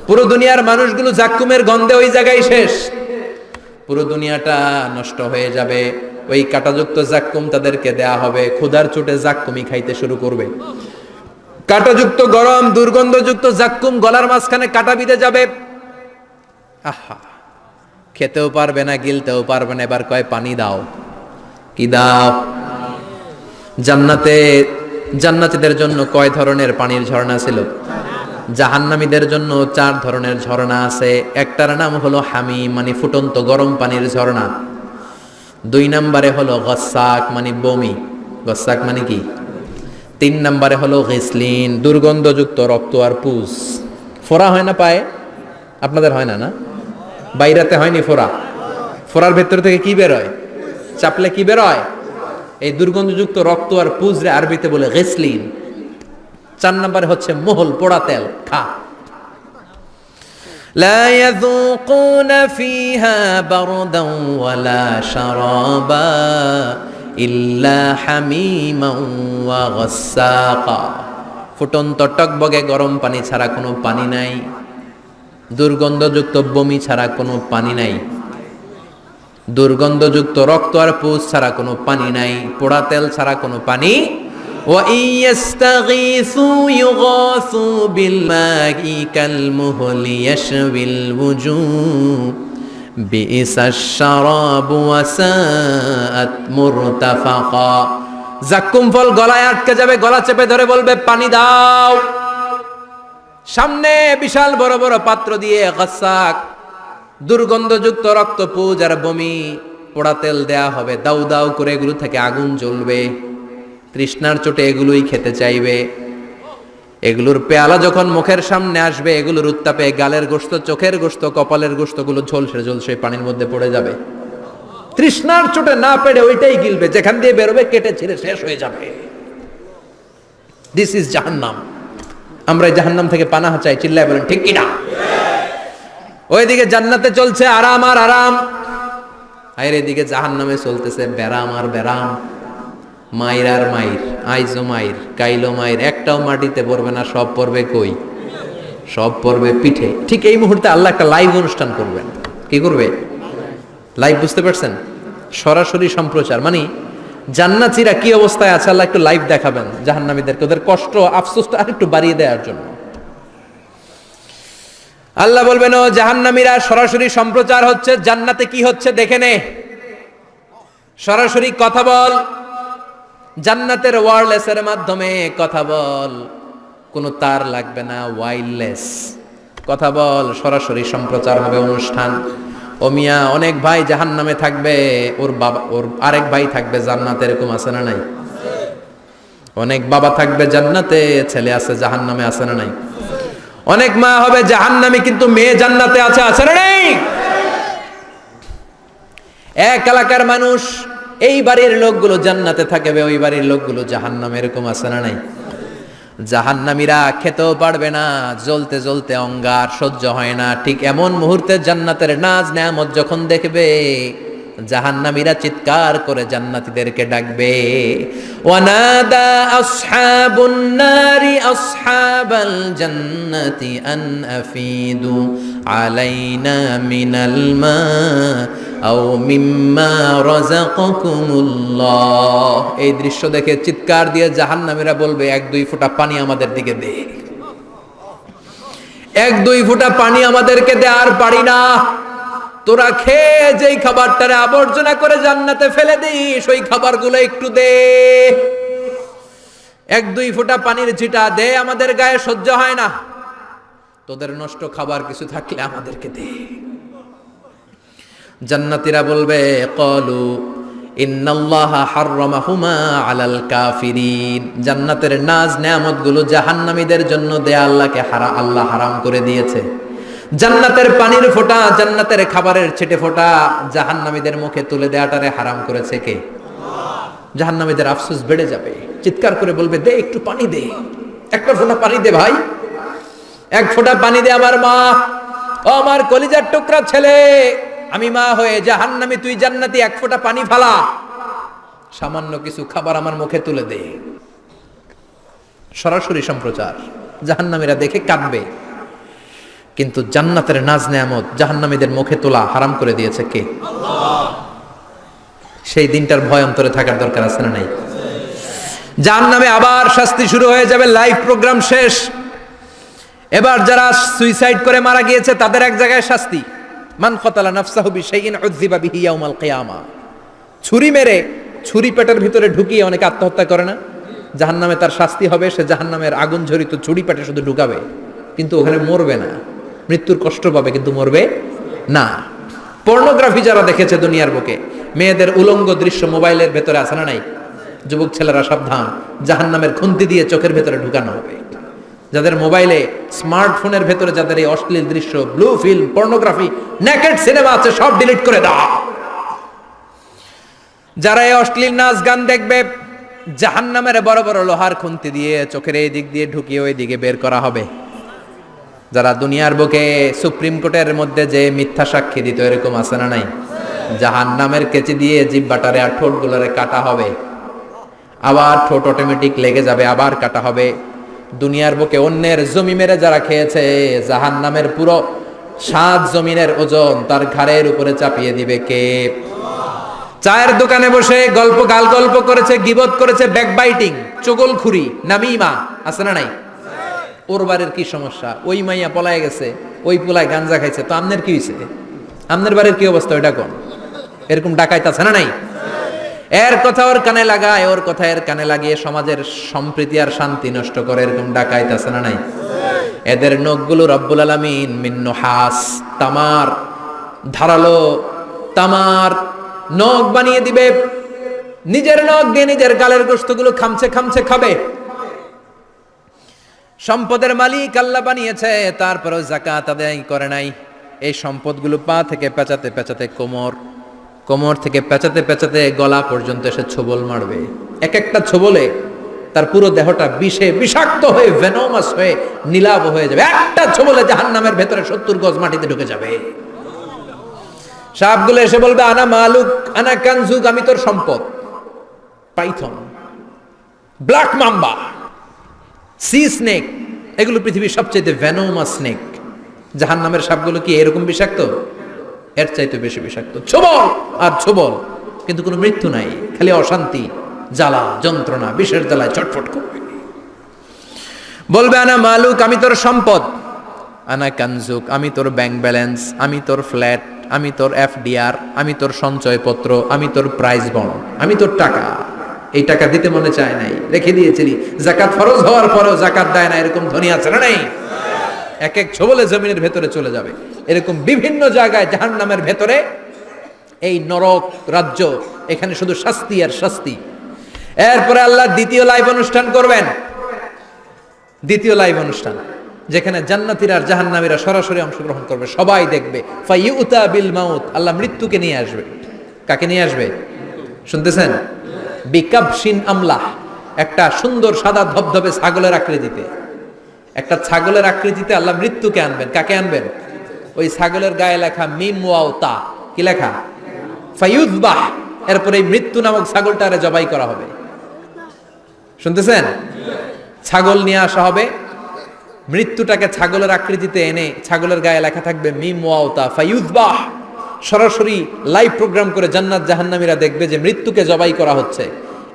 পুরো দুনিয়ার মানুষগুলো যাকুমের গন্ধে ওই জায়গায় শেষ, পুরো দুনিয়াটা নষ্ট হয়ে যাবে। ওই কাঁটাযুক্ত যাকুম তাদেরকে দেয়া হবে, ক্ষুধার চোটে যাকুমই খাইতে শুরু করবে। কাঁটাযুক্ত গরম দুর্গন্ধযুক্ত যাকুম গলার মাঝখানে কাঁটা বিঁধে যাবে। আহা, খেতেও পারবে না, গিলতেও পারবে না। এবার কয় পানি দাও। কি দাও? জান্নাতীদের জন্য কয় ধরনের পানির ঝর্ণা ছিল? জাহান্নামীদের জন্য 4 ধরনের ঝর্ণা আছে। একটার নাম হলো হামিম, মানে ফুটন্ত গরম পানির ঝর্ণা। 2 নম্বরে হলো গসাক, মানে বমি। গসাক মানে কি? 3 নম্বরে হলো গিসলিন, দুর্গন্ধযুক্ত রক্ত আর পুজ। ফোড়া হয় না পায়ে? আপনাদের হয় না? না, বাইরাতে হয়নি ফোড়া? ফোড়ার ভেতর থেকে কি বের হয়? চাপলে কি বের হয়? এই দুর্গন্ধযুক্ত রক্ত আর পুজরে আরবিতে বলে গিসলিন। 4 নম্বরে হচ্ছে মোহল, পোড়া তেল। খা। লা ইয়াযুকুনা ফিহা বারদান ওয়ালা শারাবা ইল্লা হামিমান ওয়া গাসসাকা। ফুটন্ত টকবগে গরম পানি ছাড়া কোনো পানি নাই, দুর্গন্ধযুক্ত বমি ছাড়া কোনো পানি নাই, দুর্গন্ধযুক্ত রক্ত আর পুজ ছাড়া কোনো পানি নাই, পোড়া তেল ছাড়া কোনো পানি। وَإِن يَسْتَغِيثُوا يُغَاثُوا بِالْمَاءِ كَالْمُهْلِ يَشْوِي الْوُجُوهَ بِئْسَ الشَّرَابُ وَسَاءَتْ مُرْتَفَقًا। যাক্কুম ফল গলায় আটকে যাবে, গলা চেপে ধরে বলবে পানি দাও। সামনে বিশাল বড় বড় পাত্র দিয়ে গাসসাক, দুর্গন্ধযুক্ত রক্ত, পুজ আর বমি, পোড়া তেল দেয়া হবে। দাউ দাউ করে এগুলো থেকে আগুন জ্বলবে। তৃষ্ণার চোটে এগুলোই খেতে চাইবে। এগুলোর পেয়ালা যখন মুখের সামনে আসবে, এগুলোর উত্তাপে গালের গোশত, চোখের গোশত, কপালের গোশতগুলো ঝলসে ঝলসে পানির মধ্যে পড়ে যাবে। তৃষ্ণার চোটে না পেড়ে ওইটাই গিলবে, যেখান দিয়ে বেরোবে কেটে ছিঁড়ে শেষ হয়ে যাবে। দিস ইজ জাহান্নাম। আমরা এই জাহান্নাম থেকে পানাহ চাই। চিল্লায় বলেন ঠিক কিনা? ওইদিকে জান্নাতে চলছে আরাম আর আরাম, আর এদিকে জাহান্নামে চলতেছে বেরাম আর বেরাম, মাইর আর মাইর, আইজো মাইর, কাইলো মাইর। একটাও মাটিতে পড়বে না, সব পড়বে কই? সব পড়বে পিঠে। ঠিক এই মুহূর্তে আল্লাহ একটা লাইভ অনুষ্ঠান করবেন। কি করবে? লাইভ, বুঝতে পারছেন? সরাসরি সম্প্রচার, মানে জান্নাতীরা কি অবস্থায় আছে আল্লাহ একটু লাইভ দেখাবেন জাহান্নামীদেরকে, ওদের কষ্ট আফসোসটা আর একটু বাড়িয়ে দেওয়ার জন্য। আল্লাহ বলবেন, ও জাহান্নামীরা, সরাসরি সম্প্রচার হচ্ছে, জান্নাতে কি হচ্ছে দেখে নে, সরাসরি কথা বল। জান্নাতের ওয়্যারলেসের মাধ্যমে কথা বল, কোনো তার লাগবে না, ওয়্যারলেস কথা বল, সরাসরি সম্প্রচার হবে অনুষ্ঠান। ও মিয়া, অনেক ভাই জাহান্নামে থাকবে, ওর বাবা, ওর আরেক ভাই থাকবে জান্নাতে, এরকম আছে না নাই? অনেক বাবা থাকবে জান্নাতে, ছেলে আছে জাহান্নামে, আছে না নাই? অনেক মা হবে জাহান্নামী, কিন্তু মেয়ে জান্নাতে আছে, আছে না নাই? এক এলাকার মানুষ, এই বাড়ির লোকগুলো জান্নাতে থাকবে, ওই বাড়ির লোকগুলো জাহান্নামে, এরকম আছে না নাই? জাহান্নামীরা খেতেও পারবে না, জ্বলতে জ্বলতে অঙ্গার সহ্য হয় না। ঠিক এমন মুহূর্তে জান্নাতের নাজ নেয়ামত যখন দেখবে, জাহান্নামীরা চিৎকার করে জান্নাতীদেরকে ডাকবে, ওয়ানাদা আসহাবুন নারি আসহাবাল জান্নাতি আন আফিদু আলাইনা মিনাল মা আও মিম্মা রাযাকাকুমুল্লাহ। এই দৃশ্য দেখে চিৎকার দিয়ে জাহান্নামীরা বলবে, 1-2 ফোঁটা পানি আমাদের দিকে দে, 1-2 ফোঁটা পানি আমাদেরকে দে, আর পারি না। তোরা খেয়ে যেই খাবারটারে আবর্জনা করে জান্নাতে ফেলে দিস, ওই খাবারগুলো একটু দে। 1-2 ফোঁটা পানির ছিটা দে, আমাদের গায়ে সহ্য হয় না, তোদের নষ্ট খাবার কিছু থাকলে আমাদেরকে দে। জান্নাতীরা বলবে ক্বালু ইন্নাল্লাহা হাররামাহুমা আলাল কাফিরিন, জান্নাতের নাজ নেয়ামতগুলো জাহান্নামীদের জন্য দেয়া আল্লাহ হারাম করে দিয়েছে। জান্নাতের পানির ফোঁটা, জান্নাতের খাবারের ছিটে ফোঁটা জাহান্নামীদের মুখে তুলে দেয়াটারে হারাম করেছে কে? জাহান্নামীদের আফসোস বেড়ে যাবে, চিৎকার করে বলবে দে একটু পানি দে, একটা ফোঁটা পানি দে ভাই, এক ফোঁটা পানি দে আমার মা, ও আমার কলিজার টুকরা ছেলে, আমি মা হয়ে জাহান্নামী, তুই জান্নাতি, এক ফোঁটা পানি ফালা, সামান্য কিছু খাবার আমার মুখে তুলে দে। সরাসরি সম্প্রচার, জাহান্নামীরা দেখে কাঁদবে। কিন্তু জান্নাতের নাজ নেয়ামত জাহান্নামীদের মুখে তোলা হারাম করে দিয়েছে কে? আল্লাহ। সেই দিনটার ভয় অন্তরে থাকার দরকার আছে না নাই? জাহান্নামে আবার শাস্তি শুরু হয়ে যাবে, লাইভ প্রোগ্রাম শেষ। এবার যারা সুইসাইড করে মারা গিয়েছে তাদের এক জায়গায় শাস্তি, মান কতালা নাফসাহু বিশাইইন উযযিবা বিহি ইয়াউমাল কিয়ামা। ছুরি মেরে, ছুরি পেটের ভিতরে ঢুকিয়ে অনেকে আত্মহত্যা করে না? জাহান্নামে তার শাস্তি হবে, সে জাহান্নামের আগুন ঝরিত ছুরি পেটে শুধু ঢুকাবে, কিন্তু ওখানে মরবে না, মৃত্যুর কষ্ট পাবে কিন্তু মরবে না। পর্নোগ্রাফি যারা দেখেছে দুনিয়ার বুকে, মেয়েদের উলঙ্গ দৃশ্য মোবাইলের ভেতরে আছে না নাই? যুবক ছেলেরা সাবধান, জাহান্নামের খুন্তি দিয়ে চোখের ভেতরে ঢুকানো হবে। যাদের মোবাইলে, স্মার্টফোনের ভেতরে যাদের এই অশ্লীল দৃশ্য, blue film, pornography, naked cinema আছে, সব ডিলিট করে দাও। যারা এই অশ্লীল নাচ গান দেখবে, জাহান্নামের বড় বড় লোহার খুন্তি দিয়ে চোখের এই দিক দিয়ে ঢুকিয়ে ওই দিকে বের করা হবে। যারা দুনিয়ার বুকে সুপ্রিম কোর্টের মধ্যে যে মিথ্যা সাক্ষী দিত, এরকম আছে না নাই? জাহান্নামের কেচি দিয়ে জিহ্বাটারে আর ঠোঁটগুলোরে কাটা হবে, আবার ঠোঁট অটোমেটিক লেগে যাবে, আবার কাটা হবে। দুনিয়ার বুকে অন্যের জমি মেরে যারা খেয়েছে, জাহান্নামের পুরো 7 জমিনের ওজন তার ঘাড়ের উপরে চাপিয়ে দিবে কে? চায়ের দোকানে বসে গল্প করেছে, গীবত করেছে, ব্যাকবাইটিং, চগলখুরি, নামিমা, আছে না নাই? ওর বাড়ির কি সমস্যা, ওই মাইয়া পলায় গেছে, ওই পোলায় গাঞ্জা খাইছে, তো আমনের কি হয়েছে? আমনের বাড়ির কি অবস্থা ওইটা কোন? এরকম ডাকাইত আছে না নাই? এর কথা ওর কানে লাগায়, ওর কথা এর কানে লাগিয়ে সমাজের সম্প্রীতি আর শান্তি নষ্ট করে, এরকম ডাকাইত আছে না নাই? এদের নখগুলো রব্বুল আলামিন মিন নুহাস, তামার, ধারালো তামার নখ বানিয়ে দিবে। নিজের নখ দিয়ে নিজের গালের গোশতগুলো খামছে খামছে খাবে। সম্পদের মালিক আল্লাহ বানিয়েছে, তারপরেও যাকাত আদায় করে নাই। এই সম্পদগুলো পা থেকে পেঁচাতে পেঁচাতে কোমর থেকে পেঁচাতে পেঁচাতে গলা পর্যন্ত এসে ছোবল মারবে। এক একটা ছোবলে তার পুরো দেহটা বিষে বিষাক্ত হয়ে, ভেনোমাস হয়ে, নীলাভ হয়ে যাবে। একটা ছোবলে জাহান্নামের ভেতরে 70 গজ মাটিতে ঢুকে যাবে। সাপগুলো এসে বলবে আনা মালুক, আনা কানজুক, আমি তোর সম্পদ। Python, black mamba, C snake, এগুলো পৃথিবীর সবচেয়ে ভেনোমাস স্নেক। জাহান্নামের সাপগুলো কি এরকম বিষাক্ত? এর চাইতে বেশি বিষাক্ত। ছোবল আর ছোবল, কিন্তু কোনো মৃত্যু নাই, খালি অশান্তি, জ্বালা, যন্ত্রণা, বিষের জ্বালায় ছটফট করবে। বলবে আনা মালুক, আমি তোর সম্পদ। আনা কানজুক, আমি তোর ব্যাংক ব্যালেন্স, আমি তোর ফ্ল্যাট, আমি তোর এফডিআর, আমি তোর সঞ্চয়পত্র, আমি তোর প্রাইজ বন্ড, আমি তোর টাকা। এই টাকা দিতে মনে চায় নাই, রেখে দিয়েছিলি। যাকাত ফরজ হওয়ার পরেও যাকাত দেয় না, এরকম ধনী আছে না নাই? এক এক ছোবলে জমিনের ভেতরে চলে যাবে। এরকম বিভিন্ন জায়গায় জাহান্নামের ভেতরে এই নরক রাজ্য, এখানে শুধু শাস্তি আর শাস্তি। এরপরে আল্লাহ দ্বিতীয় লাইভ অনুষ্ঠান করবেন, দ্বিতীয় লাইভ অনুষ্ঠান, যেখানে জান্নাতীরা আর জাহান্নামীরা সরাসরি অংশগ্রহণ করবে, সবাই দেখবে। ফাইউতা বিল মাউত, আল্লাহ মৃত্যুকে নিয়ে আসবে। কাকে নিয়ে আসবে শুনতেছেন? বিকাবশিন আমলাহ, একটা সুন্দর সাদা ধবধবে ছাগলের আকৃতিতে, একটা ছাগলের আকৃতিতে আল্লাহ মৃত্যুকে আনবেন। কাকে আনবেন? ওই ছাগলের গায়ে লেখা মিম ওয়াও তা, কি লেখা? ফায়ুযবাহ। এরপরে এই মৃত্যু নামক ছাগলটারে জবাই করা হবে। শুনতেছেন? ছাগল নিয়ে আসা হবে, মৃত্যুটাকে ছাগলের আকৃতিতে এনে ছাগলের গায়ে লেখা থাকবে মিম ওয়াও তা ফায়ুযবাহ। সরাসরি লাইভ প্রোগ্রাম করে জান্নাত জাহান্নামীরা দেখবে যে মৃত্যুকে জবাই করা হচ্ছে।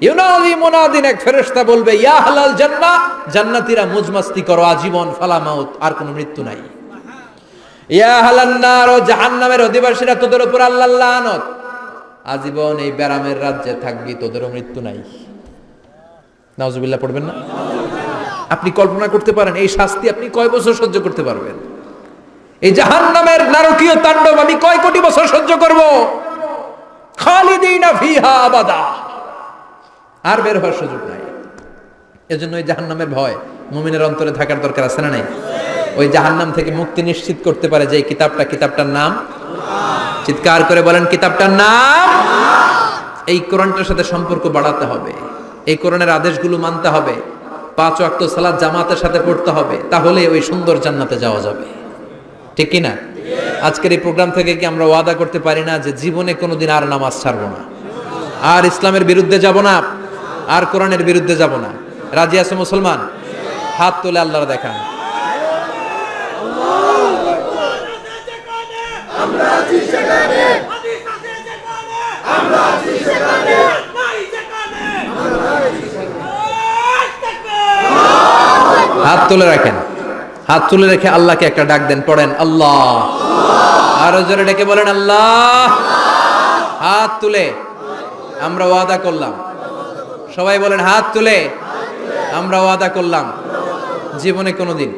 ইউনাদি মুনাদিন, এক ফেরেশতা বলবে ইয়া আহলাল জান্নাহ, জান্নাতীরা মুজমাস্তি করো আজীবন, ফালা মাউত, আর কোনো মৃত্যু নাই। ইয়া আহলান নার, জাহান্নামের অধিবাসীরা, তোদের উপর আল্লাহর লানত, আজীবন এই ব্যারামের রাজ্যে থাকবি, তোদেরও মৃত্যু নাই। নাউজুবিল্লাহ পড়বেন না? আপনি কল্পনা করতে পারেন এই শাস্তি আপনি কয় বছর সহ্য করতে পারবেন? এই জাহান্নামের নারকীয় তাণ্ডব আমি কয় কোটি বছর সহ্য করব? খালিদিনা ফিহা আবাদা, আর বের হওয়ার সুযোগ নাই। এজন্য ওই জাহান্নামের ভয় মুমিনের অন্তরে থাকার দরকার আছে না নাই? ওই জাহান্নাম থেকে মুক্তি নিশ্চিত করতে পারে যে কিতাবটার নাম, চিৎকার করে বলেন কিতাবটার নাম। এই কোরআনটার সাথে সম্পর্ক বাড়াতে হবে, এই কোরআনের আদেশগুলো মানতে হবে, 5 ওয়াক্ত সালাত জামাতের সাথে পড়তে হবে, তাহলে ওই সুন্দর জান্নাতে যাওয়া যাবে। ঠিক কি না? আজকের এই প্রোগ্রাম থেকে কি আমরা ওয়াদা করতে পারি না যে জীবনে কোনোদিন আর নামাজ ছাড়বো না, আর ইসলামের বিরুদ্ধে যাব না, আর কোরআনের বিরুদ্ধে যাব না? রাজি আছে মুসলমান? হাত তুলে আল্লাহর দেখান। হাত তুলে রাখেন, হাত তুলে রেখে আল্লাহকে একটা ডাক দেন, পড়েন আল্লাহ। আরো জোরে ডেকে বলেন আল্লাহ। হাত তুলে আমরা ওয়াদা করলাম, সবাই বলেন হাত তুলে আমরা ওয়াদা করলাম জীবনে কোনোদিন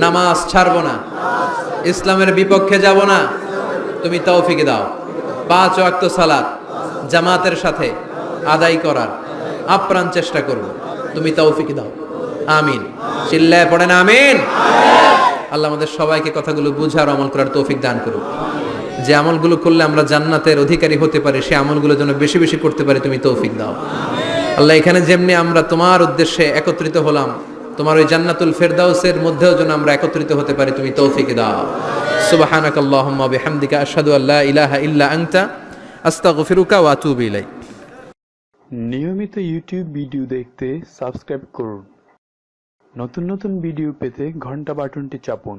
নামাজ ছাড়বো না, ইসলামের বিপক্ষে যাব না। তুমি তৌফিক দাও 5 ওয়াক্ত সালাত জামাতের সাথে আদায় করার আপ্রাণ চেষ্টা করব, তুমি তৌফিক দাও। আমিন। চিল্লায় পড়েন আমিন। আল্লাহ আমাদের সবাইকে কথাগুলো বুঝার আমল করার তৌফিক দান করুক। যে আমলগুলো করলে আমরা জান্নাতের অধিকারী হতে পারি, সে আমলগুলো যেন বেশি বেশি করতে পারি, তুমি তৌফিক দাও। আল্লাহ এখানে যেমনি আমরা তোমার উদ্দেশ্যে একত্রিত হলাম, তোমার ওই জান্নাতুল ফেরদাউসের মধ্যেও যেন আমরা একত্রিত হতে পারি, তুমি তৌফিক দাও। সুবহানাকাল্লাহুম্মা বিহামদিকা আশহাদু আল্লা ইলাহা ইল্লা আনতা আস্তাগফিরুকা ওয়া আতুবু ইলাইক। নিয়মিত ইউটিউব ভিডিও দেখতে সাবস্ক্রাইব করুন। নতুন নতুন ভিডিও পেতে ঘন্টা বাটনটি চাপুন।